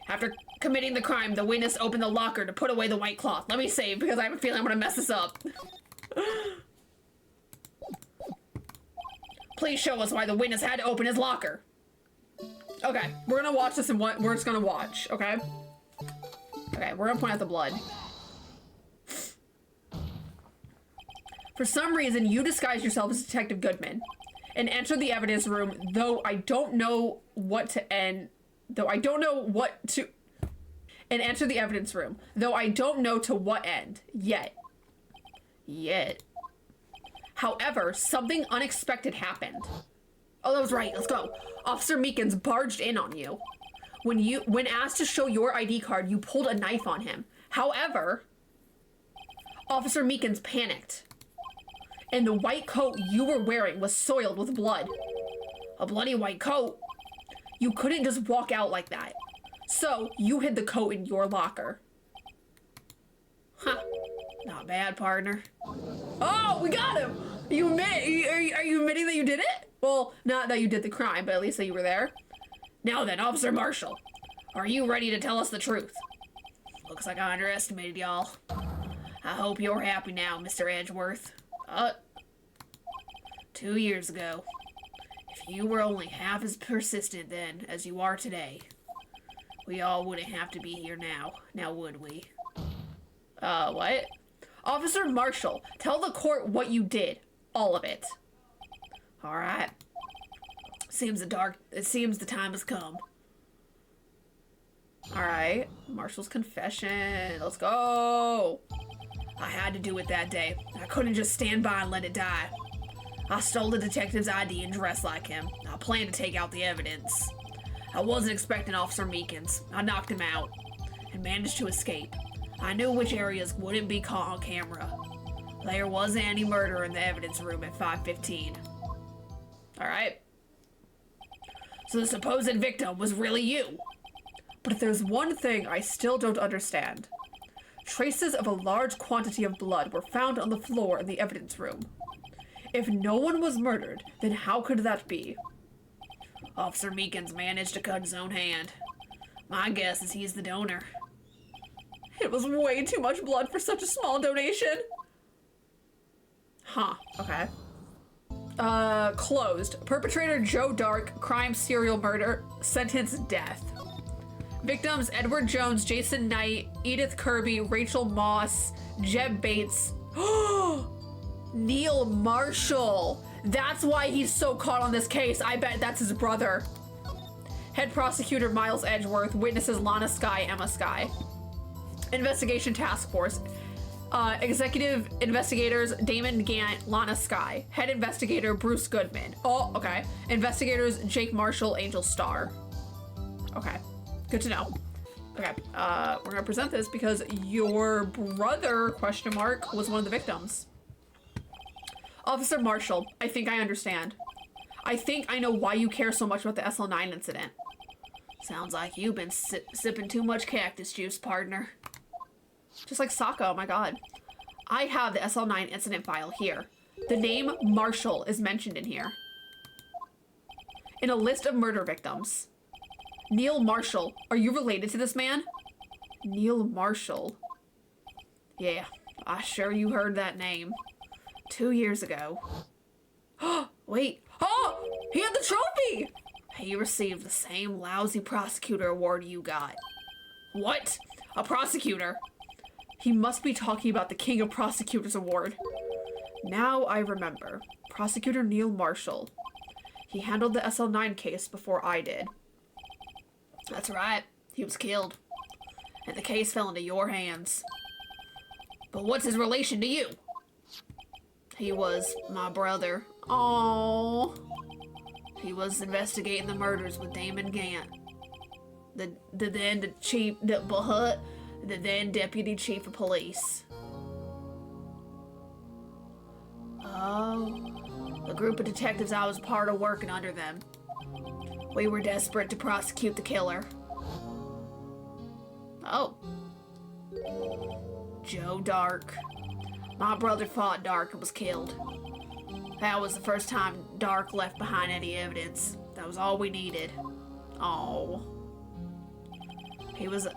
After committing the crime, the witness opened the locker to put away the white cloth. Let me save, because I have a feeling I'm gonna mess this up. Please show us why the witness had to open his locker. Okay, we're gonna watch this and what we're just gonna watch, okay? Okay, we're gonna point out the blood. For some reason, you disguised yourself as Detective Goodman and entered the evidence room, though I don't know what to end. Though I don't know what to... And enter the evidence room, though I don't know to what end. Yet. However, something unexpected happened. Oh, that was right. Let's go. Officer Meekins barged in on you. When asked to show your ID card, you pulled a knife on him. However, Officer Meekins panicked. And the white coat you were wearing was soiled with blood. A bloody white coat? You couldn't just walk out like that. So, you hid the coat in your locker. Huh. Not bad, partner. Oh, we got him! Are you admitting that you did it? Well, not that you did the crime, but at least that you were there. Now then, Officer Marshall, are you ready to tell us the truth? Looks like I underestimated y'all. I hope you're happy now, Mr. Edgeworth. 2 years ago, if you were only half as persistent then as you are today, we all wouldn't have to be here now would we? What? Officer Marshall, tell the court what you did. All of it. Alright. Seems the time has come. Alright. Marshall's confession. Let's go. I had to do it that day. I couldn't just stand by and let it die. I stole the detective's ID and dressed like him. I planned to take out the evidence. I wasn't expecting Officer Meekins. I knocked him out and managed to escape. I knew which areas wouldn't be caught on camera. There wasn't any murder in the evidence room at 5:15. Alright. So the supposed victim was really you. But there's one thing I still don't understand. Traces of a large quantity of blood were found on the floor in the evidence room. If no one was murdered, then how could that be? Officer Meekins managed to cut his own hand. My guess is he's the donor. It was way too much blood for such a small donation. Huh, okay. Closed. Perpetrator Joe Dark, crime serial murder, sentence death. Victims Edward Jones, Jason Knight, Edith Kirby, Rachel Moss, Jeb Bates. Neil Marshall. That's why he's so caught on this case. I bet that's his brother. Head prosecutor Miles Edgeworth, witnesses Lana Skye, Emma Skye. Investigation Task Force. Executive investigators Damon Gant, Lana Skye. Head investigator Bruce Goodman. Oh, okay. Investigators Jake Marshall, Angel Starr. Okay, good to know. Okay, we're gonna present this because your brother, question mark, was one of the victims. Officer Marshall, I think I understand. I think I know why you care so much about the SL9 incident. Sounds like you've been sipping too much cactus juice, partner. Just like Sokka, oh my god. I have the SL9 incident file here. The name Marshall is mentioned in here. In a list of murder victims. Neil Marshall, are you related to this man? Neil Marshall. Yeah, I sure you heard that name. 2 years ago. Wait. Oh! He had the trophy! He received the same lousy prosecutor award you got. What? A prosecutor? He must be talking about the King of Prosecutors Award. Now I remember. Prosecutor Neil Marshall. He handled the SL9 case before I did. That's right. He was killed. And the case fell into your hands. But what's his relation to you? He was my brother. Oh. He was investigating the murders with Damon Gant. The then deputy chief of police. Oh, the group of detectives I was part of working under them. We were desperate to prosecute the killer. Oh. Joe Dark. My brother fought Dark and was killed. That was the first time Dark left behind any evidence. That was all we needed. Oh. He was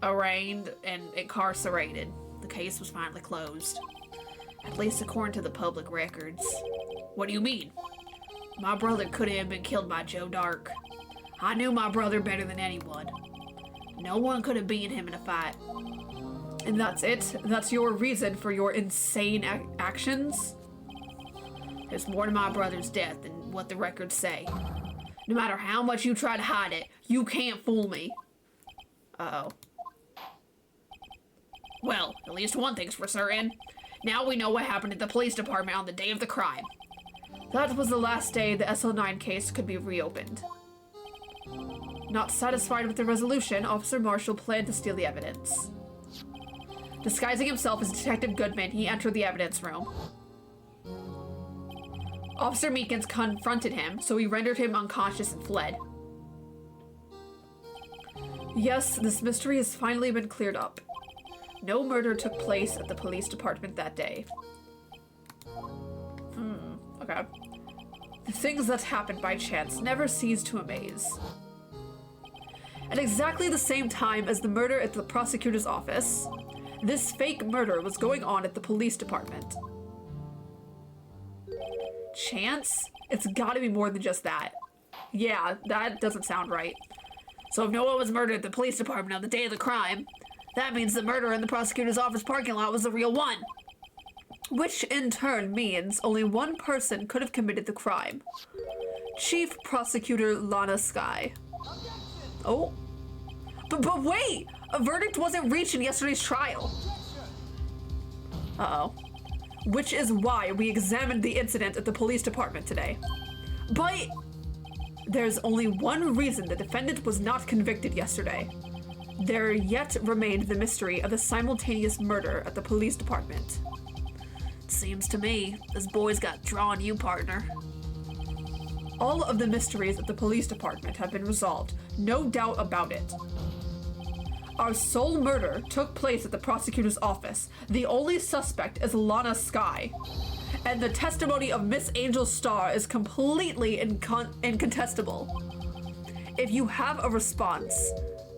arraigned and incarcerated. The case was finally closed. At least according to the public records. What do you mean? My brother couldn't have been killed by Joe Dark. I knew my brother better than anyone. No one could have beaten him in a fight. And that's it? That's your reason for your insane actions? There's more to my brother's death than what the records say. No matter how much you try to hide it, you can't fool me. Uh-oh. Well, at least one thing's for certain. Now we know what happened at the police department on the day of the crime. That was the last day the SL9 case could be reopened. Not satisfied with the resolution, Officer Marshall planned to steal the evidence. Disguising himself as Detective Goodman, he entered the evidence room. Officer Meekins confronted him, so he rendered him unconscious and fled. Yes, this mystery has finally been cleared up. No murder took place at the police department that day. Okay. The things that happened by chance never cease to amaze. At exactly the same time as the murder at the prosecutor's office, this fake murder was going on at the police department. Chance? It's gotta be more than just that. Yeah, that doesn't sound right. So if no one was murdered at the police department on the day of the crime, that means the murder in the prosecutor's office parking lot was the real one. Which in turn means only one person could have committed the crime. Chief Prosecutor Lana Sky. Oh. But wait! A verdict wasn't reached in yesterday's trial. Uh-oh. Which is why we examined the incident at the police department today. But there's only one reason the defendant was not convicted yesterday. There yet remained the mystery of the simultaneous murder at the police department. Seems to me this boy's got drawn you, partner. All of the mysteries at the police department have been resolved, no doubt about it. Our sole murder took place at the prosecutor's office. The only suspect is Lana Sky. And the testimony of Miss Angel Star is completely incontestable. If you have a response,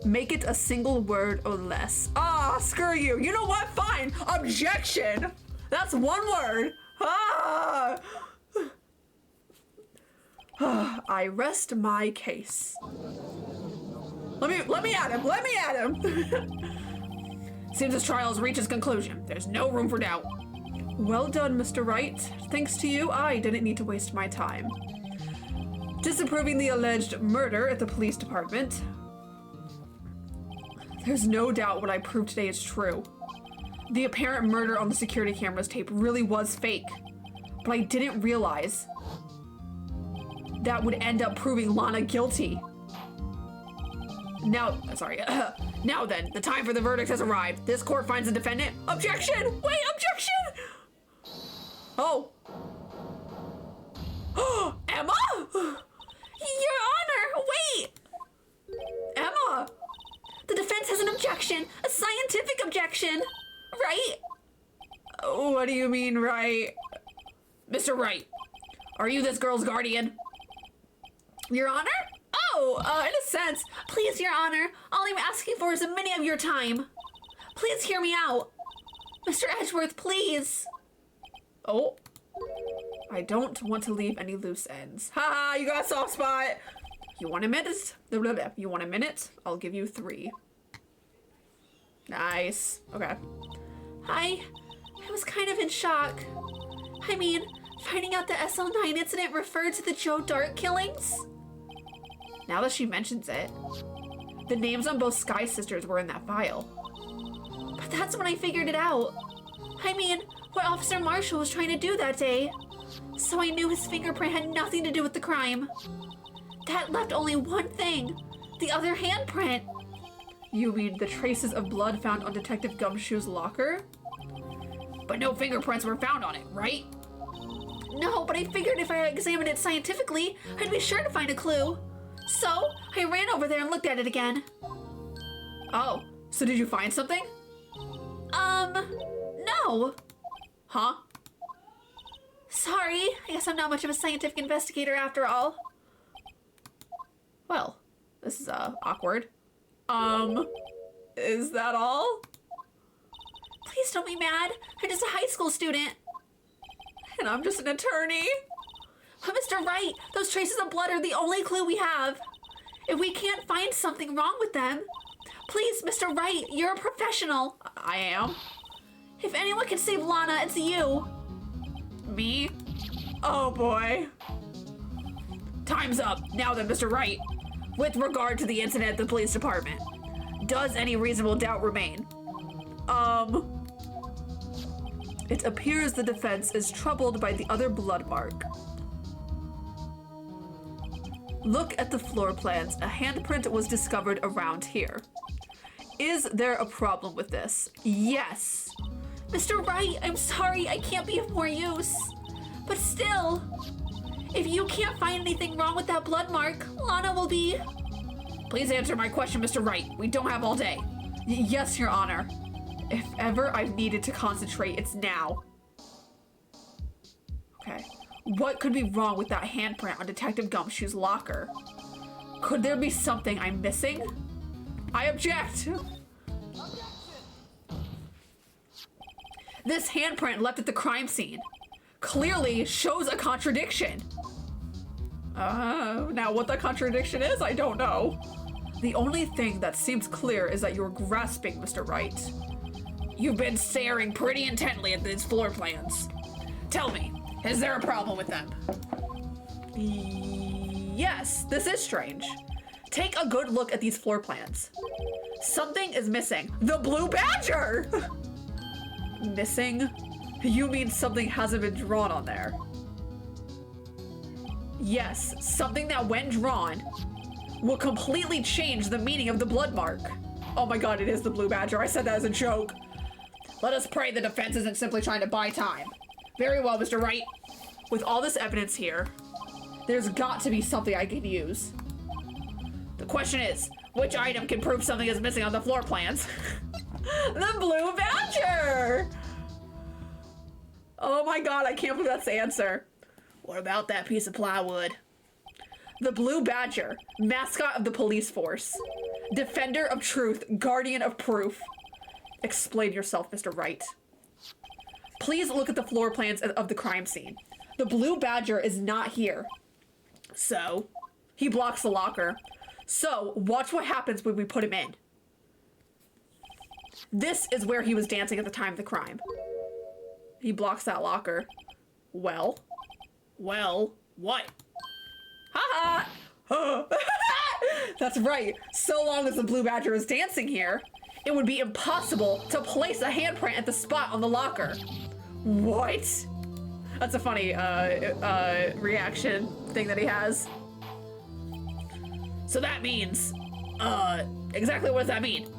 make it a single word or less. Ah, screw you. You know what? Fine. Objection. That's one word. Ah. I rest my case. Let me at him. Let me at him. Seems this trial has reached its conclusion. There's no room for doubt. Well done, Mr. Wright. Thanks to you, I didn't need to waste my time. Disapproving the alleged murder at the police department. There's no doubt what I proved today is true. The apparent murder on the security camera's tape really was fake. But I didn't realize that would end up proving Lana guilty. Now then, the time for the verdict has arrived. This court finds the defendant. Objection! Wait, objection! Oh. Emma? Your Honor, wait! Emma! The defense has an objection, a scientific objection, right? What do you mean, right? Mr. Wright, are you this girl's guardian? Your Honor? Oh, in a sense. Please, Your Honor, all I'm asking for is a minute of your time. Please hear me out. Mr. Edgeworth, please. Oh. I don't want to leave any loose ends. Haha, you got a soft spot. You want a minute? You want a minute? I'll give you 3. Nice. Okay. I was kind of in shock. I mean, finding out the SL9 incident referred to the Joe Dart killings? Now that she mentions it, the names on both Sky sisters were in that file. But that's when I figured it out. I mean, what Officer Marshall was trying to do that day. So I knew his fingerprint had nothing to do with the crime. That left only one thing. The other handprint. You mean the traces of blood found on Detective Gumshoe's locker? But no fingerprints were found on it, right? No, but I figured if I examined it scientifically, I'd be sure to find a clue. So, I ran over there and looked at it again. Oh, so did you find something? No. Huh? Sorry, I guess I'm not much of a scientific investigator after all. Well, this is, awkward. Is that all? Please don't be mad. I'm just a high school student. And I'm just an attorney. But Mr. Wright, those traces of blood are the only clue we have. If we can't find something wrong with them, please, Mr. Wright, you're a professional. I am. If anyone can save Lana, it's you. Me? Oh boy. Time's up. Now then, Mr. Wright. With regard to the incident at the police department, does any reasonable doubt remain? It appears the defense is troubled by the other blood mark. Look at the floor plans. A handprint was discovered around here. Is there a problem with this? Yes. Mr. Wright, I'm sorry, I can't be of more use. But still, if you can't find anything wrong with that blood mark, Lana will be... Please answer my question, Mr. Wright. We don't have all day. Yes, Your Honor. If ever I've needed to concentrate, it's now. Okay. What could be wrong with that handprint on Detective Gumshoe's locker? Could there be something I'm missing? I object! This handprint left at the crime scene clearly shows a contradiction. Now what the contradiction is, I don't know. The only thing that seems clear is that you're grasping, Mr. Wright. You've been staring pretty intently at these floor plans. Tell me, is there a problem with them? Yes, this is strange. Take a good look at these floor plans. Something is missing. The blue badger! Missing? You mean something hasn't been drawn on there? Yes, something that when drawn will completely change the meaning of the blood mark. Oh my god, it is the blue badger. I said that as a joke. Let us pray the defense isn't simply trying to buy time. Very well, Mr. Wright. With all this evidence here, there's got to be something I can use. The question is, which item can prove something is missing on the floor plans? The blue badger! Oh my god, I can't believe that's the answer. What about that piece of plywood? The blue badger, mascot of the police force. Defender of truth, guardian of proof. Explain yourself, Mr. Wright. Please look at the floor plans of the crime scene. The blue badger is not here. So, he blocks the locker. So, watch what happens when we put him in. This is where he was dancing at the time of the crime. He blocks that locker. Well, what? Haha! That's right. So long as the blue badger is dancing here, it would be impossible to place a handprint at the spot on the locker. What? That's a funny reaction thing that he has. So that means, exactly what does that mean?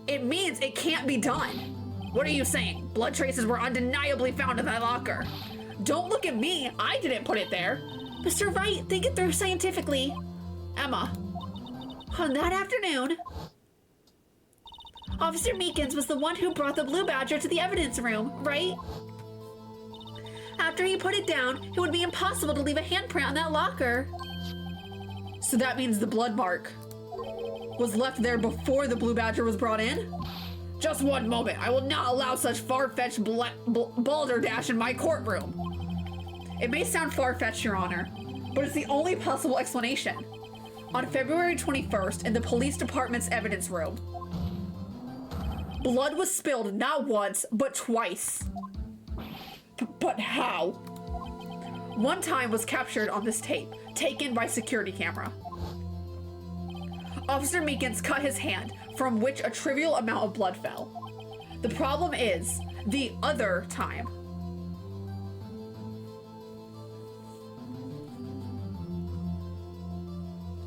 It means it can't be done. What are you saying? Blood traces were undeniably found in that locker. Don't look at me. I didn't put it there. Mr. Wright, think it through scientifically. Emma. On that afternoon, Officer Meekins was the one who brought the blue badger to the evidence room, right? After he put it down, it would be impossible to leave a handprint on that locker. So that means the blood mark was left there before the blue badger was brought in? Just one moment. I will not allow such far-fetched balderdash in my courtroom. It may sound far-fetched, Your Honor, but it's the only possible explanation. On February 21st, in the police department's evidence room, blood was spilled not once, but twice. But how? One time was captured on this tape, taken by security camera. Officer Meekins cut his hand, from which a trivial amount of blood fell. The problem is, the other time.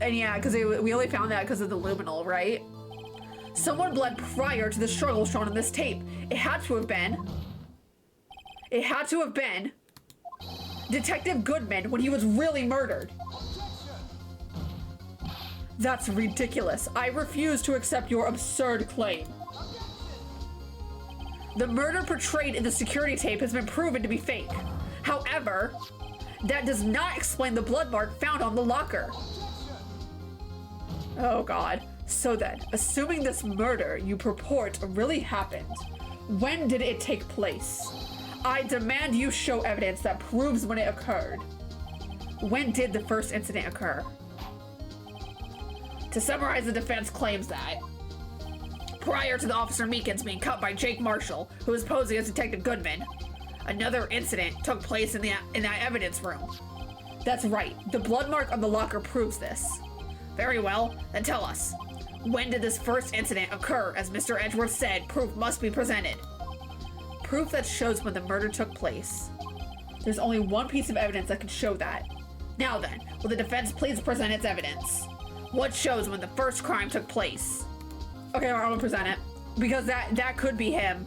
And yeah, because we only found that because of the luminal, right? Someone bled prior to the struggle shown in this tape. It had to have been Detective Goodman when he was really murdered. That's ridiculous. I refuse to accept your absurd claim. The murder portrayed in the security tape has been proven to be fake. However, that does not explain the blood mark found on the locker. Oh god. So then, assuming this murder you purport really happened, when did it take place? I demand you show evidence that proves when it occurred. When did the first incident occur? To summarize, the defense claims that prior to the Officer Meekins being cut by Jake Marshall, who was posing as Detective Goodman, another incident took place in that evidence room. That's right. The blood mark on the locker proves this. Very well, then tell us. When did this first incident occur? As Mr. Edgeworth said, proof must be presented. Proof that shows when the murder took place. There's only one piece of evidence that can show that. Now then, will the defense please present its evidence? What shows when the first crime took place? Okay, I'm gonna present it. Because that could be him.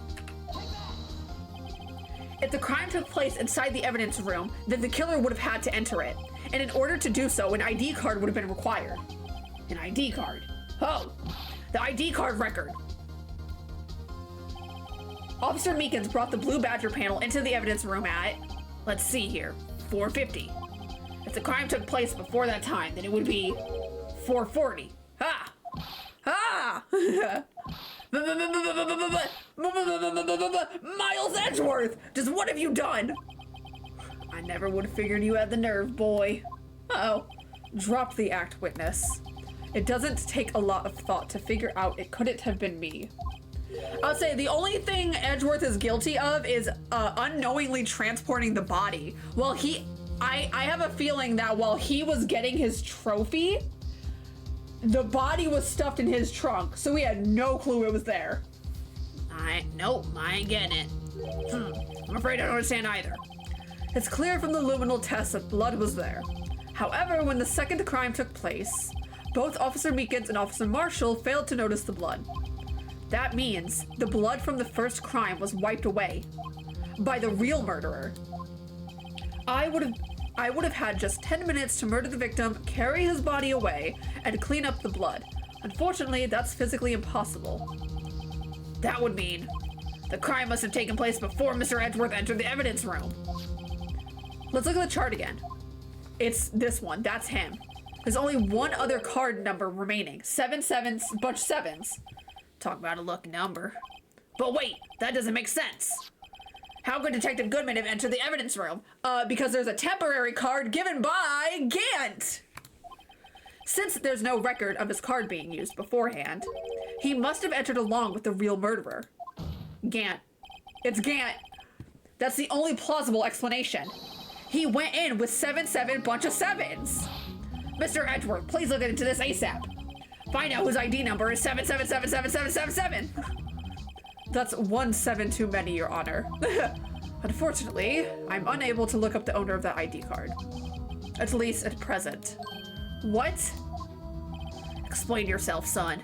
If the crime took place inside the evidence room, then the killer would have had to enter it. And in order to do so, an ID card would have been required. An ID card. Oh, the ID card record. Officer Meekins brought the Blue Badger panel into the evidence room at, let's see here, 4:50. If the crime took place before that time, then it would be 4:40. Ha! Ha! Miles Edgeworth! Just what have you done? I never would have figured you had the nerve, boy. Uh-oh. Drop the act, witness. It doesn't take a lot of thought to figure out it couldn't have been me. I would say the only thing Edgeworth is guilty of is unknowingly transporting the body. Well, I have a feeling that while he was getting his trophy, the body was stuffed in his trunk, so he had no clue it was there. Nope, I ain't getting it. I'm afraid I don't understand either. It's clear from the luminal test that blood was there. However, when the second crime took place, both Officer Meekins and Officer Marshall failed to notice the blood. That means the blood from the first crime was wiped away by the real murderer. I would have had just 10 minutes to murder the victim, carry his body away, and clean up the blood. Unfortunately, that's physically impossible. That would mean the crime must have taken place before Mr. Edgeworth entered the evidence room. Let's look at the chart again. It's this one, that's him. There's only one other card number remaining. 7 sevens, bunch of sevens. Talk about a lucky number. But wait, that doesn't make sense. How could Detective Goodman have entered the evidence room? Because there's a temporary card given by Gant. Since there's no record of his card being used beforehand, he must have entered along with the real murderer. Gant. It's Gant. That's the only plausible explanation. He went in with 7 bunch of sevens. Mr. Edgeworth, please look into this ASAP. Find out whose ID number is 7777777. That's 1 7 too many, Your Honor. Unfortunately, I'm unable to look up the owner of that ID card. At least at present. What? Explain yourself, son.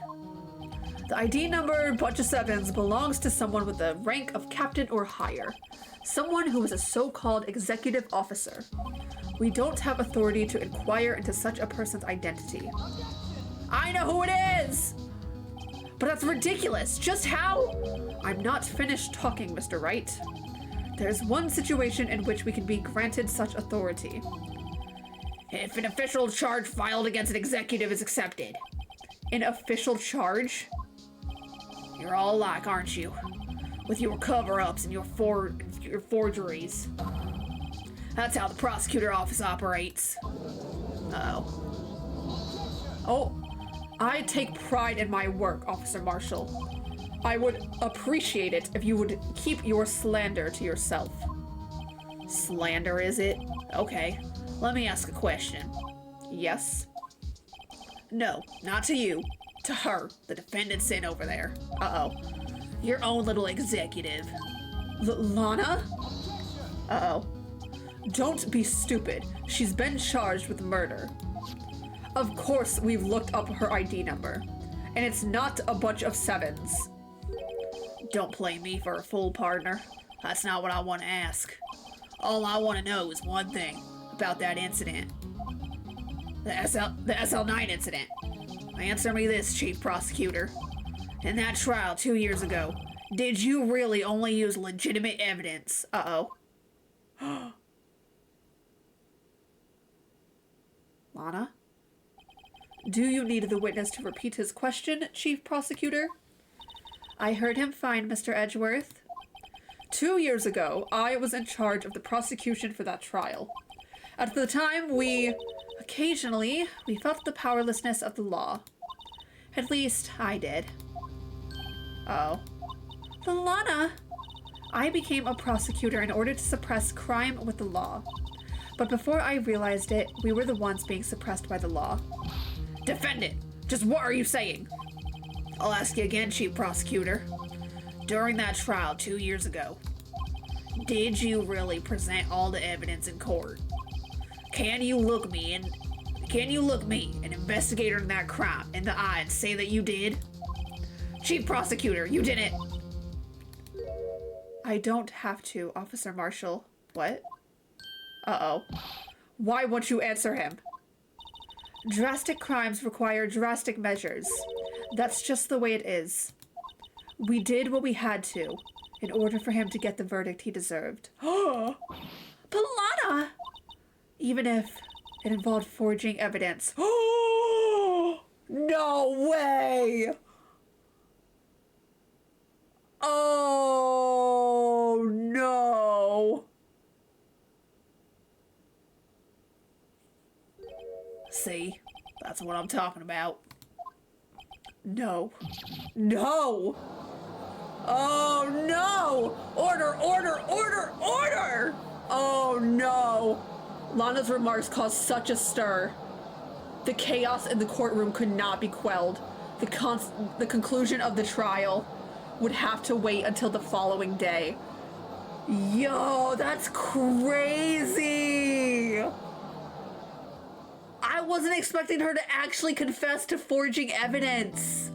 The ID number, bunch of sevens, belongs to someone with the rank of captain or higher. Someone who is a so-called executive officer. We don't have authority to inquire into such a person's identity. I know who it is! But that's ridiculous. Just how? I'm not finished talking, Mr. Wright. There's one situation in which we can be granted such authority. If an official charge filed against an executive is accepted. An official charge? You're all alike, aren't you? With your cover-ups and your forgeries. That's how the prosecutor office operates. Oh, I take pride in my work, Officer Marshall. I would appreciate it if you would keep your slander to yourself. Slander, is it? Okay, let me ask a question. Yes? No, not to you. To her, the defendant's in over there. Uh-oh. Your own little executive. Lana? Uh-oh. Don't be stupid. She's been charged with murder. Of course we've looked up her ID number. And it's not a bunch of sevens. Don't play me for a fool, partner. That's not what I want to ask. All I want to know is one thing about that incident. The SL9 incident. Answer me this, Chief Prosecutor. In that trial 2 years ago, did you really only use legitimate evidence? Uh-oh. Lana? Do you need the witness to repeat his question, Chief Prosecutor? I heard him fine, Mr. Edgeworth. 2 years ago, I was in charge of the prosecution for that trial. At the time, occasionally, we felt the powerlessness of the law. At least, I did. Oh. But Lana, I became a prosecutor in order to suppress crime with the law. But before I realized it, we were the ones being suppressed by the law. Defendant, just what are you saying? I'll ask you again, Chief Prosecutor. During that trial 2 years ago, did you really present all the evidence in court? Can you look me, an investigator in that crime, in the eye and say that you did? Chief Prosecutor, you didn't. I don't have to, Officer Marshall. What? Uh-oh. Why won't you answer him? Drastic crimes require drastic measures. That's just the way it is. We did what we had to, in order for him to get the verdict he deserved. But Lana! Even if it involved forging evidence. no way! Oh no! See, that's what I'm talking about. No. No! Oh no! Order, order, order, order! Oh no! Lana's remarks caused such a stir. The chaos in the courtroom could not be quelled. The conclusion of the trial would have to wait until the following day. Yo, that's crazy! I wasn't expecting her to actually confess to forging evidence.